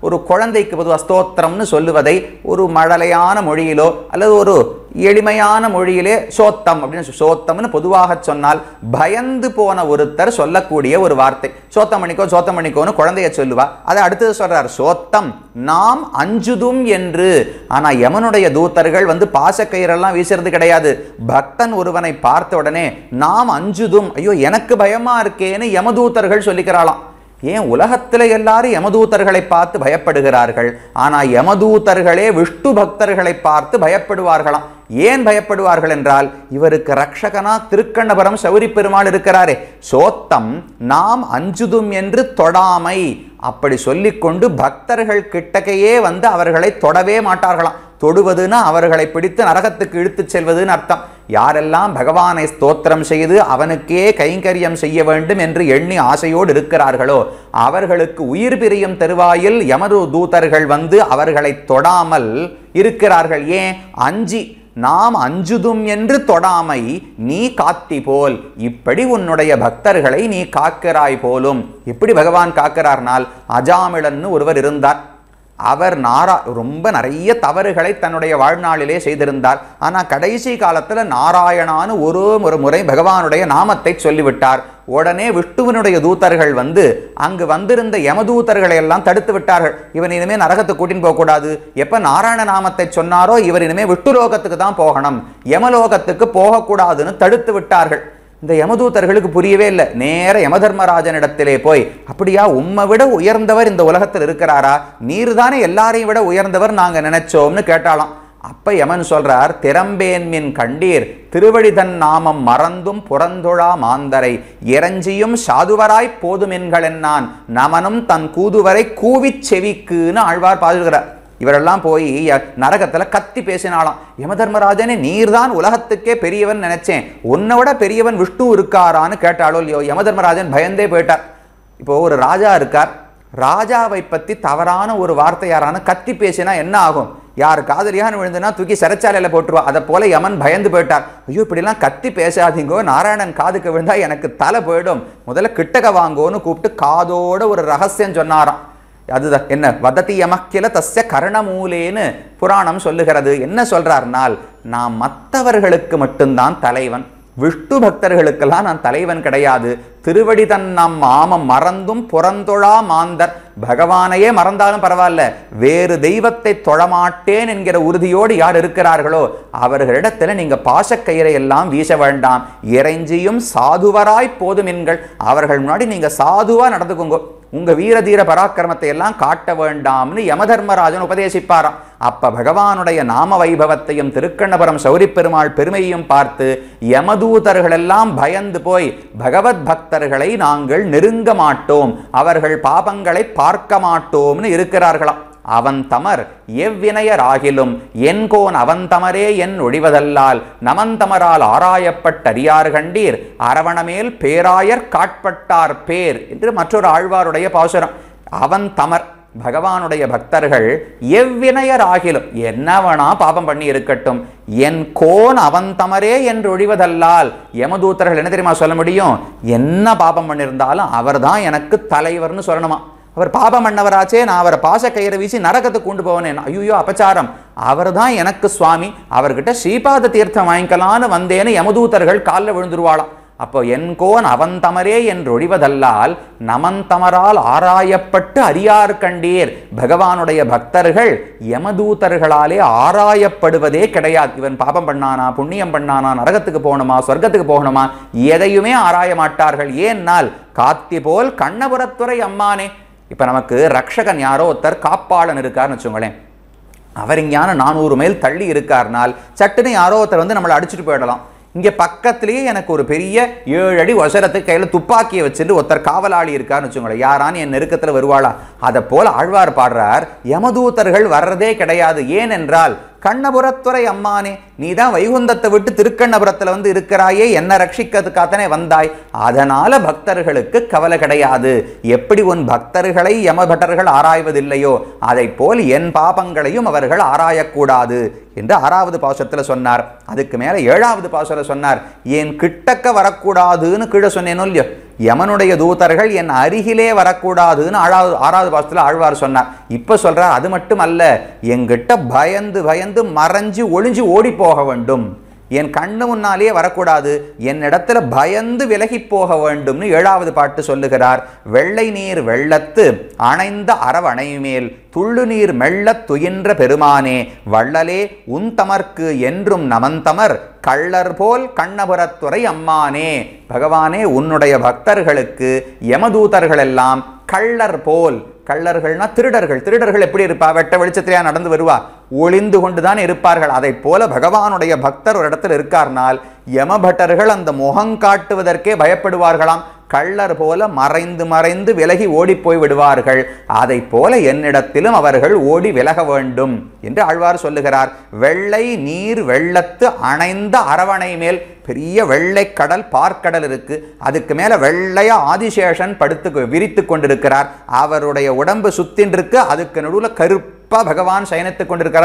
Speaker 2: ஒரு குழந்தைக்கு பொதுவாக ஸ்தோத்திரம்னு சொல்லுவதை ஒரு மழலையான மொழியிலோ அல்லது ஒரு எளிமையான மொழியிலே சோத்தம் அப்படின்னு, சோத்தம்னு பொதுவாக சொன்னால் பயந்து போன ஒருத்தர் சொல்லக்கூடிய ஒரு வார்த்தை. சோத்தம் பண்ணிக்கோன்னு குழந்தைய சொல்லுவா. அதை அடுத்தது சொல்றார் சோத்தம் நாம் அஞ்சுதும் என்று. ஆனா யமனுடைய தூதர்கள் வந்து பாசக்கயிறெல்லாம் வீசுறது கிடையாது. பக்தன் ஒருவனை பார்த்த உடனே நாம் அஞ்சுதும், ஐயோ எனக்கு பயமா இருக்கேன்னு யமதூதர்கள் சொல்லிக்கிறாளாம். ஏன் உலகத்தில் எல்லாரும் யமதூதர்களை பார்த்து பயப்படுகிறார்கள், ஆனா யமதூதர்களே விஷ்ணு பக்தர்களை பார்த்து பயப்படுவார்களாம். ஏன் பயப்படுவார்கள் என்றால், இவருக்கு ரக்ஷகனா திருக்கண்ணபுரம் சௌரி பெருமாள் இருக்கிறாரே, சோத்தம் நாம் அஞ்சுதும் என்று தொடாமை அப்படி சொல்லிக்கொண்டு பக்தர்கள் கிட்டக்கையே வந்து அவர்களை தொடவே மாட்டார்களாம். தொடுவதுன்னா அவர்களை பிடித்து நரகத்துக்கு இழுத்து செல்வதுன்னு அர்த்தம். யாரெல்லாம் பகவானை ஸ்தோத்திரம் செய்து அவனுக்கே கைங்கரியம் செய்ய வேண்டும் என்று எண்ணி ஆசையோடு இருக்கிறார்களோ அவர்களுக்கு உயிர் பிரியும் தருவாயில் யமரு தூதர்கள் வந்து அவர்களை தொடாமல் இருக்கிறார்கள். ஏன்? அஞ்சி நாம் அஞ்சுதும் என்று தொடாமை நீ காத்தி போல், இப்படி உன்னுடைய பக்தர்களை நீ காக்கிறாய் போலும். எப்படி பகவான் காக்கிறார்னால், அஜாமிளன்னு ஒருவர் இருந்தார். அவர் ரொம்ப நிறைய தவறுகளை தன்னுடைய வாழ்நாளிலே செய்திருந்தார். ஆனால் கடைசி காலத்தில் நாராயணான்னு ஒரு முறை பகவானுடைய நாமத்தை சொல்லிவிட்டார். உடனே விஷ்ணுவினுடைய தூதர்கள் வந்து அங்கு வந்திருந்த யமதூதர்களை எல்லாம் தடுத்து விட்டார்கள். இவன் இனிமே நரகத்துக்கு கூட்டின்னு போகக்கூடாது. எப்ப நாராயண நாமத்தை சொன்னாரோ இவர் இனிமே விஷ்ணு லோகத்துக்கு தான் போகணும், யமலோகத்துக்கு போகக்கூடாதுன்னு தடுத்து விட்டார்கள். இந்த யமதூதர்களுக்கு புரியவே இல்லை. நேர யமதர்மராஜனிடத்திலே போய், அப்படியா, உம்மை விட உயர்ந்தவர் இந்த உலகத்தில் இருக்கிறாரா? நீர் தானே எல்லாரையும் விட உயர்ந்தவர் நாங்க நினைச்சோம்னு கேட்டாலாம். அப்ப யமன் சொல்றார், திறம்பேன்மின் கண்டீர் திருவடிதன் நாமம் மறந்தும் புறந்துழா மாந்தரை இறஞ்சியும் சாதுவராய் போதுமென்களென்னான் நமனும் தன் கூதுவரை கூவிச் செவிக்குன்னு ஆழ்வார் பாதுகிறார். இவரெல்லாம் போய் நரகத்துல கத்தி பேசினாலாம். யமதர்மராஜனே, நீர்தான் உலகத்துக்கே பெரியவன் நினைச்சேன், உன்னை விட பெரியவன் விஷ்ணு இருக்காரான்னு கேட்டாலோ இல்லையோ, யமதர்மராஜன் பயந்தே போயிட்டார். இப்போ ஒரு ராஜா இருக்கார், ராஜாவை பற்றி தவறான ஒரு வார்த்தை யாரான கத்தி பேசினா என்ன ஆகும்? யார் காதலியான்னு விழுந்துனா தூக்கி சிறைச்சாலையில போட்டுருவா. அதை போல யமன் பயந்து போயிட்டார். ஐயோ இப்படிலாம் கத்தி பேசாதீங்கோ, நாராயணன் காதுக்கு விழுந்தா எனக்கு தலை போயிடும், முதல்ல கிட்டக வாங்கோன்னு கூப்பிட்டு காதோட ஒரு ரகசியம் சொன்னாராம். அதுதான் என்ன வதத்தி யமக்கில தஸ்ய கர்ணமூலேன்னு புராணம் சொல்லுகிறது. என்ன சொல்றார்னால், நான் மற்றவர்களுக்கு மட்டும்தான் தலைவன், விஷ்ணு பக்தர்களுக்கெல்லாம் நான் தலைவன் கிடையாது. திருவடி தன்னம் மாமம் மறந்தும் புறந்தொழா மாந்தர், பகவானையே மறந்தாலும் பரவாயில்ல, வேறு தெய்வத்தை தொழமாட்டேன் என்கிற உறுதியோடு யார் இருக்கிறார்களோ அவர்களிடத்துல நீங்க பாசக்கயிறை எல்லாம் வீச வேண்டாம், இறைஞ்சியும் சாதுவராய் போதுமென்கள், அவர்கள் முன்னாடி நீங்க சாதுவா நடந்துக்குங்க, உங்க வீரதீர பராக்கிரமத்தை எல்லாம் காட்ட வேண்டாம்னு யமதர்மராஜன் உபதேசிப்பாராம். அப்ப பகவானுடைய நாம வைபவத்தையும் திருக்கண்ணபுரம் சௌரி பெருமாள் பெருமையையும் பார்த்து யமதூதர்கள் எல்லாம் பயந்து போய் பகவத் பக்தர்களை நாங்கள் நெருங்க மாட்டோம், அவர்கள் பாபங்களை பார்க்க மாட்டோம்னு இருக்கிறார்களாம். அவன் தமர் எவ்வினையராகிலும் என்கோன் அவன் தமரே என் ஒழிவதல்லால் நமந்தமரால் ஆராயப்பட்டறியார் கண்டீர் அரவணமேல் பேராயர் காட்பட்டார் பேர் என்று மற்றொரு ஆழ்வாருடைய பாசுரம். அவன் தமர் பகவானுடைய பக்தர்கள் எவ்வினையராகிலும் என்னவனா பாபம் பண்ணி இருக்கட்டும், என் கோன் அவன் தமரே என்று ஒழிவதல்லால், யமதூதர்கள் என்ன தெரியுமா சொல்ல முடியும், என்ன பாபம் பண்ணியிருந்தாலும் அவர் தான் எனக்கு தலைவர்னு சொல்லணுமா. அவர் பாபம் பண்ணவராச்சே, நான் அவரை பாச கயிறை வீசி நரகத்துக்கு கொண்டு போவேன், ஐயோ அபச்சாரம், அவர் தான் எனக்கு சுவாமி, அவர்கிட்ட ஸ்ரீபாத தீர்த்தம் வாங்கிக்கலான்னு வந்தேன்னு யமதூதர்கள் காலில் விழுந்துருவாளாம். அப்போ என் கோன் அவன் தமரே என்று ஒழிவதல்லால் நமந்தமரால் ஆராயப்பட்டு அறியார் கண்டீர், பகவானுடைய பக்தர்கள் யமதூதர்களாலே ஆராயப்படுவதே கிடையாது. இவன் பாபம் பண்ணானா, புண்ணியம் பண்ணானா, நரகத்துக்கு போகணுமா, சொர்க்கத்துக்கு போகணுமா, எதையுமே ஆராய மாட்டார்கள். ஏன்னால் காத்தி போல் கண்ணபுரத்துறை அம்மானே. இப்ப நமக்கு ரக்ஷகன் யாரோ ஒருத்தர் காப்பாளன் இருக்காருன்னு வச்சுங்களேன், அவர் இங்கான 400 மைல் தள்ளி இருக்கார்னால் சட்டுன்னு யாரோ ஒருத்தர் வந்து நம்மளை அடிச்சுட்டு போயிடலாம். இங்கே பக்கத்திலேயே எனக்கு ஒரு பெரிய 7 அடி வசரத்துக்கு கையில் துப்பாக்கியை வச்சுட்டு ஒருத்தர் காவலாளி இருக்காருன்னு வச்சுக்கோங்களேன், யாரான்னு என் நெருக்கத்தில் வருவாளா. அதை போல ஆழ்வார் பாடுறார், யமதூதர்கள் வர்றதே கிடையாது. ஏனென்றால் கண்ணபுரத்துறை அம்மானே, நீ தான் வைகுந்தத்தை விட்டு திருக்கண்ணபுரத்தில் வந்து இருக்கிறாயே, என்ன ரட்சிக்கிறதுக்காகத்தானே வந்தாய், அதனால பக்தர்களுக்கு கவலை கிடையாது. எப்படி உன் பக்தர்களை யமபட்டர்கள் ஆராய்வதில்லையோ அதை போல் என் பாபங்களையும் அவர்கள் ஆராயக்கூடாது என்று 6வது பாசுரத்தில் சொன்னார். அதுக்கு மேல 7வது பாசுரத்தில் சொன்னார், ஏன் கிட்டக்க வரக்கூடாதுன்னு கீழே சொன்னேனோ இல்லையோ, யமனுடைய தூதர்கள் என் அருகிலே வரக்கூடாதுன்னு 6வது பாசுரத்தில் ஆழ்வார் சொன்னார். இப்ப சொல்றார், அது மட்டும் அல்ல, என்கிட்ட பயந்து பயந்து மறைஞ்சு ஒளிஞ்சு ஓடி போக வேண்டும், என் கண்ணு முன்னாலேயே வரக்கூடாது, என்னிடத்துல பயந்து விலகி போக வேண்டும்னு 7வது பாட்டு சொல்லுகிறார். வெள்ளை நீர் வெள்ளத்து அணைந்த அரவணை மேல் துள்ளு நீர் மெல்லத் துயின்ற பெருமானே, வள்ளலே உன் தமர்க்கு என்றும் நமந்தமர் கள்ளர் போல் கண்ணபுரத்துறை அம்மானே. பகவானே, உன்னுடைய பக்தர்களுக்கு யமதூதர்கள் எல்லாம் கள்ளர் போல், கள்ளர்கள்னா திருடர்கள், திருடர்கள் எப்படி இருப்பா, வெட்ட வெளிச்சத்திலேயா நடந்து வருவா, ஒளிந்து கொண்டுதான் இருப்பார்கள். அதை போல பகவானுடைய பக்தர் ஒரு இடத்துல இருக்கார்னால் யமபட்டர்கள் அந்த முகம் காட்டுவதற்கே பயப்படுவார்களாம், கள்ளர் போல மறைந்து மறைந்து விலகி ஓடி போய் விடுவார்கள். அதை போல என்னிடத்திலும் அவர்கள் ஓடி விலக வேண்டும் என்று ஆழ்வார் சொல்லுகிறார். வெள்ளை நீர் வெள்ளத்து அணைந்த அரவணை மேல், பெரிய வெள்ளை கடல் பார்க்கடல் இருக்கு, அதுக்கு மேல வெள்ளையா ஆதிசேஷன் படுத்து விரித்து கொண்டிருக்கிறார், அவருடைய உடம்பு சுத்தின் இருக்கு, அதுக்கு நடுவுல கருப்பா பகவான் சயனித்துக் கொண்டிருக்கிறார்.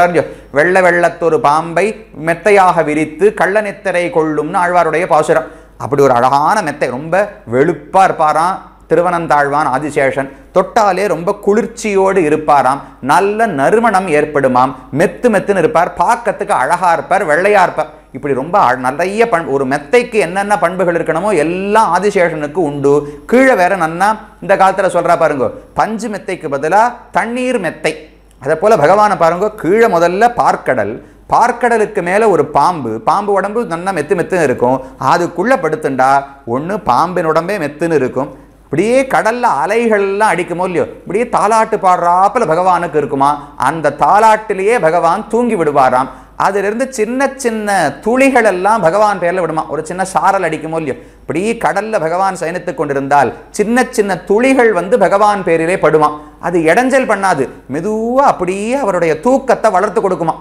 Speaker 2: வெள்ள வெள்ளத்தொரு பாம்பை மெத்தையாக விரித்து கள்ள நெத்தரை கொள்ளும்னு ஆழ்வாருடைய பாசுரம். அப்படி ஒரு அழகான மெத்தை, ரொம்ப வெளுப்பா இருப்பாராம் திருவனந்தாழ்வான் ஆதிசேஷன், தொட்டாலே ரொம்ப குளிர்ச்சியோடு இருப்பாராம், நல்ல நறுமணம் ஏற்படுமாம், மெத்து மெத்துன்னு இருப்பார், பார்க்கறதுக்கு அழகா இருப்பார், வெள்ளையா இருப்பார். இப்படி ரொம்ப நிறைய ஒரு மெத்தைக்கு என்னென்ன பண்புகள் இருக்கணுமோ எல்லாம் ஆதிசேஷனுக்கு உண்டு. கீழே வேற நன்னா இந்த காலத்துல சொல்றா பாருங்க, பஞ்சு மெத்தைக்கு பதிலா தண்ணீர் மெத்தை. அதே போல பகவானை பாருங்க, கீழே முதல்ல பார்க்கடல், பார்க்கடலுக்கு மேல ஒரு பாம்பு, பாம்பு உடம்பு நல்லா மெத்து மெத்துன்னு இருக்கும், அதுக்குள்ள படுத்துண்டா ஒண்ணு பாம்பின் உடம்பே மெத்துன்னு இருக்கும், இப்படியே கடல்ல அலைகள்லாம் அடிக்குமோ இல்லையோ, இப்படியே தாலாட்டு பாடுறாப்புல பகவானுக்கு இருக்குமா, அந்த தாலாட்டிலேயே பகவான் தூங்கி விடுவாராம். அதிலிருந்து சின்ன சின்ன துளிகள் எல்லாம் பகவான் பேர்ல விடுமா, ஒரு சின்ன சாரல் அடிக்குமோ இல்லையோ, இப்படியே கடல்ல பகவான் சயனித்துக் கொண்டிருந்தால் சின்ன சின்ன துளிகள் வந்து பகவான் பேரிலே படுமா, அது இடைஞ்சல் பண்ணாது, மெதுவா அப்படியே அவருடைய தூக்கத்தை வளர்த்து கொடுக்குமா.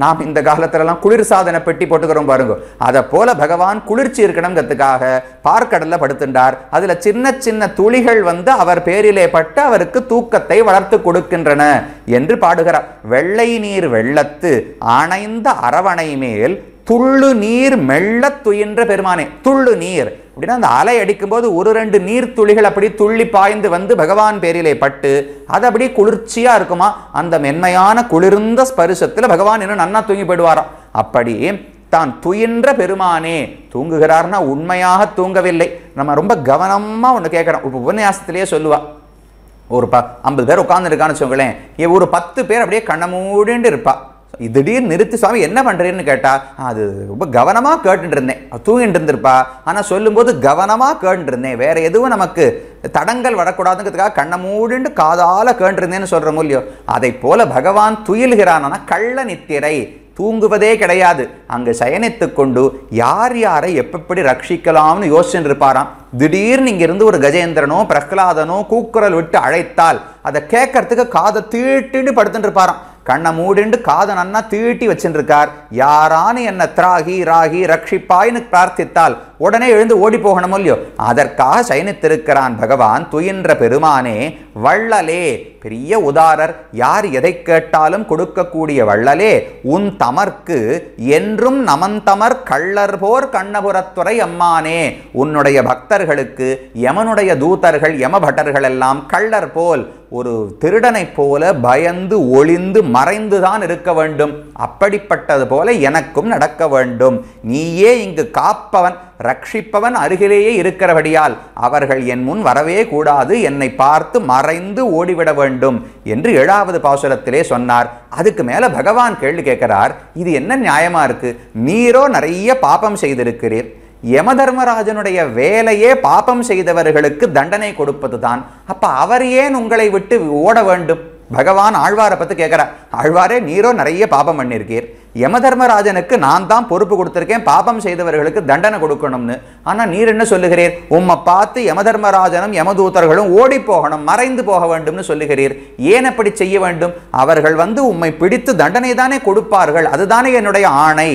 Speaker 2: நாம் இந்த காலத்துலலாம் குளிர்சாதன பெட்டி போட்டுக்கிறோம் பாருங்க, அதை போல பகவான் குளிர்ச்சி இருக்கணுங்கிறதுக்காக பார்க்கடல்ல படுத்துட்டார். அதுல சின்ன சின்ன துளிகள் அவர் பேரிலே பட்டு அவருக்கு தூக்கத்தை வளர்த்து கொடுக்கின்றன என்று பாடுகிறார். வெள்ளை நீர் வெள்ளத்து அணைந்த அரவணை மேல் துள்ளு நீர் மெல்ல துயின்ற பெருமானே. துள்ளு நீர் அப்படின்னா அந்த அலை அடிக்கும் போது ஒரு ரெண்டு நீர் துளிகள் அப்படி துள்ளி பாய்ந்து பகவான் பேரிலே பட்டு அது அப்படி குளிர்ச்சியா இருக்குமா. அந்த மென்மையான குளிர்ந்த ஸ்பரிசத்துல பகவான் இன்னும் நன்னா தூங்கி போயிடுவாராம். அப்படி தான் துயின்ற பெருமானே தூங்குகிறார்னா உண்மையாக தூங்கவில்லை. நம்ம ரொம்ப கவனமா ஒன்று கேட்கிறோம். இப்போ உபன்யாசத்திலேயே சொல்லுவா, ஒரு 50 பேர் உட்கார்ந்து இருக்கான்னு வச்சுக்கோங்களேன், ஒரு 10 பேர் அப்படியே கண்ண மூடிண்டு இருப்பா. திடீர்னு நிறுத்தி சுவாமி என்ன பண்றீன்னு கேட்டா, அது ரொம்ப கவனமா கேட்டுட்டு இருந்தேன், தூங்கிட்டு இருந்திருப்பா, ஆனா சொல்லும்போது கவனமா கேட்டு இருந்தேன், வேற எதுவும் நமக்கு தடங்கள் வரக்கூடாதுங்கிறதுக்காக கண்ணை மூடிண்டு காதால கேட்டுருந்தேன்னு சொல்றோம் இல்லையோ. அதை போல பகவான் துயில்கிறானா கள்ள நித்திரை, தூங்குவதே கிடையாது. அங்கு சயனித்து கொண்டு யார் யாரை எப்படி ரட்சிக்கலாம்னு யோசிச்சுட்டு இருப்பாராம். திடீர்னு இங்கிருந்து ஒரு கஜேந்திரனோ பிரகலாதனோ கூக்குரல் விட்டு அழைத்தால் அதை கேட்கறதுக்கு காதை தீட்டிட்டு படுத்துட்டு இருப்பாராம். கண்ணை மூடிண்டு காதை நன்னா தீட்டி வச்சுருக்கார். யாரானு என்ன திராகி ராகி ரட்சிப்பாய்னு பிரார்த்தித்தால் உடனே எழுந்து ஓடி போகணும் இல்லையோ. அதற்காக சயனித்திருக்கிறான் பகவான் துயின்ற பெருமானே. வள்ளலே, பெரிய உதாரர், யார் எதை கேட்டாலும் கொடுக்கக்கூடிய வள்ளலே, உன் தமர்க்கு என்றும் நமந்தமர் கள்ளர் போர் கண்ணபுரத்துறை அம்மானே. உன்னுடைய பக்தர்களுக்கு யமனுடைய தூதர்கள் யமபட்டர்கள் எல்லாம் கள்ளர் போல், ஒரு திருடனை போல பயந்து ஒளிந்து மறைந்துதான் இருக்க வேண்டும். அப்படிப்பட்டது போல எனக்கும் நடக்க வேண்டும். நீயே இங்கு காப்பவன் ரட்சிப்பவன் அருகிலேயே இருக்கிறபடியால் அவர்கள் என் முன் வரவே கூடாது, என்னை பார்த்து மறைந்து ஓடிவிட வேண்டும் என்று 7வது பாசுரத்திலே சொன்னார். அதுக்கு மேல பகவான் கேள்வி கேட்கிறார், இது என்ன நியாயமா இருக்கு? நீரோ நிறைய பாபம் செய்திருக்கிறீர். யமதர்மராஜனுடைய வேலையே பாபம் செய்தவர்களுக்கு தண்டனை கொடுப்பதுதான். அப்ப அவர் ஏன் உங்களை விட்டு ஓட வேண்டும்? பகவான் ஆழ்வாரை பத்தி கேட்கிறார். ஆழ்வாரே, நீரோ நிறைய பாபம் பண்ணிருக்கீர், யமதர்மராஜனுக்கு நான் தான் பொறுப்பு கொடுத்திருக்கேன் பாபம் செய்தவர்களுக்கு தண்டனை கொடுக்கணும்னு. ஆனா நீர் என்ன சொல்லுகிறீர்? உம்மை பார்த்து யமதர்மராஜனும் யமதூதர்களும் ஓடி போகணும், மறைந்து போக வேண்டும்னு சொல்லுகிறீர். ஏன் அப்படி செய்ய வேண்டும்? அவர்கள் உம்மை பிடித்து தண்டனை தானே கொடுப்பார்கள், அதுதானே என்னுடைய ஆணை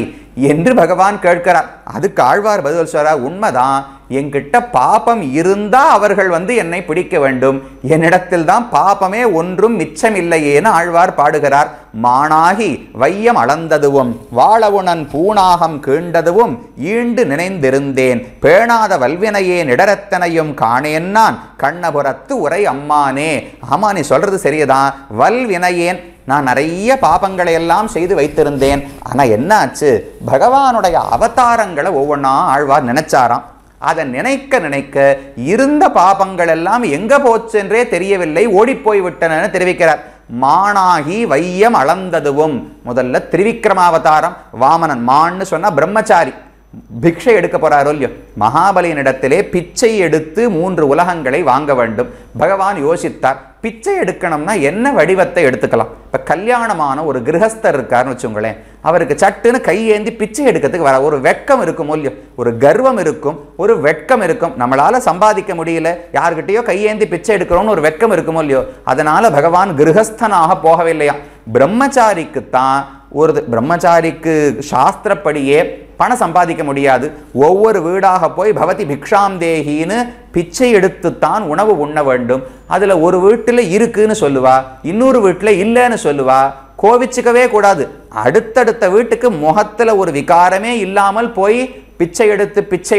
Speaker 2: என்று பகவான் கேட்கிறார். அதுக்கு ஆழ்வார் பதில் சொல்றார், உண்மைதான், என்கிட்ட பாபம் இருந்தா அவர்கள் என்னை பிடிக்க வேண்டும், என்னிடத்தில் தான் பாபமே ஒன்றும் மிச்சமில்லையேன்னு ஆழ்வார் பாடுகிறார். மானாகி வையம் அளந்ததுவும் வாழவுணன் பூணாகம் கீண்டதுவும் ஈண்டு நினைந்திருந்தேன், பேணாத வல்வினையே நிடரத்தனையும் காணேன் நான் கண்ணபுரத்து உரை அம்மானே. ஆமா, நீ சொல்றது சரியதான், வல்வினையேன், நான் நிறைய பாபங்களை எல்லாம் செய்து வைத்திருந்தேன். ஆனா என்ன ஆச்சு? பகவானுடைய அவதாரங்களை ஒவ்வொன்றா ஆழ்வார் நினைச்சாராம். அதை நினைக்க நினைக்க இருந்த பாபங்கள் எல்லாம் எங்க போச்சென்றே தெரியவில்லை, ஓடிப்போய் விட்டன தெரிவிக்கிறார். மானாகி வையம் அளந்ததுவும், முதல்ல திரிவிக்ரமாவதாரம் வாமனன். மான்னு சொன்னா பிரம்மச்சாரி, பிக்ஷை எடுக்க போறாரோ இல்லையோ, மகாபலியினிடத்திலே பிச்சை எடுத்து 3 உலகங்களை வாங்க வேண்டும். பகவான் யோசித்தார், பிச்சை எடுக்கணும்னா என்ன வடிவத்தை எடுத்துக்கலாம்? இப்ப கல்யாணமான ஒரு கிரகஸ்தர் இருக்காருன்னு வச்சுங்களேன், அவருக்கு சட்டுன்னு கையேந்தி பிச்சை எடுக்கிறதுக்கு வர ஒரு வெட்கம் இருக்கும் இல்லையோ, ஒரு கர்வம் இருக்கும், ஒரு வெட்கம் இருக்கும். நம்மளால சம்பாதிக்க முடியல, யார்கிட்டயோ கையேந்தி பிச்சை எடுக்கிறோம்னு ஒரு வெட்கம் இருக்குமோ இல்லையோ. அதனால பகவான் கிரகஸ்தனாக போகவில்லையா. பிரம்மச்சாரிக்குத்தான் பிரம்மச்சாரிக்கு சாஸ்திரப்படியே பணம் சம்பாதிக்க முடியாது. ஒவ்வொரு வீடாக போய் பவதி பிக்ஷாம் தேகின்னு பிச்சை எடுத்துத்தான் உணவு உண்ண வேண்டும். அதுல ஒரு வீட்டுல இருக்குன்னு சொல்லுவா, இன்னொரு வீட்டுல இல்லைன்னு சொல்லுவா. கோவிச்சுக்கவே கூடாது. அடுத்தடுத்த வீட்டுக்கு முகத்துல ஒரு விகாரமே இல்லாமல் போய் பிச்சை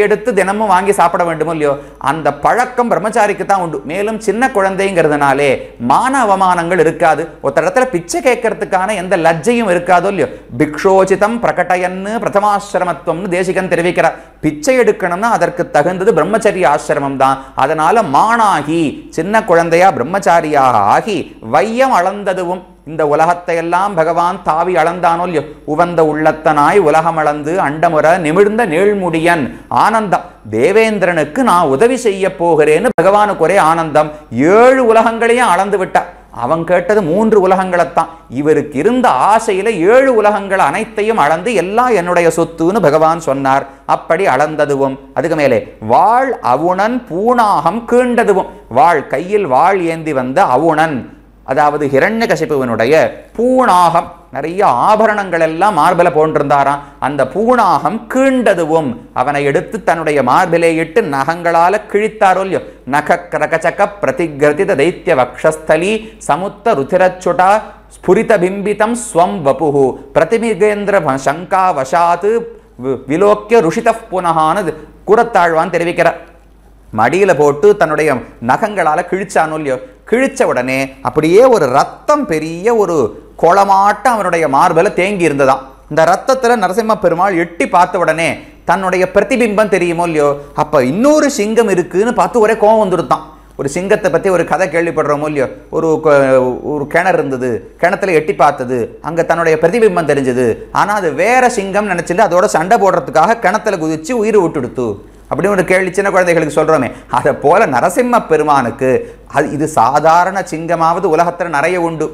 Speaker 2: எடுத்து தினமும் வாங்கி சாப்பிட வேண்டும் இல்லையோ. அந்த பழக்கம் பிரம்மச்சாரிக்கு தான் உண்டு. மேலும் சின்ன குழந்தைங்கிறதுனாலே மான அவமானங்கள் இருக்காது. ஒருத்தர் இடத்துல பிச்சை கேட்கறதுக்கான எந்த லஜ்ஜையும் இருக்காதோ இல்லையோ. பிக்ஷோச்சிதம் பிரகட்டயன்னு பிரதமாசிரமத்துவம்னு தேசிகன் தெரிவிக்கிறார். பிச்சை எடுக்கணும்னா அதற்கு தகுந்தது பிரம்மச்சரிய ஆசிரமம் தான். அதனால மானாகி, சின்ன குழந்தையா பிரம்மச்சாரியாக ஆகி, வையம் அளந்ததுவும், இந்த உலகத்தை எல்லாம் பகவான் தாவி அளந்தானோ இல்லையோ. உவந்த உள்ளத்தனாய் உலகம் அளந்து அண்டமுற நிமிர்ந்த நீழ்முடியன் ஆனந்தம். தேவேந்திரனுக்கு நான் உதவி செய்ய போகிறேன்னு பகவானுக்கு ஒரே ஆனந்தம். 7 உலகங்களையும் அளந்து விட்டார். அவன் கேட்டது 3 உலகங்களைத்தான். இவருக்கு இருந்த ஆசையில 7 உலகங்கள் அனைத்தையும் அளந்து எல்லாம் என்னுடைய சொத்துன்னு பகவான் சொன்னார். அப்படி அளந்ததுவும், அதுக்கு மேலே வாழ் அவுணன் பூணாகம் கீண்டதுவும், வாழ் கையில் வாழ் ஏந்தி வந்த அவுணன், அதாவது ஹிரண்யகசிபுவினுடைய பூணாகம், நிறைய ஆபரணங்கள் எல்லாம் மார்பில போன்றிருந்தாராம். அந்த பூணாகம் கீண்டதுவும் அவனை எடுத்து தன்னுடைய மார்பிலே இட்டு நகங்களால கிழித்தாரோ இல்லையோ. நக கிரகச்சக பிரதிகிரதித தைத்திய வக்ஷஸ்தலி சமுத்த ருதிரச்சுடா ஸ்புரித பிம்பிதம் ஸ்வம் வபுஹு பிரதிமிகேந்திர சங்கா வசாத்து விலோக்கிய ருஷித புனகானது கூறத்தாழ்வான் தெரிவிக்கிறார். மடியில போட்டு தன்னுடைய நகங்களால கிழிச்சானோ இல்லையோ. கிழிச்ச உடனே அப்படியே ஒரு ரத்தம், பெரிய ஒரு கோலமாட்டம் அவனுடைய மார்பில தேங்கி இருந்ததாம். இந்த ரத்தத்துல நரசிம்ம பெருமாள் எட்டி பார்த்த உடனே தன்னுடைய பிரதிபிம்பம் தெரியுமோ இல்லையோ. அப்ப இன்னொரு சிங்கம் இருக்குன்னு பார்த்து ஒரே கோபம் வந்துருத்தான். ஒரு சிங்கத்தை பற்றி ஒரு கதை கேள்விப்படுறோமோ இல்லையோ. ஒரு கிணறு இருந்தது, கிணத்துல எட்டி பார்த்தது, அங்கே தன்னுடைய பிரதிபிம்பம் தெரிஞ்சது. ஆனால் அது வேற சிங்கம் நினச்சிட்டு அதோட சண்டை போடுறதுக்காக கிணத்துல குதிச்சு உயிர் விட்டுடுத்து அப்படின்னு ஒரு கேள்வி சின்ன குழந்தைகளுக்கு சொல்கிறோமே. அதை போல நரசிம்ம பெருமானுக்கு இது சாதாரண சிங்கமாவது உலகத்தில் நிறைய உண்டு.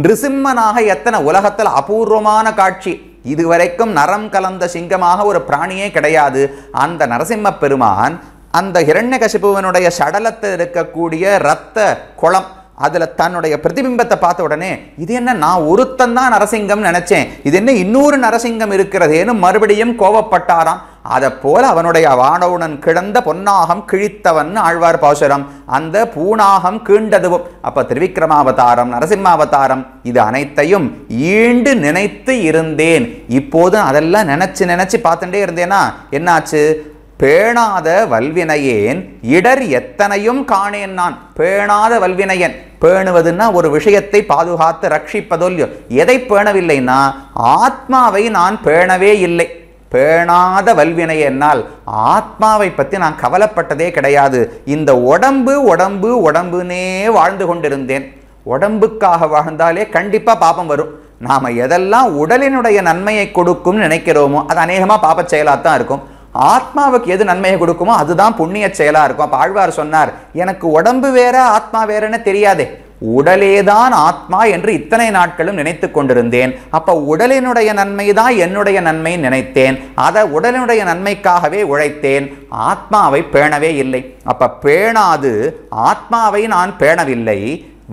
Speaker 2: நிருசிம்மனாக எத்தனை உலகத்தில் அபூர்வமான காட்சி. இதுவரைக்கும் நரம் கலந்த சிங்கமாக ஒரு பிராணியே கிடையாது. அந்த நரசிம்ம பெருமான் அந்த ஹிரண்யகசிபுவனுடைய சடலத்தில் இருக்கக்கூடிய இரத்த குளம், அதில் தன்னுடைய பிரதிபிம்பத்தை பார்த்த உடனே இது என்ன, நான் ஒருத்தன் தான் நரசிங்கம் நினைச்சேன், இது என்ன இன்னொரு நரசிங்கம் இருக்கிறதேன்னு மறுபடியும் கோபப்பட்டாராம். அதை போல அவனுடைய வானவுடன் கிடந்த பொன்னாகம் கிழித்தவன் ஆழ்வார் பாசுரம். அந்த பூணாகம் கீண்டதுவும். அப்ப திருவிக்கிரமாவதாரம், நரசிம்மாவதாரம் இது அனைத்தையும் ஈண்டு நினைத்து இருந்தேன். இப்போது அதெல்லாம் நினைச்சு பார்த்துட்டே இருந்தேன்னா என்னாச்சு? பேணாத வல்வினையேன் இடர் எத்தனையும் காணேன் நான். பேணாத வல்வினையன், பேணுவதுன்னா ஒரு விஷயத்தை பாதுகாத்து ரட்சிப்பதோ இல்லையோ. எதை பேணவில்லைன்னா ஆத்மாவை நான் பேணவே இல்லை. பேணாத வல்வினை என்னால் ஆத்மாவை பற்றி நான் கவலைப்பட்டதே கிடையாது. இந்த உடம்புனே வாழ்ந்து கொண்டிருந்தேன். உடம்புக்காக வாழ்ந்தாலே கண்டிப்பாக பாபம் வரும். நாம் எதெல்லாம் உடலினுடைய நன்மையை கொடுக்கும் நினைக்கிறோமோ அது அநேகமாக பாப செயலாக தான் இருக்கும். ஆத்மாவுக்கு எது நன்மையை கொடுக்குமோ அதுதான் புண்ணிய செயலா இருக்கும். அப்ப ஆழ்வார் சொன்னார், எனக்கு உடம்பு வேற ஆத்மா வேறன்னு தெரியாதே, உடலேதான் ஆத்மா என்று இத்தனை நாட்களும் நினைத்து கொண்டிருந்தேன். அப்ப உடலினுடைய நன்மை தான் என்னுடைய நன்மை நினைத்தேன். அதை உடலினுடைய நன்மைக்காகவே உழைத்தேன். ஆத்மாவை பேணவே இல்லை. அப்ப பேணாது ஆத்மாவை நான் பேணவில்லை.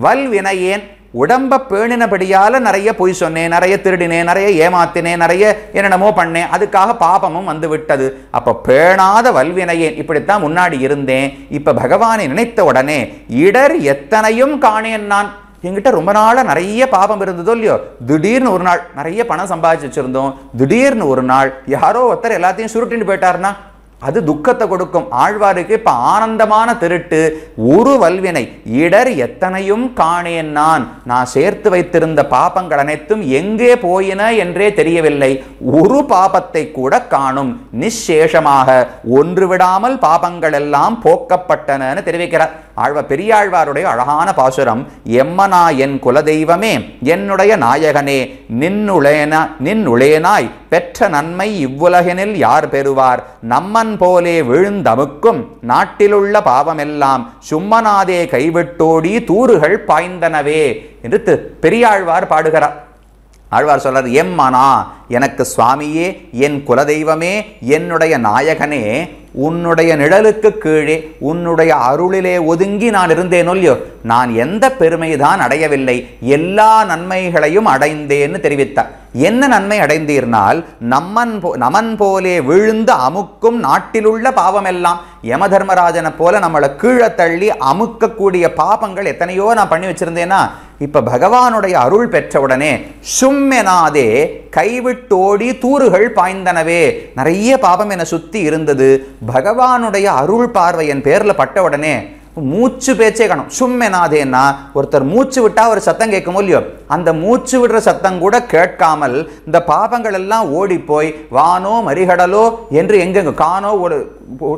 Speaker 2: வல்வினையேன், உடம்ப பேணினபடியால நிறைய பொய் சொன்னேன், நிறைய திருடினேன், நிறைய ஏமாத்தினேன், நிறைய என்னென்னமோ பண்ணேன். அதுக்காக பாபமும் வந்து விட்டது. அப்ப பேணாத வல்வினையேன், இப்படித்தான் முன்னாடி இருந்தேன். இப்ப பகவானை நினைத்த உடனே இடர் எத்தனையும் காணேன் நான். என்கிட்ட ரொம்ப நாளாக நிறைய பாபம் இருந்ததோ இல்லையோ. திடீர்னு ஒரு நாள் நிறைய பணம் சம்பாதிச்சு வச்சிருந்தோம். திடீர்னு ஒரு நாள் யாரோ ஒருத்தர் எல்லாத்தையும் சுருட்டின்னு போயிட்டாருன்னா அது துக்கத்தை கொடுக்கும். ஆழ்வாருக்கு இப்ப ஆனந்தமான திருட்டு. ஒரு வல்வினை இடர் எத்தனையும் காணேன் நான். சேர்த்து வைத்திருந்த பாபங்கள் அனைத்தும் எங்கே போயின என்றே தெரியவில்லை. ஒரு பாபத்தை கூட காணும். நிச்சேஷமாக ஒன்று விடாமல் பாபங்கள் எல்லாம் போக்கப்பட்டன தெரிவிக்கிறார் பெரியாழ்வாருடைய அழகான பாசுரம். எம்மனா என் குலதெய்வமே, என்னுடைய நாயகனே, நின்னுளேனாய் பெற்ற நன்மை இவ்வுலகினில் யார் பெறுவார்? நம்மன் போலே விழுந்தமுக்கும் நாட்டிலுள்ள பாவமெல்லாம் சும்மனாதே கைவிட்டோடி தூறுகள் பாய்ந்தனவே என்று பெரியாழ்வார் பாடுகிறார். ஆழ்வார் சொல்றார், எம்மனா எனக்கு சுவாமியே, என் குலதெய்வமே, என்னுடைய நாயகனே, உன்னுடைய நிழலுக்கு கீழே உன்னுடைய அருளிலே ஒதுங்கி நான் இருந்தேனோ இல்லையோ, நான் எந்த பெருமைதான் அடையவில்லை, எல்லா நன்மைகளையும் அடைந்தேன்னு தெரிவித்தார். என்ன நன்மை அடைந்தீர்னால், நமன் போலே விழுந்து அமுக்கும் நாட்டிலுள்ள பாவமெல்லாம். யம தர்மராஜனை போல நம்மளை கீழே தள்ளி அமுக்கக்கூடிய பாபங்கள் எத்தனையோ நான் பண்ணி வச்சிருந்தேன்னா, இப்ப பகவானுடைய அருள் பெற்றவுடனே சும்மெனாதே கைவிட்டோடி தூறுகள் பாய்ந்தனவே. நிறைய பாபம் என சுத்தி இருந்தது. பகவானுடைய அருள் பார்வை என் பேர்ல பட்ட உடனே மூச்சு பேச்சே காணும். சும்மெனாதேன்னா ஒருத்தர் மூச்சு விட்டா ஒரு சத்தம் கேட்குமோ இல்லையோ, அந்த மூச்சு விடுற சத்தம் கூட கேட்காமல் இந்த பாபங்கள் எல்லாம் ஓடி போய் வானோ மரிகடலோ என்று எங்கெங்க காணோ ஒரு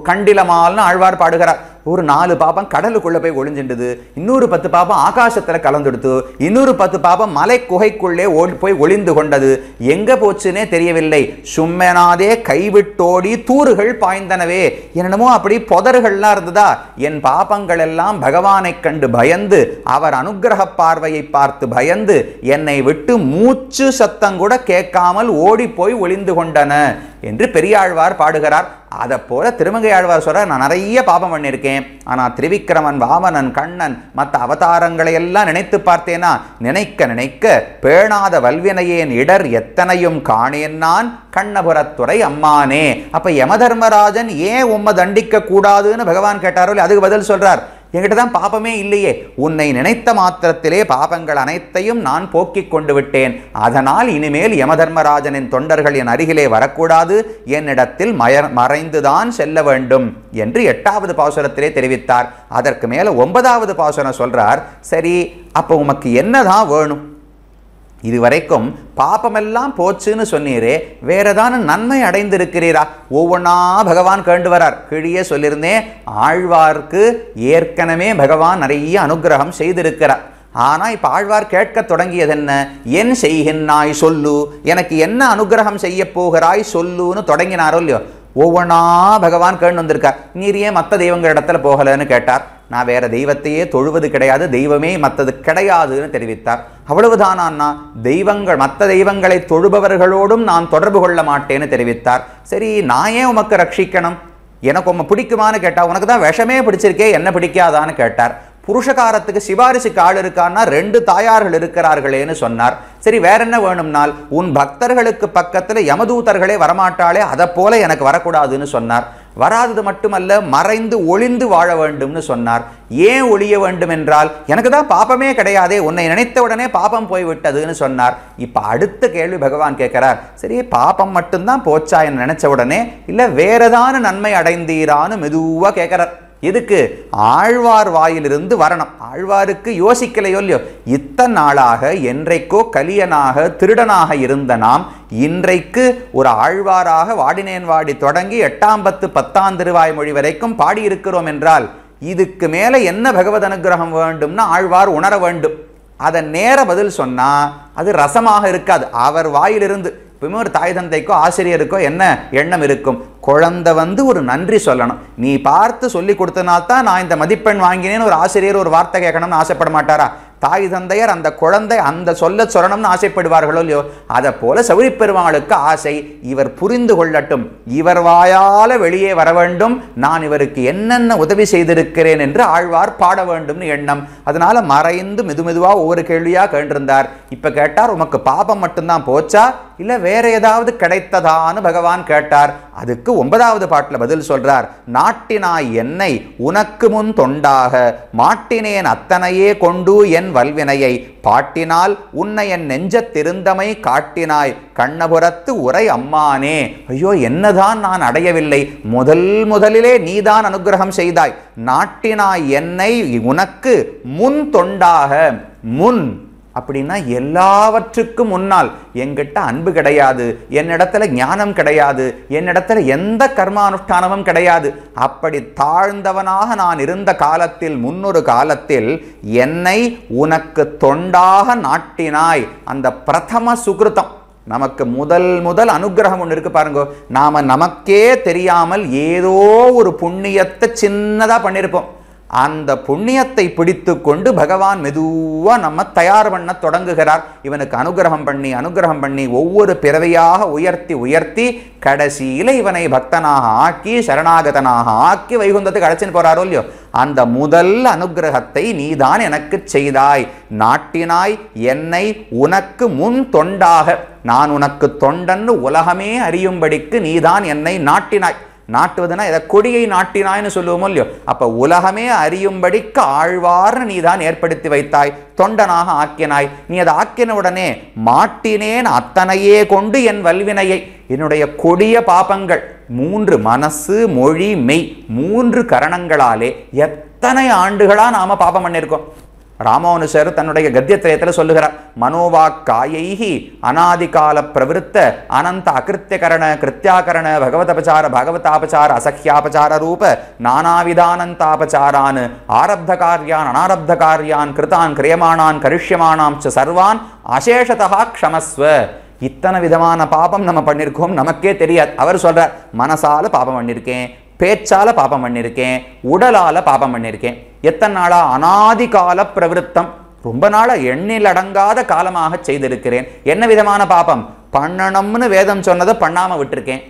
Speaker 2: கண்டிலமால்னு ஆழ்வார் பாடுகிறார். ஒரு 4 பாபம் கடலுக்குள்ள போய் ஒளிஞ்சின்றது, இன்னொரு 10 பாபம் ஆகாசத்துல கலந்துடுத்து, இன்னொரு 10 பாபம் மலை குகைக்குள்ளே போய் ஒளிந்து கொண்டது. எங்க போச்சுன்னே தெரியவில்லை. சும்மெனாதே கைவிட்டோடி தூறுகள் பாய்ந்தனவே. என்னமோ அப்படி புதர்கள்லாம் இருந்ததா. என் பாபங்கள் எல்லாம் பகவானை கண்டு பயந்து, அவர் அனுக்கிரக பார்வையை பார்த்து பயந்து, என்னை விட்டு மூச்சு சத்தம் கூட கேட்காமல் ஓடி போய் ஒளிந்து கொண்டன என்று பெரியாழ்வார் பாடுகிறார். அதை போல திருமங்கை ஆழ்வார் சொல்றார், நான் நிறைய பாபம் பண்ணியிருக்கேன், ஆனால் திரிவிக்ரமன், வாமனன், கண்ணன் மற்ற அவதாரங்களை எல்லாம் நினைத்து பார்த்தேனா நினைக்க நினைக்க பேணாத வல்வினையேன் இடர் எத்தனையும் காணேன் நான் கண்ணபுரத்துறை அம்மானே. அப்ப யமதர்மராஜன் ஏன் உம்மை தண்டிக்க கூடாதுன்னு பகவான் கேட்டாரோ, அதுக்கு பதில் சொல்றார், என்கிட்ட தான் பாபமே இல்லையே, உன்னை நினைத்த மாத்திரத்திலே பாபங்கள் அனைத்தையும் நான் போக்கிக் கொண்டு விட்டேன், அதனால் இனிமேல் யமதர்மராஜனின் தொண்டர்கள் என் அருகிலே வரக்கூடாது, என்னிடத்தில் மறைந்துதான் செல்ல வேண்டும் என்று 8வது பாசுரத்திலே தெரிவித்தார். அதற்கு மேல 9வது பாசுரம் சொல்றார், சரி அப்ப உமக்கு என்னதான் வேணும்? இதுவரைக்கும் பாப்பமெல்லாம் போச்சுன்னு சொன்னீரே, வேற ஏதான நன்மை அடைந்திருக்கிறீரா? ஒவ்வொன்றா பகவான் கேண்டு வரார். கீழே சொல்லியிருந்தேன், ஆழ்வார்க்கு ஏற்கனவே பகவான் நிறைய அனுகிரகம் செய்திருக்கிறார். ஆனா இப்ப ஆழ்வார் கேட்க தொடங்கியது என்ன? என் செய்கின்றாய் சொல்லு, எனக்கு என்ன அனுகிரகம் செய்ய போகிறாய் சொல்லுன்னு தொடங்கினாரோ இல்லையோ, ஒவ்வொன்றா பகவான் கேட்டு வந்திருக்கார். நீர் ஏன் மற்ற தெய்வங்கள் இடத்துல போகலன்னு கேட்டார். நான் வேற தெய்வத்தையே தொழுவது கிடையாது, தெய்வமே மற்றது கிடையாதுன்னு தெரிவித்தார். அவ்வளவுதான் அண்ணா, தெய்வங்கள் மற்ற தெய்வங்களை தொழுபவர்களோடும் நான் தொடர்பு கொள்ள மாட்டேன்னு தெரிவித்தார். சரி நான் ஏன் உமக்கு ரட்சிக்கணும், எனக்கு உம்மை பிடிக்குமான்னு கேட்டா, உனக்கு தான் விஷமே பிடிச்சிருக்கே என்ன பிடிக்காதான்னு கேட்டார். புருஷகாரத்துக்கு சிபாரிசுக்கு ஆள் இருக்கான்னா 2 தாயார்கள் இருக்கிறார்களேன்னு சொன்னார். சரி வேற என்ன வேணும்னால், உன் பக்தர்களுக்கு பக்கத்துல யமதூதர்களே வரமாட்டாளே, அதை போல எனக்கு வரக்கூடாதுன்னு சொன்னார். வராதது மட்டுமல்ல, மறைந்து ஒளிந்து வாழ வேண்டும்னு சொன்னார். ஏன் ஒளிய வேண்டும் என்றால், எனக்கு தான் பாப்பமே கிடையாதே, உன்னை நினைத்த உடனே பாப்பம் போய்விட்டதுன்னு சொன்னார். இப்ப அடுத்த கேள்வி பகவான் கேட்கிறார், சரி பாப்பம் மட்டும்தான் போச்சா என்று நினைச்ச உடனே, இல்ல வேறதான நன்மை அடைந்தீரான்னு மெதுவா கேட்கிறார். எதுக்கு? ஆழ்வார் வாயிலிருந்து வரணும். ஆழ்வாருக்கு யோசிக்கலையோ இல்லையோ, இத்தனை நாளாக என்றைக்கோ கலியனாக திருடனாக இருந்த நாம் இன்றைக்கு ஒரு ஆழ்வாராக வாடினேன் வாடி தொடங்கி 8ஆம் பத்து 10ஆம் திருவாய்மொழி வரைக்கும் பாடியிருக்கிறோம் என்றால், இதுக்கு மேல என்ன பகவத் அனுகிரகம் வேண்டும்னா ஆழ்வார் உணர வேண்டும். அதை நேர பதில் சொன்னா அது ரசமாக இருக்காது. அவர் வாயிலிருந்து எப்பவுமே ஒரு தாய் தந்தைக்கோ ஆசிரியருக்கோ என்ன எண்ணம் இருக்கும்? குழந்தை ஒரு நன்றி சொல்லணும். நீ பார்த்து சொல்லி கொடுத்தனால்தான் நான் இந்த மதிப்பெண் வாங்கினேன்னு ஒரு ஆசிரியர் ஒரு வார்த்தை கேட்கணும்னு ஆசைப்பட மாட்டாரா? தாய் தந்தையர் அந்த குழந்தை அந்த சொல்ல சொல்லணும்னு ஆசைப்படுவார்களோ இல்லையோ, அதை போல சௌரி பெருமாளுக்கு ஆசை, இவர் புரிந்து கொள்ளட்டும், இவர் வாயால வெளியே வர வேண்டும், நான் இவருக்கு என்னென்ன உதவி செய்திருக்கிறேன் என்று ஆழ்வார் பாட வேண்டும்னு எண்ணம். அதனால மறைந்து மெதுமெதுவா ஒவ்வொரு கேள்வியா கேட்டிருந்தார். இப்ப கேட்டார், உமக்கு பாபம் மட்டும்தான் போச்சா இல்ல வேற ஏதாவது கிடைத்ததான்னு பகவான் கேட்டார். அதுக்கு 9வது பாட்டுல பதில் சொல்றார், நாட்டினாய் என்னை உனக்கு முன் தொண்டாக மாட்டினேன் அத்தனையே கொண்டு என் வல்வினையை பாட்டினால் உன்னை என் நெஞ்சத்திருந்தமை காட்டினாய் கண்ணபுரத்து உரை அம்மானே. ஐயோ என்னதான் நான் அடையவில்லை, முதலிலே நீதான் அனுகிரகம் செய்தாய். நாட்டினாய் என்னை உனக்கு முன் தொண்டாக, முன் அப்படின்னா எல்லாவற்றுக்கும் முன்னால். என்கிட்ட அன்பு கிடையாது, என்னிடத்துல ஞானம் கிடையாது, என்னிடத்துல எந்த கர்மானுஷ்டானமும் கிடையாது. அப்படி தாழ்ந்தவனாக நான் இருந்த காலத்தில், முன்னொரு காலத்தில் என்னை உனக்கு தொண்டாக நாட்டினாய். அந்த பிரதம சுகிருதம், நமக்கு முதல் அனுகிரகம் ஒன்று இருக்கு பாருங்க. நாம நமக்கே தெரியாமல் ஏதோ ஒரு புண்ணியத்தை சின்னதா பண்ணியிருப்போம். அந்த புண்ணியத்தை பிடித்து கொண்டு பகவான் மெதுவா நம்ம தயார் பண்ண தொடங்குகிறார். இவனுக்கு அனுகிரகம் பண்ணி ஒவ்வொரு பிறவையாக உயர்த்தி கடைசியில இவனை பக்தனாக ஆக்கி சரணாகதனாக ஆக்கி வைகுந்தத்துக்கு அழைச்சின்னு போறாரோ இல்லையோ, அந்த முதல் அனுகிரகத்தை நீதான் எனக்கு செய்தாய். நாட்டினாய் என்னை உனக்கு முன் தொண்டாக, நான் உனக்கு தொண்டன்னு உலகமே அறியும்படிக்கு நீதான் என்னை நாட்டினாய். நாட்டுவதுனா இதை கொடியை நாட்டினாய்னு சொல்லுவோமோ இல்லையோ, அப்ப உலகமே அறியும்படிக்கு ஆழ்வார்னு நீதான் ஏற்படுத்தி வைத்தாய், தொண்டனாக ஆக்கினாய். நீ அதை ஆக்கின உடனே மாட்டினேன் அத்தனையே கொண்டு என் வல்வினையை, என்னுடைய கொடிய பாபங்கள் 3 மனசு மொழி மெய் 3 கரணங்களாலே எத்தனை ஆண்டுகளா நாம பாபம் பண்ணியிருக்கோம். ராமானுஜர் தன்னுடைய கத்தியத்திரயத்தில் சொல்லுகிறார், மனோவாக்காயைஹி அநாதிகால பிரவிருத்த அனந்த அகிருத்தியகரண கிருத்தியாகரண பகவதபசார பகவதாபசார அசஹ்யாபசார ரூப நானாவிதானந்தாபசாரான் ஆரப்த காரியான் அனாரப்த காரியான் கிருதான் கிரியமானான் கரிஷ்யமானாம் சர்வான் அசேஷதா க்ஷமஸ்வ. இத்தனை விதமான பாபம் நம்ம பண்ணியிருக்கோம், நமக்கே தெரியாது. அவர் சொல்றார், மனசால பாபம் பண்ணியிருக்கேன், பேச்சால பாபம் பண்ணியிருக்கேன், உடலால பாபம் பண்ணியிருக்கேன். எத்தனை நாளா? அநாதிகால பிரவிருத்தம், ரொம்ப நாளா எண்ணில் அடங்காத காலமாக செய்திருக்கிறேன். என்ன விதமான பாபம்? பண்ணணும்னு வேதம் சொன்னதை பண்ணாம விட்டுருக்கேன்,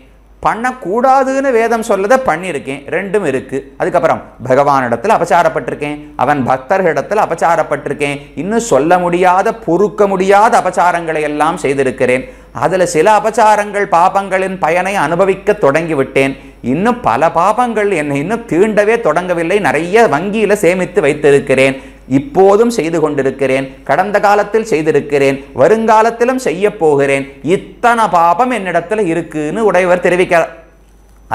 Speaker 2: பண்ணக்கூடாதுன்னு வேதம் சொல்லதை பண்ணியிருக்கேன், ரெண்டும் இருக்கு. அதுக்கப்புறம் பகவானிடத்தில் அபச்சாரப்பட்டிருக்கேன், அவன் பக்தர்களிடத்தில் அபச்சாரப்பட்டிருக்கேன், இன்னும் சொல்ல முடியாத பொறுக்க முடியாத அபச்சாரங்களை எல்லாம் செய்திருக்கிறேன். அதில் சில அபச்சாரங்கள் பாபங்களின் பயனை அனுபவிக்க தொடங்கி விட்டேன். இன்னும் பல பாபங்கள் என்னை இன்னும் தீண்டவே தொடங்கவில்லை, நிறைய வங்கியில் சேமித்து வைத்திருக்கிறேன், இப்போதும் செய்து கொண்டிருக்கிறேன், கடந்த காலத்தில் செய்திருக்கிறேன், வருங்காலத்திலும் செய்ய போகிறேன். இத்தனை பாபம் என்னிடத்தில் இருக்குன்னு உடையவர் தெரிவிக்கிறார்.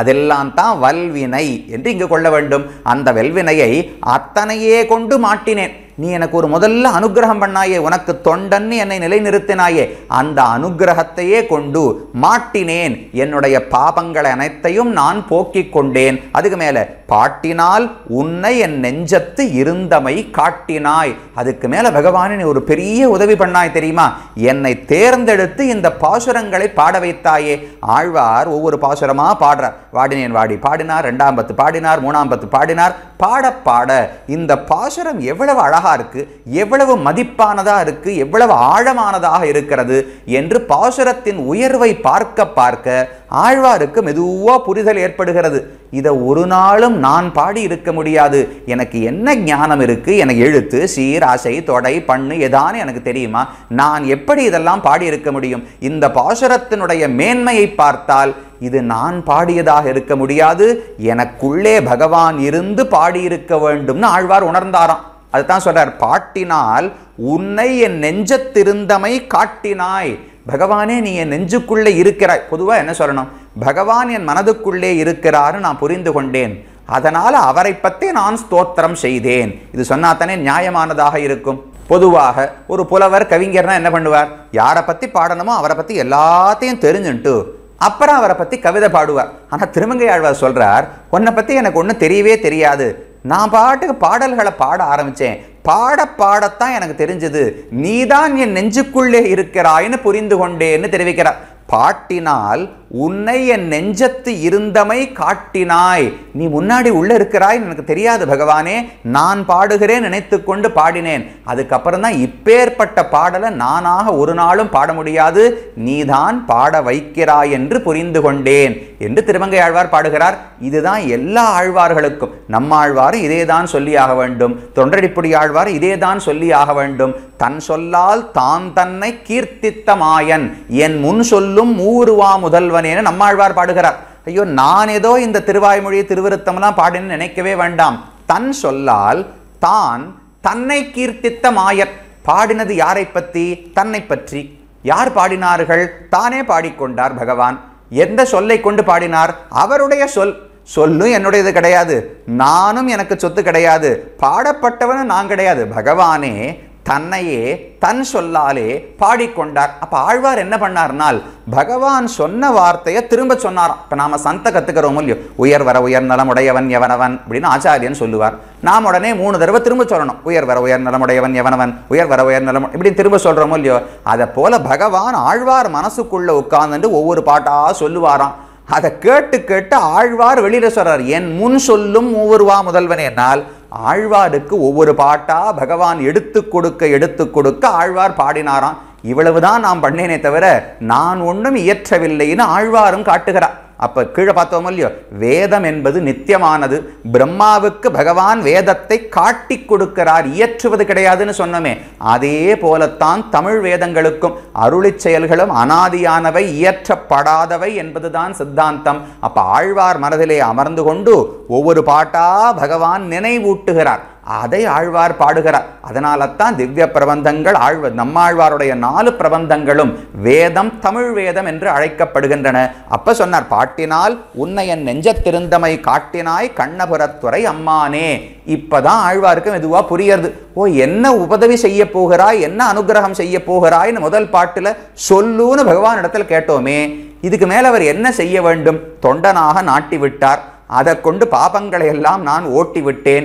Speaker 2: அதெல்லாம் தான் வல்வினை என்று இங்கு கொள்ள வேண்டும். அந்த வெல்வினையை அத்தனையே கொண்டு மாட்டினேன். நீ எனக்கு ஒரு முதல்ல அனுகிரகம் பண்ணாயே, உனக்கு தொண்டன்னு என்னை நிலைநிறுத்தினாயே, அந்த அனுகிரகத்தையே கொண்டு மாட்டினேன். என்னுடைய பாபங்களை அனைத்தையும் நான் போக்கிக் கொண்டேன். அதுக்கு மேல பாட்டினால் உன்னை என் நெஞ்சத்து இருந்தமை காட்டினாய். அதுக்கு மேல பகவான் நீ ஒரு பெரிய உதவி பண்ணாய் தெரியுமா, என்னை தேர்ந்தெடுத்து இந்த பாசுரங்களை பாட வைத்தாயே. ஆழ்வார் ஒவ்வொரு பாசுரமா பாடுறார். வாடினேன் வாடி பாடினார், 2ஆம் பத்து பாடினார், 3ஆம் பத்து பாடினார். பாட பாட இந்த பாசுரம் எவ்வளவு அழகா இருக்கு, எவ்வளவு மதிப்பானதா இருக்கு, எவ்வளவு ஆழமானதாக இருக்கிறது என்று பாசுரத்தின் உயர்வை பார்க்க பார்க்க ஆழ்வாருக்கு மெதுவா புரிதல் ஏற்படுகிறது. இதை ஒரு நாளும் நான் பாடி இருக்க முடியாது. எனக்கு என்ன ஞானம் இருக்கு, எனக்கு எழுத்து சீர் ஆசை தொடை பண்ணு எதானு எனக்கு தெரியுமா? நான் எப்படி இதெல்லாம் பாடி இருக்க முடியும்? இந்த பாசுரத்தினுடைய மேன்மையை பார்த்தால் இது நான் பாடியதாக இருக்க முடியாது, எனக்குள்ளே பகவான் இருந்து பாடியிருக்க வேண்டும்னு ஆழ்வார் உணர்ந்தாராம். அதுதான் சொல்றார், பாட்டினால் உன்னை என் நெஞ்சத்திருந்தமை காட்டினாய். பகவானே நீ என் நெஞ்சுக்குள்ளே இருக்கிறாய். பொதுவா என்ன சொல்லணும், பகவான் என் மனதுக்குள்ளே இருக்கிறாரு நான் புரிந்து கொண்டேன், அதனால அவரை பற்றி நான் ஸ்தோத்திரம் செய்தேன். இது சொன்னாத்தானே நியாயமானதாக இருக்கும். பொதுவாக ஒரு புலவர் கவிஞர்னா என்ன பண்ணுவார், யாரை பற்றி பாடணுமோ அவரை பற்றி எல்லாத்தையும் தெரிஞ்சுட்டு அப்புறம் அவரை பற்றி கவிதை பாடுவார். ஆனால் திருமங்கை ஆழ்வார் சொல்றார், உன்னை பற்றி எனக்கு ஒன்றும் தெரியவே தெரியாது, நான் பாட்டுக்கு பாடல்களை பாட ஆரம்பித்தேன், பாட பாடத்தான் எனக்கு தெரிஞ்சது, நீதான் என் நெஞ்சுக்குள்ளே இருக்கிறாய்னு புரிந்து கொண்டேன்னு தெரிவிக்கிறார். பாட்டினால் உன்னை என் நெஞ்சத்து இருந்தமை காட்டினாய். நீ முன்னாடி உள்ள இருக்கிறாய் எனக்கு தெரியாது பகவானே, நான் பாடுகிறேன் நினைத்து கொண்டு பாடினேன். அதுக்கப்புறம் தான் இப்பேற்பட்ட பாடலை நானாக ஒரு நாளும் பாட முடியாது, நீதான் பாட வைக்கிறாய் என்று புரிந்து கொண்டேன் என்று திருமங்கை ஆழ்வார் பாடுகிறார். இதுதான் எல்லா ஆழ்வார்களுக்கும். நம்ம ஆழ்வாரும் இதே தான் சொல்லி ஆக வேண்டும், தொண்டடிப்புடி ஆழ்வார் இதே தான் சொல்லி ஆக வேண்டும். தன் சொல்லால் தான் தன்னை கீர்த்தித்த மாயன், என் முன் சொல்லும் ஊருவா முதல்வனேன்னு நம்மாழ்வார் பாடுகிறார். ஐயோ, நான் ஏதோ இந்த திருவாய்மொழி திருவிருத்தம்லாம் பாடின்னு நினைக்கவே வேண்டாம். தன் சொல்லால் தான் தன்னை கீர்த்தித்த மாயன். பாடினது யாரை பற்றி? தன்னை பற்றி. யார் பாடினார்கள்? தானே பாடிக்கொண்டார் பகவான். எந்த சொல்லை கொண்டு பாடினார்? அவருடைய சொல். சொல்லும் என்னுடையது கிடையாது, நானும் எனக்கு சொத்து கிடையாது, பாடப்பட்டவனும் நான் கிடையாது. பகவானே தன்னையே தன் சொல்லாலே பாடிக்கொண்டார். அப்ப ஆழ்வார் என்ன பண்ணார்னால், பகவான் சொன்ன வார்த்தையை திரும்ப சொன்னாராம். இப்ப நாம சந்த கத்துக்கிறோம் இல்லையோ, உயர் வர உயர் நலமுடையவன் எவனவன் அப்படின்னு ஆச்சாரியன் சொல்லுவார். நாம் உடனே 3 தடவை திரும்ப சொல்லணும், உயர் வர உயர் நலமுடையவன் எவனவன், உயர் வர உயர் நலம், இப்படி திரும்ப சொல்றோமோ இல்லையோ. அதை போல பகவான் ஆழ்வார் மனசுக்குள்ள உட்கார்ந்துட்டு ஒவ்வொரு பாட்டா சொல்லுவாராம். அதை கேட்டு கேட்டு ஆழ்வார் வெளியில சொல்றார், என் முன் சொல்லும் ஒவ்வொருவா முதல்வனே. என்னால் ஆழ்வாருக்கு ஒவ்வொரு பாட்டா பகவான் எடுத்து கொடுக்க ஆழ்வார் பாடினாராம். இவ்வளவுதான் நாம் பண்ணேனே தவிர நான் ஒன்றும் இயற்றவில்லைன்னு ஆழ்வாரும் காட்டுகிறார். அப்ப கீழே பார்த்தோம் இல்லையோ, வேதம் என்பது நித்தியமானது. பிரம்மாவுக்கு பகவான் வேதத்தை காட்டி கொடுக்கிறார், இயற்றுவது கிடையாதுன்னு சொன்னோமே. அதே போலத்தான் தமிழ் வேதங்களுக்கும் அருளிச் செயல்களும் அனாதியானவை, இயற்றப்படாதவை என்பதுதான் சித்தாந்தம். அப்ப ஆழ்வார் மனதிலே அமர்ந்து கொண்டு ஒவ்வொரு பாட்டா பகவான் நினைவூட்டுகிறார். அதை ஆழ்வார் பாடுகிறார். அதனால தான் திவ்ய பிரபந்தங்கள் நம்மாழ்வாருடைய 4 பிரபந்தங்களும் வேதம், தமிழ் வேதம் என்று அழைக்கப்படுகின்றன. அப்ப சொன்னார், பாட்டினால் உன்னை என் நெஞ்சத்திருந்தமை காட்டினாய் கண்ணபுரத்துறை அம்மானே. இப்பதான் ஆழ்வாருக்கு மெதுவா புரியறது. ஓ, என்ன உபதவி செய்ய போகிறாய், என்ன அனுகிரகம் செய்ய போகிறாய்னு முதல் பாட்டுல சொல்லுன்னு பகவான் இடத்துல கேட்டோமே. இதுக்கு மேல அவர் என்ன செய்ய வேண்டும்? தொண்டனாக நாட்டி விட்டார். அதை கொண்டு பாபங்களை எல்லாம் நான் ஓட்டி விட்டேன்.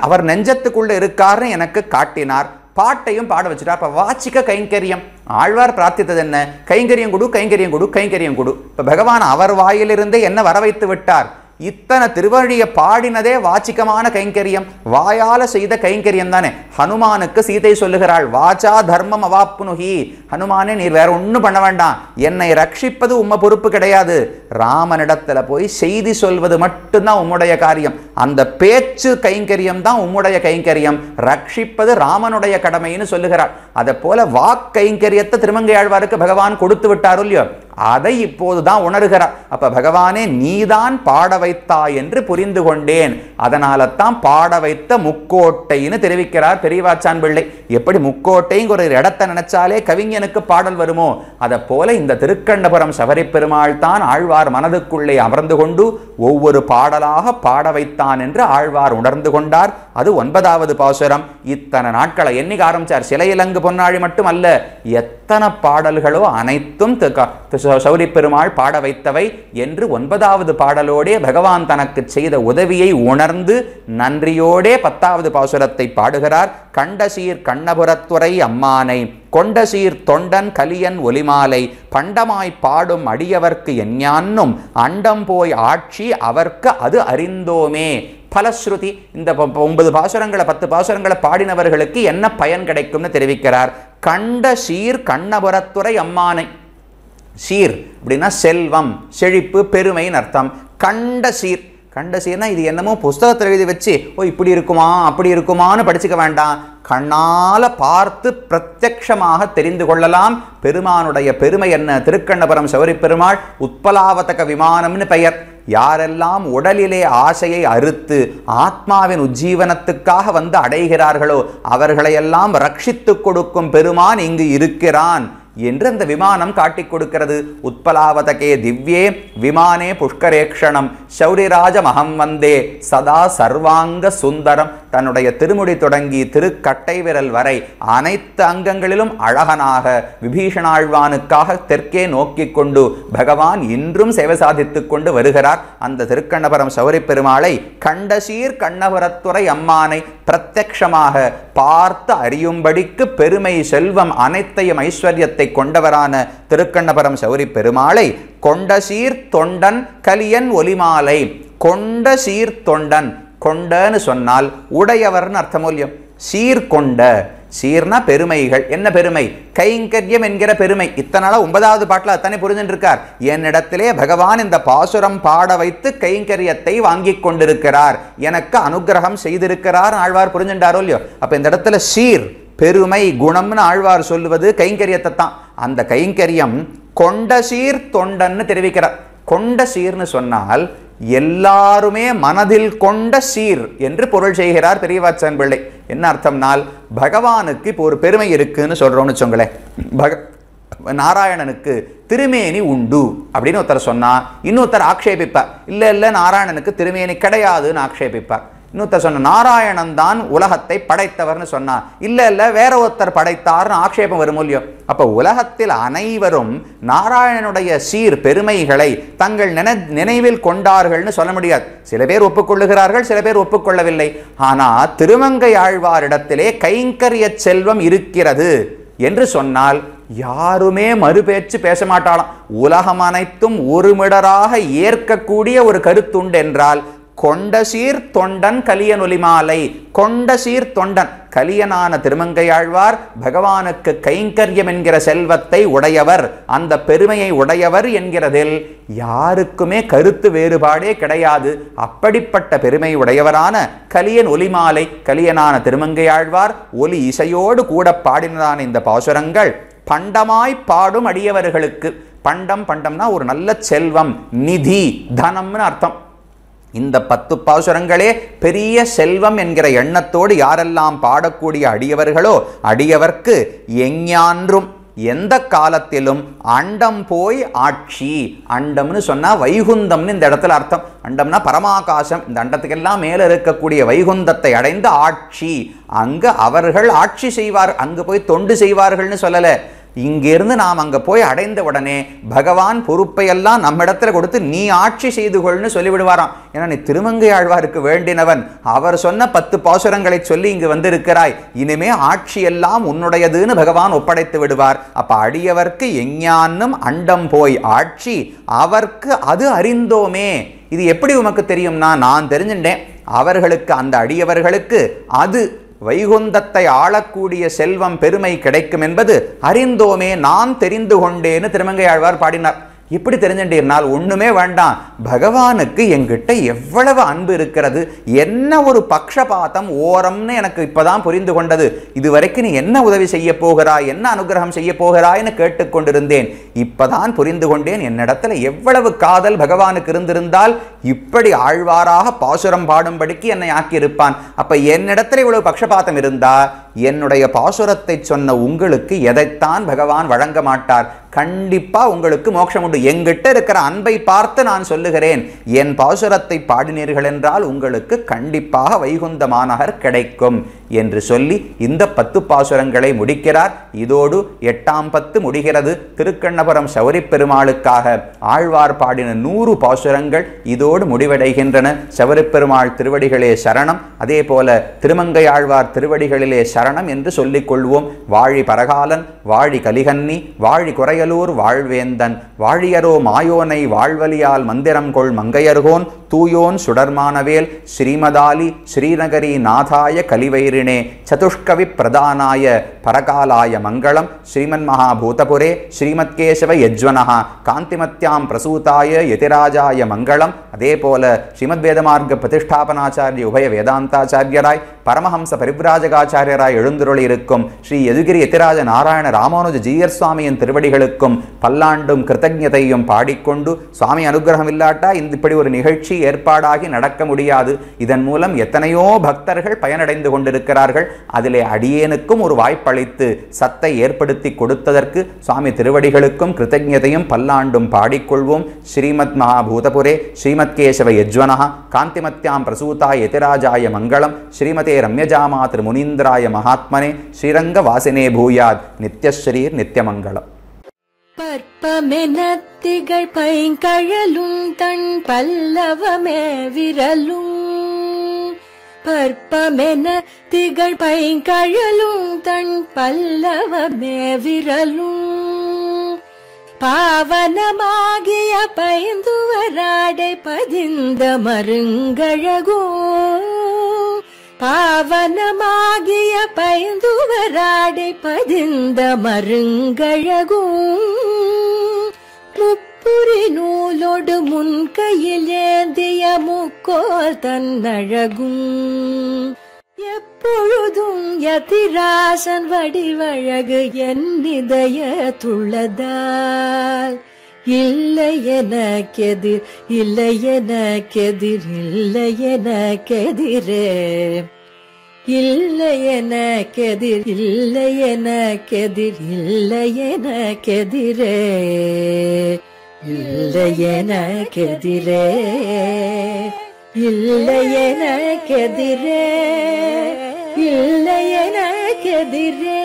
Speaker 2: அவர் நெஞ்சத்துக்குள்ள இருக்காருன்னு எனக்கு காட்டினார். பாட்டையும் பாட வச்சுட்டார். இப்ப வாச்சிக்க கைங்கரியம். ஆழ்வார் பிரார்த்தித்தது என்ன? கைங்கரியம் கொடு, கைங்கரியம் கொடு, கைங்கரியம் கொடு. இப்ப பகவான் அவர் வாயிலிருந்தே என்ன வர வைத்து விட்டார்? இத்தனை திருவழியை பாடினதே வாச்சிகமான கைங்கரியம், வாயால செய்த கைங்கரியம் தானே. ஹனுமானுக்கு சீதை சொல்லுகிறாள், வாச்சா தர்மம் அவாப்னுஹி, ஹனுமானே நீர் வேற ஒன்றும் பண்ண வேண்டாம், என்னை ரட்சிப்பது உம்ம பொறுப்பு கிடையாது, ராமனிடத்துல போய் செய்தி சொல்வது மட்டும்தான் உம்முடைய காரியம், அந்த பேச்சு கைங்கரியம் தான் உம்முடைய கைங்கரியம், ரட்சிப்பது ராமனுடைய கடமைன்னு சொல்லுகிறாள். அதை போல வாக்கைங்கரியத்தை திருமங்கை ஆழ்வாருக்கு பகவான் கொடுத்து விட்டாரோ இல்லையோ, அதை இப்போதுதான் உணர்கிறார். அப்ப பகவானே நீதான் பாட வைத்தாய் என்று புரிந்து கொண்டேன், அதனால தான் பாட வைத்த முக்கோட்டைன்னு தெரிவிக்கிறார் பெரியவாச்சான் பிள்ளை. எப்படி முக்கோட்டைங்க ஒரு இடத்தை நினைச்சாலே கவிஞனுக்கு பாடல் வருமோ, அதை போல இந்த திருக்கண்ணபுரம் சபரி பெருமாள் தான் ஆழ்வார் மனதுக்குள்ளே அமர்ந்து கொண்டு ஒவ்வொரு பாடலாக பாட வைத்தான் என்று ஆழ்வார் உணர்ந்து கொண்டார். அது 9வது பாசுரம். இத்தனை நாட்களை எண்ணிக்க ஆரம்பிச்சார். சிலையிலங்கு பொன்னாழி மட்டும் அல்ல, எத்தனை பாடல்களோ அனைத்தும் சௌரி பெருமாள் பாட வைத்தவை என்று 9வது பாடலோடே பகவான் தனக்கு செய்த உதவியை உணர்ந்து நன்றியோடே 10வது பாசுரத்தை பாடுகிறார். கண்டசீர் கண்ணபுரத்துறை அம்மானை கொண்டசீர் தொண்டன் கலியன் ஒலிமாலை பண்டமாய் பாடும் அடியவர்க்கு எஞ்ஞான்னும் அண்டம் போய் ஆட்சி அவர்க்கு அது அறிந்தோமே. பலஸ்ருதி. இந்த 9 பாசுரங்களை 10 பாசுரங்களை பாடினவர்களுக்கு என்ன பயன் கிடைக்கும்னு தெரிவிக்கிறார். கண்ட சீர் கண்ணபுரத்துறை அம்மானை. சீர் அப்படின்னா செல்வம், செழிப்பு, பெருமைன்னு அர்த்தம். கண்ட சீர், கண்ட சீர்னா இது என்னமோ புஸ்தகத்தில் எழுதி வச்சு ஓ இப்படி இருக்குமா அப்படி இருக்குமான்னு படிச்சுக்க வேண்டாம், கண்ணால பார்த்து பிரத்யக்ஷமாக தெரிந்து கொள்ளலாம் பெருமானுடைய பெருமை என்ன. திருக்கண்ணபுரம் சௌரி பெருமாள் உத்பலாவதக விமானம்னு பெயர். யாரெல்லாம் உடலிலே ஆசையை அறுத்து ஆத்மாவின் உஜ்ஜீவனத்துக்காக வந்து அடைகிறார்களோ அவர்களையெல்லாம் ரட்சித்து கொடுக்கும் பெருமான் இங்கு இருக்கிறான் என்று அந்த விமானம் காட்டிக் கொடுக்கிறது. உத்பலாவதகே திவ்யே விமானே புஷ்கரேக்ஷணம் சௌரிராஜ மகம் வந்தே சதா சர்வாங்க சுந்தரம். தன்னுடைய திருமுடி தொடங்கி திருக்கட்டை விரல் வரை அனைத்து அங்கங்களிலும் அழகனாக விபீஷணாழ்வானுக்காக தெற்கே நோக்கி கொண்டு பகவான் இன்றும் சேவை சாதித்துக் கொண்டு வருகிறார். அந்த திருக்கண்ணபுரம் சௌரி பெருமாளை கண்டசீர் கண்ணபுரத்துறை அம்மானை பிரத்யக்ஷமாக பார்த்து அறியும்படிக்கு பெருமை, செல்வம், அனைத்தையும் ஐஸ்வர்யத்தை கொண்டவரான திருக்கண்ணபுரம் சௌரி பெருமாளை கொண்டசீர் தொண்டன் கலியன் ஒலிமாலை. கொண்ட சீர் தொண்டன், கொண்டன்னு சொன்னால் உடையவர்னு அர்த்தமூல்யம். சீர்கொண்ட, சீர்னா பெருமைகள். என்ன பெருமை? கைங்கரியம் என்கிற பெருமை. இத்தனால 9வது பாட்டில் அத்தனை புரிஞ்சுட்டு இருக்கார். என்னிடத்திலே பகவான் இந்த பாசுரம் பாட வைத்து கைங்கரியத்தை வாங்கி கொண்டிருக்கிறார், எனக்கு அனுகிரகம் செய்திருக்கிறார் ஆழ்வார் புரிஞ்சுட்டாரோ இல்லையோ. அப்ப இந்த இடத்துல சீர் பெருமை குணம்னு ஆழ்வார் சொல்லுவது கைங்கரியத்தை தான். அந்த கைங்கரியம் கொண்ட சீர் தொண்டன்னு தெரிவிக்கிறார். கொண்ட சீர்னு சொன்னால் எல்லாருமே மனதில் கொண்ட சீர் என்று பொருள் செய்கிறார் பெரியவாச்சான் பிள்ளை. என்ன அர்த்தம்னால், பகவானுக்கு இப்போ ஒரு பெருமை இருக்குன்னு சொல்றோம்னு சொங்களேன். நாராயணனுக்கு திருமேனி உண்டு அப்படின்னு ஒருத்தர் சொன்னா இன்னொருத்தர் ஆக்ஷேபிப்பார். இல்ல நாராயணனுக்கு திருமேனி கிடையாதுன்னு ஆக்ஷேபிப்பார். இன்னொருத்தர் சொன்ன நாராயணன் தான் உலகத்தை படைத்தவர்னு சொன்னா இல்ல வேற ஒருத்தர் படைத்தார்னு ஆக்ஷேபம் வரும் இல்லையோ. அப்ப உலகத்தில் அனைவரும் நாராயணனுடைய சீர் பெருமைகளை தங்கள் நினைவில் கொண்டார்கள்னு சொல்ல முடியாது. சில பேர் ஒப்புக்கொள்ளுகிறார்கள், சில பேர் ஒப்புக்கொள்ளவில்லை. ஆனா திருமங்கை ஆழ்வாரிடத்திலே கைங்கரிய செல்வம் இருக்கிறது என்று சொன்னால் யாருமே மறுபேச்சு பேச மாட்டாளாம். உலகம் அனைத்தும் ஒருமிடராக ஏற்கக்கூடிய ஒரு கருத்துண்டு என்றால் கொண்ட சீர் தொண்டன் கலியன் ஒலிமாலை. கொண்ட சீர் தொண்டன் கலியனான திருமங்கையாழ்வார் பகவானுக்கு கைங்கரியம் என்கிற செல்வத்தை உடையவர், அந்த பெருமையை உடையவர் என்கிறதில் யாருக்குமே கருத்து வேறுபாடே கிடையாது. அப்படிப்பட்ட பெருமை உடையவரான கலியன் ஒலிமாலை, கலியனான திருமங்கையாழ்வார் ஒலி இசையோடு கூட பாடினதான இந்த பாசுரங்கள் பண்டமாய் பாடும் அடியவர்களுக்கு. பண்டம், பண்டம்னா ஒரு நல்ல செல்வம், நிதி, தனம்னு அர்த்தம். இந்த 10 பாசுரங்களே பெரிய செல்வம் என்கிற எண்ணத்தோடு யாரெல்லாம் பாடக்கூடிய அடியவர்களோ அடியவர்க்கு எஞ்ஞான்றும் எந்த காலத்திலும் அண்டம் போய் ஆட்சி. அண்டம்னு சொன்னா வைகுந்தம்னு இந்த இடத்துல அர்த்தம். அண்டம்னா பரமாகாசம். இந்த அண்டத்துக்கெல்லாம் மேல இருக்கக்கூடிய வைகுந்தத்தை அடைந்த ஆட்சி. அங்கு அவர்கள் ஆட்சி செய்வார், அங்கு போய் தொண்டு செய்வார்கள்னு சொல்லல. இங்கிருந்து நாம் அங்க போய் அடைந்த உடனே பகவான் பொறுப்பையெல்லாம் நம்மிடத்துல கொடுத்து நீ ஆட்சி செய்து கொள்னு சொல்லிவிடுவாராம். ஏன்னா நீ திருமங்கை ஆழ்வாருக்கு வேண்டினவன், அவர் சொன்ன 10 பாசுரங்களை சொல்லி இங்கு வந்திருக்கிறாய், இனிமே ஆட்சி எல்லாம் உன்னுடையதுன்னு பகவான் ஒப்படைத்து விடுவார். அப்ப அடியவர்க்கு எஞ்ஞான்னும் அண்டம் போய் ஆட்சி அவர்க்கு அது அறிந்தோமே. இது எப்படி உமக்கு தெரியும்னா, நான் தெரிஞ்சுட்டேன், அவர்களுக்கு, அந்த அடியவர்களுக்கு அது வைகுந்தத்தை ஆளக்கூடிய செல்வம் பெருமை கிடைக்கும் என்பது அறிந்தோமே, நான் தெரிந்து கொண்டேன்னு திருமங்கையாழ்வார் பாடினார். எப்படி தெரிஞ்சுட்டீர்னால், ஒண்ணுமே வேண்டாம், பகவானுக்கு என்கிட்ட எவ்வளவு அன்பு இருக்கிறது, என்ன ஒரு பக்ஷபாதம் ஓரம்னு எனக்கு இப்பதான் புரிந்து கொண்டது. இதுவரைக்கும் நீ என்ன உதவி செய்ய போகிறாய், என்ன அனுகிரகம் செய்ய போகிறாய்னு கேட்டுக்கொண்டிருந்தேன், இப்பதான் புரிந்து கொண்டேன். என்னிடத்துல எவ்வளவு காதல் பகவானுக்கு இருந்திருந்தால் இப்படி ஆழ்வாராக பாசுரம் பாடும்படிக்கு என்னை ஆக்கியிருப்பான். அப்ப என்னிடத்துல இவ்வளவு பக்ஷபாதம் இருந்தா என்னுடைய பாசுரத்தை சொன்ன உங்களுக்கு எதைத்தான் பகவான் வழங்க மாட்டார்? கண்டிப்பா உங்களுக்கு மோட்சம் உண்டு. என்கிட்ட இருக்கிற அன்பை பார்த்து நான் சொல்லுகிறேன், என் பாசுரத்தை பாடினீர்கள் என்றால் உங்களுக்கு கண்டிப்பாக வைகுந்த மாநகர் கிடைக்கும் என்று சொல்லி இந்த 10 பாசுரங்களை முடிக்கிறார். இதோடு 8ஆம் 10 முடிகிறது. திருக்கண்ணபுரம் சௌரி பெருமாளுக்காக ஆழ்வார் பாடின 100 பாசுரங்கள் இதோடு முடிவடைகின்றன. சௌரி பெருமாள் திருவடிகளே சரணம், அதே போல திருமங்கை ஆழ்வார் திருவடிகளிலே சரணம் என்று சொல்லிக் கொள்வோம். வாழி பரகாலன், வாழி கலிகன்னி, வாழி குறையலூர் வாழ்வேந்தன், வாழியரோ மாயோனை வாழ்வலியால் மந்திரம் கொள் மங்கையர்கோன், தூயோன் சுடர்மானவேல், ஸ்ரீமதாலி ஸ்ரீநகரி நாதாய கலிவைரிணே, சதுஷ்கவி பிரதானாய பரகாலாய மங்களம், ஸ்ரீமன் மகாபூதபுரே ஸ்ரீமத்கேசவ யஜ்வனஹ, காந்திமத்யாம் பிரசூதாய யதிராஜாய மங்களம். அதே போல ஸ்ரீமத் வேதமார்க்க பிரதிஷ்டாபனாச்சாரிய உபய வேதாந்தாச்சாரியராய் பரமஹம்ச பரிவ்ராஜகாச்சாரியராய் எழுந்துருளி இருக்கும் ஸ்ரீ யதுகிரி யதிராஜ நாராயண ராமானுஜ ஜீயர் சுவாமியின் திருவடிகளுக்கும் பல்லாண்டும் கிருத்தஜதையும் பாடிக்கொண்டு, சுவாமி அனுகிரகம் இல்லாட்டா இப்படி ஒரு நிகழ்ச்சி ஏற்பாடாகி நடக்க முடியாது. இதன் மூலம் எத்தனையோ பக்தர்கள் பயனடைந்து கொண்டிருக்கிறார்கள். அதிலே அடியேனுக்கும் ஒரு வாய்ப்பளித்து சத்தை ஏற்படுத்தி கொடுத்ததற்கு சுவாமி திருவடிகளுக்கும் கிருத்தஜதையும் பல்லாண்டும் பாடிக்கொள்வோம். ஸ்ரீமத் மகாபூதபுரே ஸ்ரீமத்கேசவ யஜ்வனஹ, காந்திமத்யாம் பிரசூதாய யதிராஜாய மங்களம், ஸ்ரீமதே ரம்யஜாமா திருமுனீந்திராய மகாத்மனே, ஸ்ரீரங்க வாசினே பூயாத் நித்யஸ்ரீர் நித்யமங்கலம்.
Speaker 1: பற்பமெனத்திகள் பைங்கழலும் தன் பல்லவமே விரலும், பற்பமென திகழ் பைங்கழலும் தன் பல்லவமே விரலும், பாவனமாகிய பைந்துவராடை பதிந்த மருங்கழகோ, பாவனமாகிய பைந்துவராடை பதிந்த மருங்கழகும், முப்புரி நூலோடு முன்கையில் ஏந்திய முக்கோல் தன்னழகும், எப்பொழுதும் யதிராசன் வடிவழகு என் இதயத்துள்ளதால், இல்லை எனக்கெதிர், இல்லை எனக்கெதிர், இல்லை எனக்கெதிரே, இல்லை எனக்கெதிர், இல்லை எனக்கெதிர், இல்லை எனக்கெதிரே, இல்லை எனக்கெதிரே, இல்லை எனக்கெதிரே, இல்லை எனக்கெதிரே.